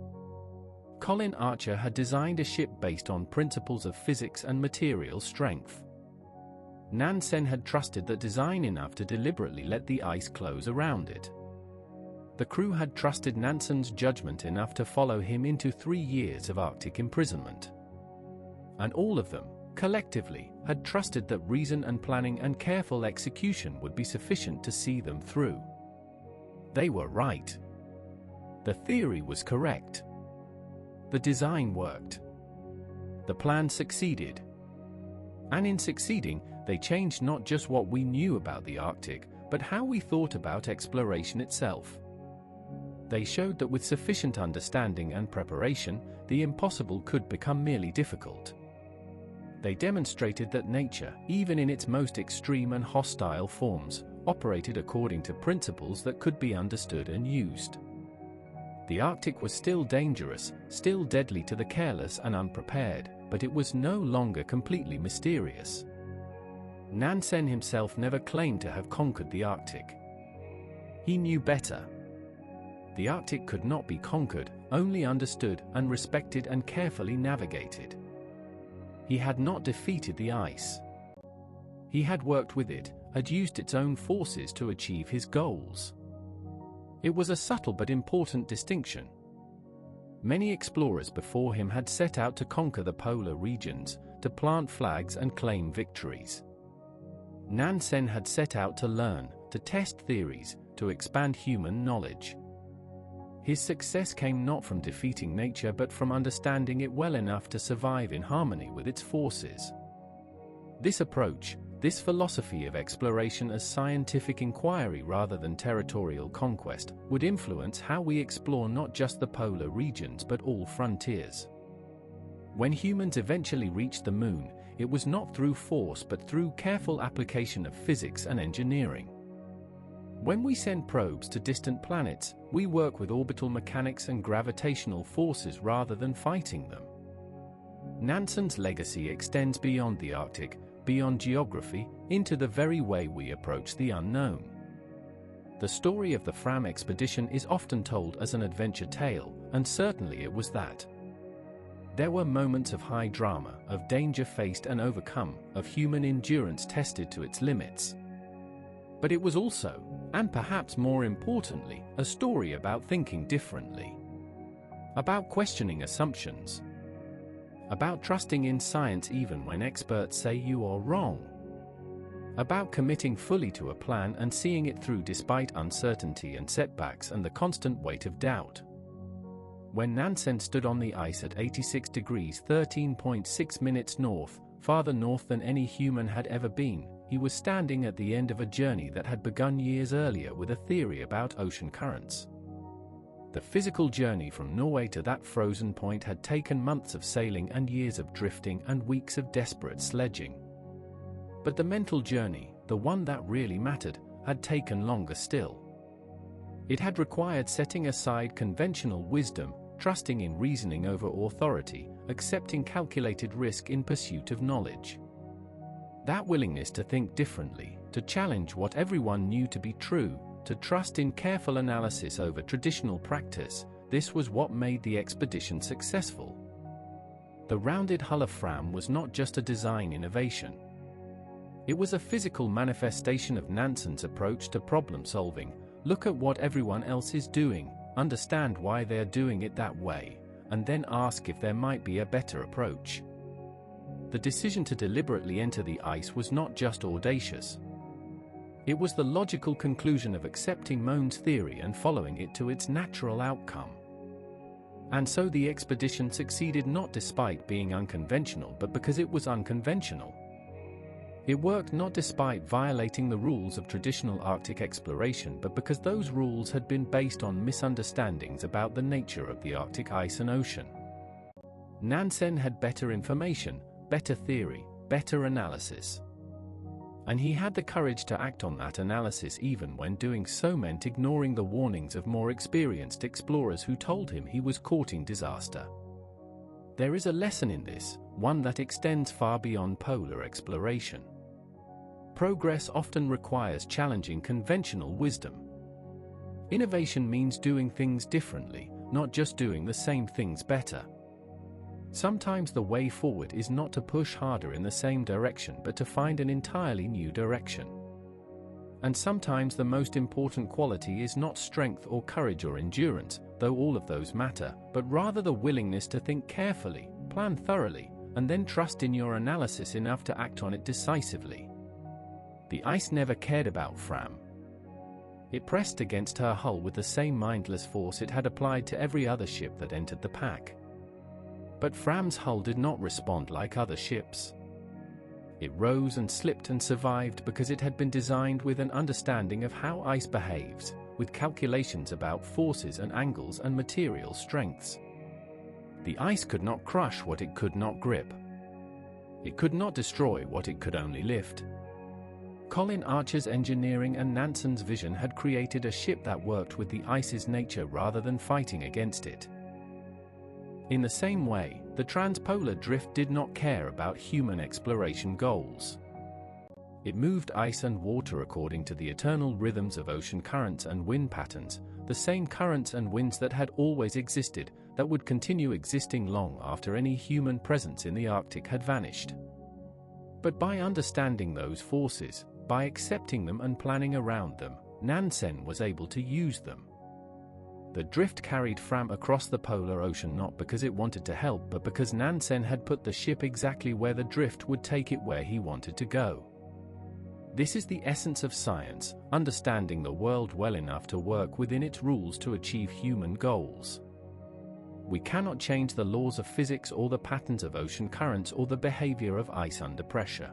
Colin Archer had designed a ship based on principles of physics and material strength. Nansen had trusted that design enough to deliberately let the ice close around it. The crew had trusted Nansen's judgment enough to follow him into 3 years of Arctic imprisonment. And all of them, collectively, had trusted that reason and planning and careful execution would be sufficient to see them through. They were right. The theory was correct. The design worked. The plan succeeded. And in succeeding, they changed not just what we knew about the Arctic, but how we thought about exploration itself. They showed that with sufficient understanding and preparation, the impossible could become merely difficult. They demonstrated that nature, even in its most extreme and hostile forms, operated according to principles that could be understood and used. The Arctic was still dangerous, still deadly to the careless and unprepared, but it was no longer completely mysterious. Nansen himself never claimed to have conquered the Arctic. He knew better. The Arctic could not be conquered, only understood and respected and carefully navigated. He had not defeated the ice. He had worked with it, had used its own forces to achieve his goals. It was a subtle but important distinction. Many explorers before him had set out to conquer the polar regions, to plant flags and claim victories. Nansen had set out to learn, to test theories, to expand human knowledge. His success came not from defeating nature but from understanding it well enough to survive in harmony with its forces. This approach, this philosophy of exploration as scientific inquiry rather than territorial conquest, would influence how we explore not just the polar regions but all frontiers. When humans eventually reached the moon, it was not through force but through careful application of physics and engineering. When we send probes to distant planets, we work with orbital mechanics and gravitational forces rather than fighting them. Nansen's legacy extends beyond the Arctic, beyond geography, into the very way we approach the unknown. The story of the Fram expedition is often told as an adventure tale, and certainly it was that. There were moments of high drama, of danger faced and overcome, of human endurance tested to its limits. But it was also, and perhaps more importantly, a story about thinking differently. About questioning assumptions. About trusting in science even when experts say you are wrong. About committing fully to a plan and seeing it through despite uncertainty and setbacks and the constant weight of doubt. When Nansen stood on the ice at 86 degrees 13.6 minutes north, farther north than any human had ever been, he was standing at the end of a journey that had begun years earlier with a theory about ocean currents. The physical journey from Norway to that frozen point had taken months of sailing and years of drifting and weeks of desperate sledging. But the mental journey, the one that really mattered, had taken longer still. It had required setting aside conventional wisdom, trusting in reasoning over authority, accepting calculated risk in pursuit of knowledge. That willingness to think differently, to challenge what everyone knew to be true, to trust in careful analysis over traditional practice, this was what made the expedition successful. The rounded hull of Fram was not just a design innovation. It was a physical manifestation of Nansen's approach to problem solving. Look at what everyone else is doing, understand why they are doing it that way, and then ask if there might be a better approach. The decision to deliberately enter the ice was not just audacious. It was the logical conclusion of accepting Mohn's theory and following it to its natural outcome. And so the expedition succeeded not despite being unconventional but because it was unconventional. It worked not despite violating the rules of traditional Arctic exploration but because those rules had been based on misunderstandings about the nature of the Arctic ice and ocean. Nansen had better information, better theory, better analysis. And he had the courage to act on that analysis even when doing so meant ignoring the warnings of more experienced explorers who told him he was courting disaster. There is a lesson in this, one that extends far beyond polar exploration. Progress often requires challenging conventional wisdom. Innovation means doing things differently, not just doing the same things better. Sometimes the way forward is not to push harder in the same direction but to find an entirely new direction. And sometimes the most important quality is not strength or courage or endurance, though all of those matter, but rather the willingness to think carefully, plan thoroughly, and then trust in your analysis enough to act on it decisively. The ice never cared about Fram. It pressed against her hull with the same mindless force it had applied to every other ship that entered the pack. But Fram's hull did not respond like other ships. It rose and slipped and survived because it had been designed with an understanding of how ice behaves, with calculations about forces and angles and material strengths. The ice could not crush what it could not grip. It could not destroy what it could only lift. Colin Archer's engineering and Nansen's vision had created a ship that worked with the ice's nature rather than fighting against it. In the same way, the transpolar drift did not care about human exploration goals. It moved ice and water according to the eternal rhythms of ocean currents and wind patterns, the same currents and winds that had always existed, that would continue existing long after any human presence in the Arctic had vanished. But by understanding those forces, by accepting them and planning around them, Nansen was able to use them. The drift carried Fram across the polar ocean not because it wanted to help but because Nansen had put the ship exactly where the drift would take it where he wanted to go. This is the essence of science, understanding the world well enough to work within its rules to achieve human goals. We cannot change the laws of physics or the patterns of ocean currents or the behavior of ice under pressure.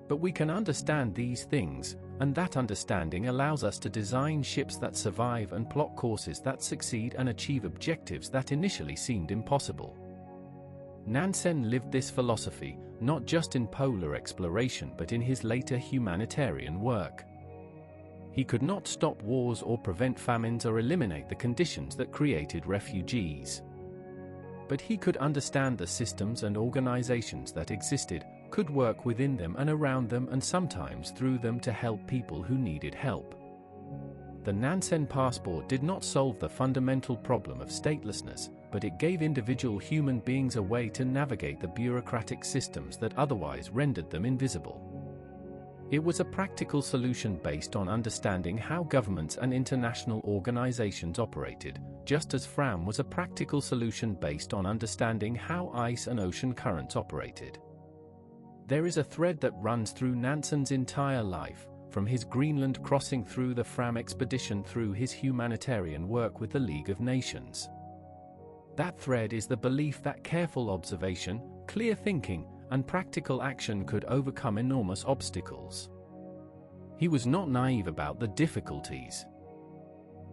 But we can understand these things, and that understanding allows us to design ships that survive and plot courses that succeed and achieve objectives that initially seemed impossible. Nansen lived this philosophy, not just in polar exploration but in his later humanitarian work. He could not stop wars or prevent famines or eliminate the conditions that created refugees. But he could understand the systems and organizations that existed, could work within them and around them and sometimes through them to help people who needed help. The Nansen passport did not solve the fundamental problem of statelessness, but it gave individual human beings a way to navigate the bureaucratic systems that otherwise rendered them invisible. It was a practical solution based on understanding how governments and international organizations operated, just as Fram was a practical solution based on understanding how ice and ocean currents operated. There is a thread that runs through Nansen's entire life, from his Greenland crossing through the Fram expedition through his humanitarian work with the League of Nations. That thread is the belief that careful observation, clear thinking, and practical action could overcome enormous obstacles. He was not naive about the difficulties.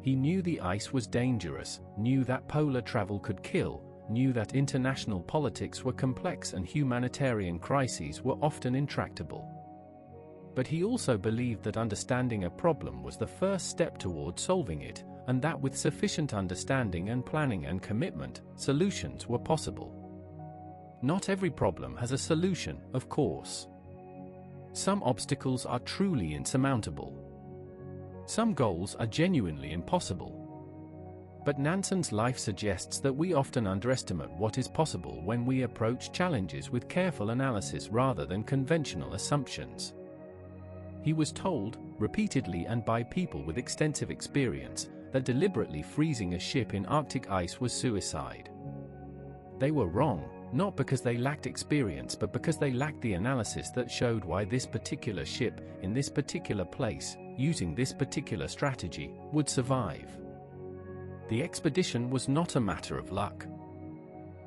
He knew the ice was dangerous, knew that polar travel could kill, knew that international politics were complex and humanitarian crises were often intractable. But he also believed that understanding a problem was the first step toward solving it, and that with sufficient understanding and planning and commitment, solutions were possible. Not every problem has a solution, of course. Some obstacles are truly insurmountable. Some goals are genuinely impossible. But Nansen's life suggests that we often underestimate what is possible when we approach challenges with careful analysis rather than conventional assumptions. He was told, repeatedly and by people with extensive experience, that deliberately freezing a ship in Arctic ice was suicide. They were wrong, not because they lacked experience but because they lacked the analysis that showed why this particular ship, in this particular place, using this particular strategy, would survive. The expedition was not a matter of luck.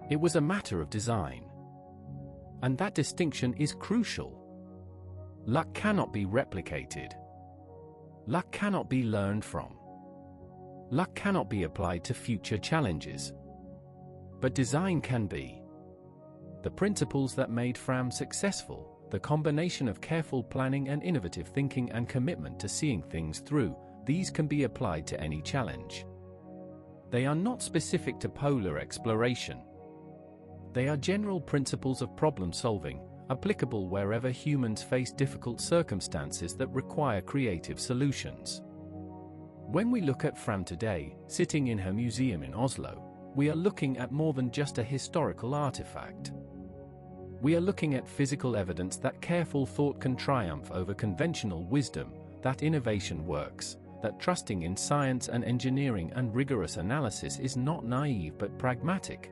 It was a matter of design. And that distinction is crucial. Luck cannot be replicated. Luck cannot be learned from. Luck cannot be applied to future challenges. But design can be. The principles that made Fram successful, the combination of careful planning and innovative thinking and commitment to seeing things through, these can be applied to any challenge. They are not specific to polar exploration. They are general principles of problem solving, applicable wherever humans face difficult circumstances that require creative solutions. When we look at Fram today, sitting in her museum in Oslo, we are looking at more than just a historical artifact. We are looking at physical evidence that careful thought can triumph over conventional wisdom, that innovation works, that trusting in science and engineering and rigorous analysis is not naive but pragmatic.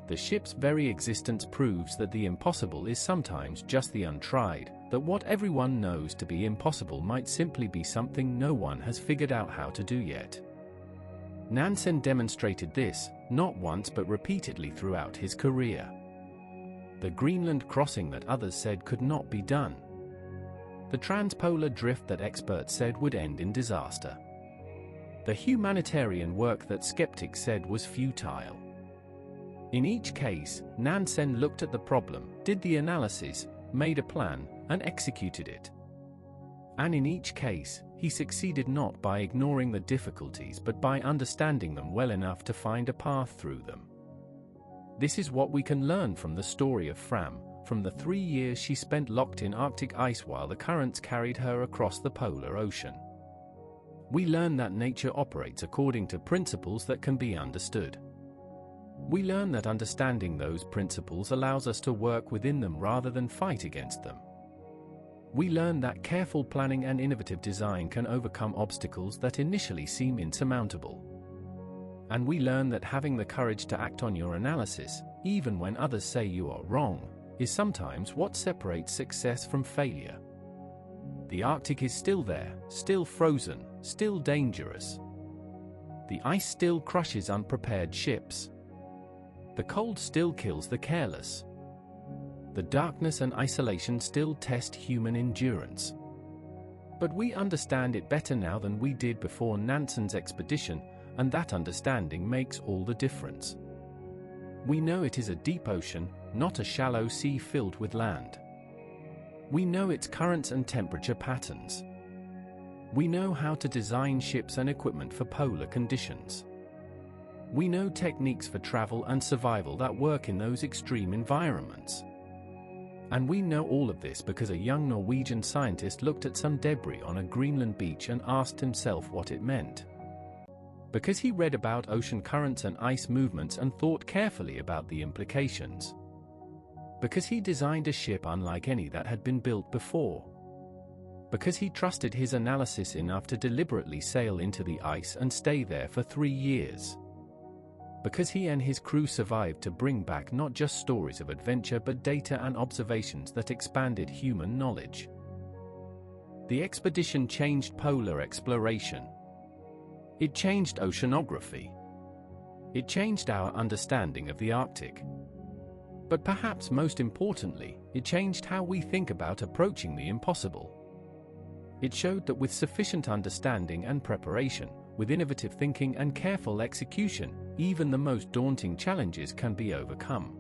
The ship's very existence proves that the impossible is sometimes just the untried, that what everyone knows to be impossible might simply be something no one has figured out how to do yet. Nansen demonstrated this, not once but repeatedly throughout his career. The Greenland crossing that others said could not be done. The transpolar drift that experts said would end in disaster. The humanitarian work that skeptics said was futile. In each case, Nansen looked at the problem, did the analysis, made a plan, and executed it. And in each case, he succeeded not by ignoring the difficulties but by understanding them well enough to find a path through them. This is what we can learn from the story of Fram, from the 3 years she spent locked in Arctic ice while the currents carried her across the polar ocean. We learn that nature operates according to principles that can be understood. We learn that understanding those principles allows us to work within them rather than fight against them. We learn that careful planning and innovative design can overcome obstacles that initially seem insurmountable. And we learn that having the courage to act on your analysis, even when others say you are wrong, is sometimes what separates success from failure. The Arctic is still there, still frozen, still dangerous. The ice still crushes unprepared ships. The cold still kills the careless. The darkness and isolation still test human endurance. But we understand it better now than we did before Nansen's expedition, and that understanding makes all the difference. We know it is a deep ocean, not a shallow sea filled with land. We know its currents and temperature patterns. We know how to design ships and equipment for polar conditions. We know techniques for travel and survival that work in those extreme environments. And we know all of this because a young Norwegian scientist looked at some debris on a Greenland beach and asked himself what it meant. Because he read about ocean currents and ice movements and thought carefully about the implications. Because he designed a ship unlike any that had been built before. Because he trusted his analysis enough to deliberately sail into the ice and stay there for 3 years. Because he and his crew survived to bring back not just stories of adventure but data and observations that expanded human knowledge. The expedition changed polar exploration. It changed oceanography. It changed our understanding of the Arctic. But perhaps most importantly, it changed how we think about approaching the impossible. It showed that with sufficient understanding and preparation, with innovative thinking and careful execution, even the most daunting challenges can be overcome.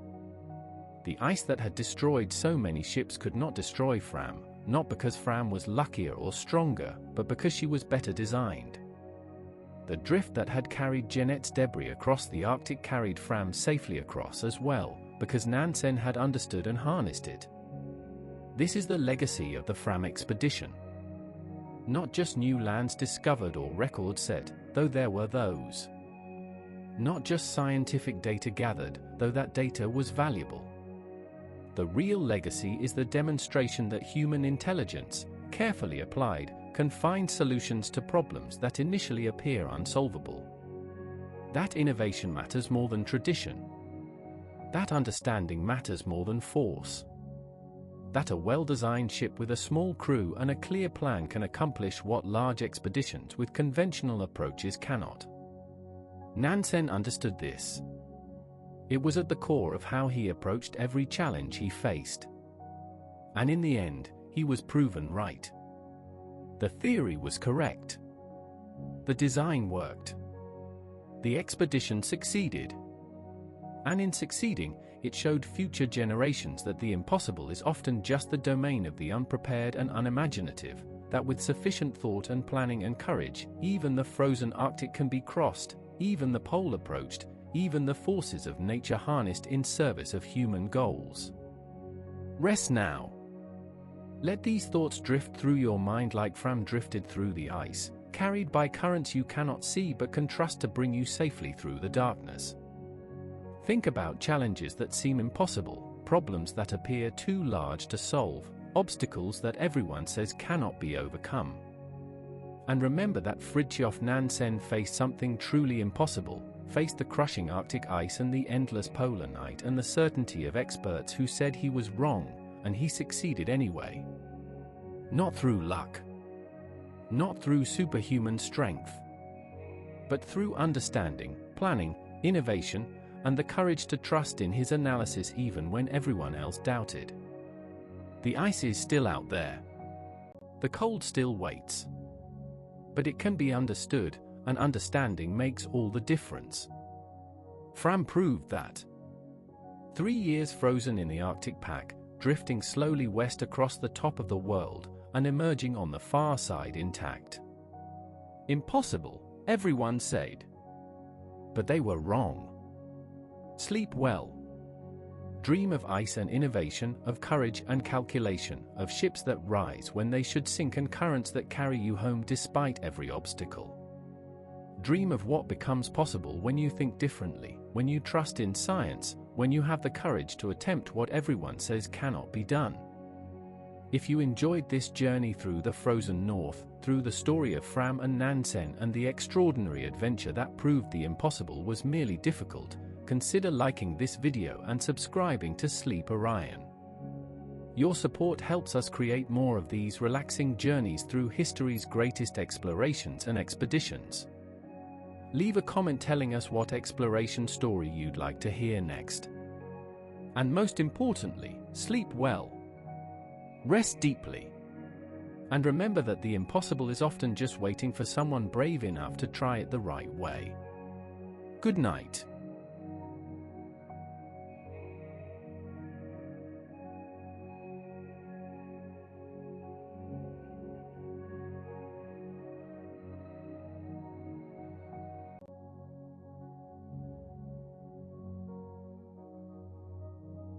The ice that had destroyed so many ships could not destroy Fram, not because Fram was luckier or stronger, but because she was better designed. The drift that had carried Jeanette's debris across the Arctic carried Fram safely across as well, because Nansen had understood and harnessed it. This is the legacy of the Fram expedition. Not just new lands discovered or records set, though there were those. Not just scientific data gathered, though that data was valuable. The real legacy is the demonstration that human intelligence, carefully applied, can find solutions to problems that initially appear unsolvable. That innovation matters more than tradition. That understanding matters more than force. That a well-designed ship with a small crew and a clear plan can accomplish what large expeditions with conventional approaches cannot. Nansen understood this. It was at the core of how he approached every challenge he faced. And in the end, he was proven right. The theory was correct. The design worked. The expedition succeeded. And in succeeding, it showed future generations that the impossible is often just the domain of the unprepared and unimaginative, that with sufficient thought and planning and courage, even the frozen Arctic can be crossed, even the pole approached, even the forces of nature harnessed in service of human goals. Rest now. Let these thoughts drift through your mind like Fram drifted through the ice, carried by currents you cannot see but can trust to bring you safely through the darkness. Think about challenges that seem impossible, problems that appear too large to solve, obstacles that everyone says cannot be overcome. And remember that Fridtjof Nansen faced something truly impossible, faced the crushing Arctic ice and the endless polar night and the certainty of experts who said he was wrong, and he succeeded anyway. Not through luck. Not through superhuman strength. But through understanding, planning, innovation, and the courage to trust in his analysis even when everyone else doubted. The ice is still out there. The cold still waits. But it can be understood, and understanding makes all the difference. Fram proved that. 3 years frozen in the Arctic pack, drifting slowly west across the top of the world, and emerging on the far side intact. Impossible, everyone said. But they were wrong. Sleep well. Dream of ice and innovation, of courage and calculation, of ships that rise when they should sink and currents that carry you home despite every obstacle. Dream of what becomes possible when you think differently, when you trust in science, when you have the courage to attempt what everyone says cannot be done. If you enjoyed this journey through the frozen north, through the story of Fram and Nansen and the extraordinary adventure that proved the impossible was merely difficult, consider liking this video and subscribing to Sleep Orion. Your support helps us create more of these relaxing journeys through history's greatest explorations and expeditions. Leave a comment telling us what exploration story you'd like to hear next. And most importantly, sleep well. Rest deeply. And remember that the impossible is often just waiting for someone brave enough to try it the right way. Good night.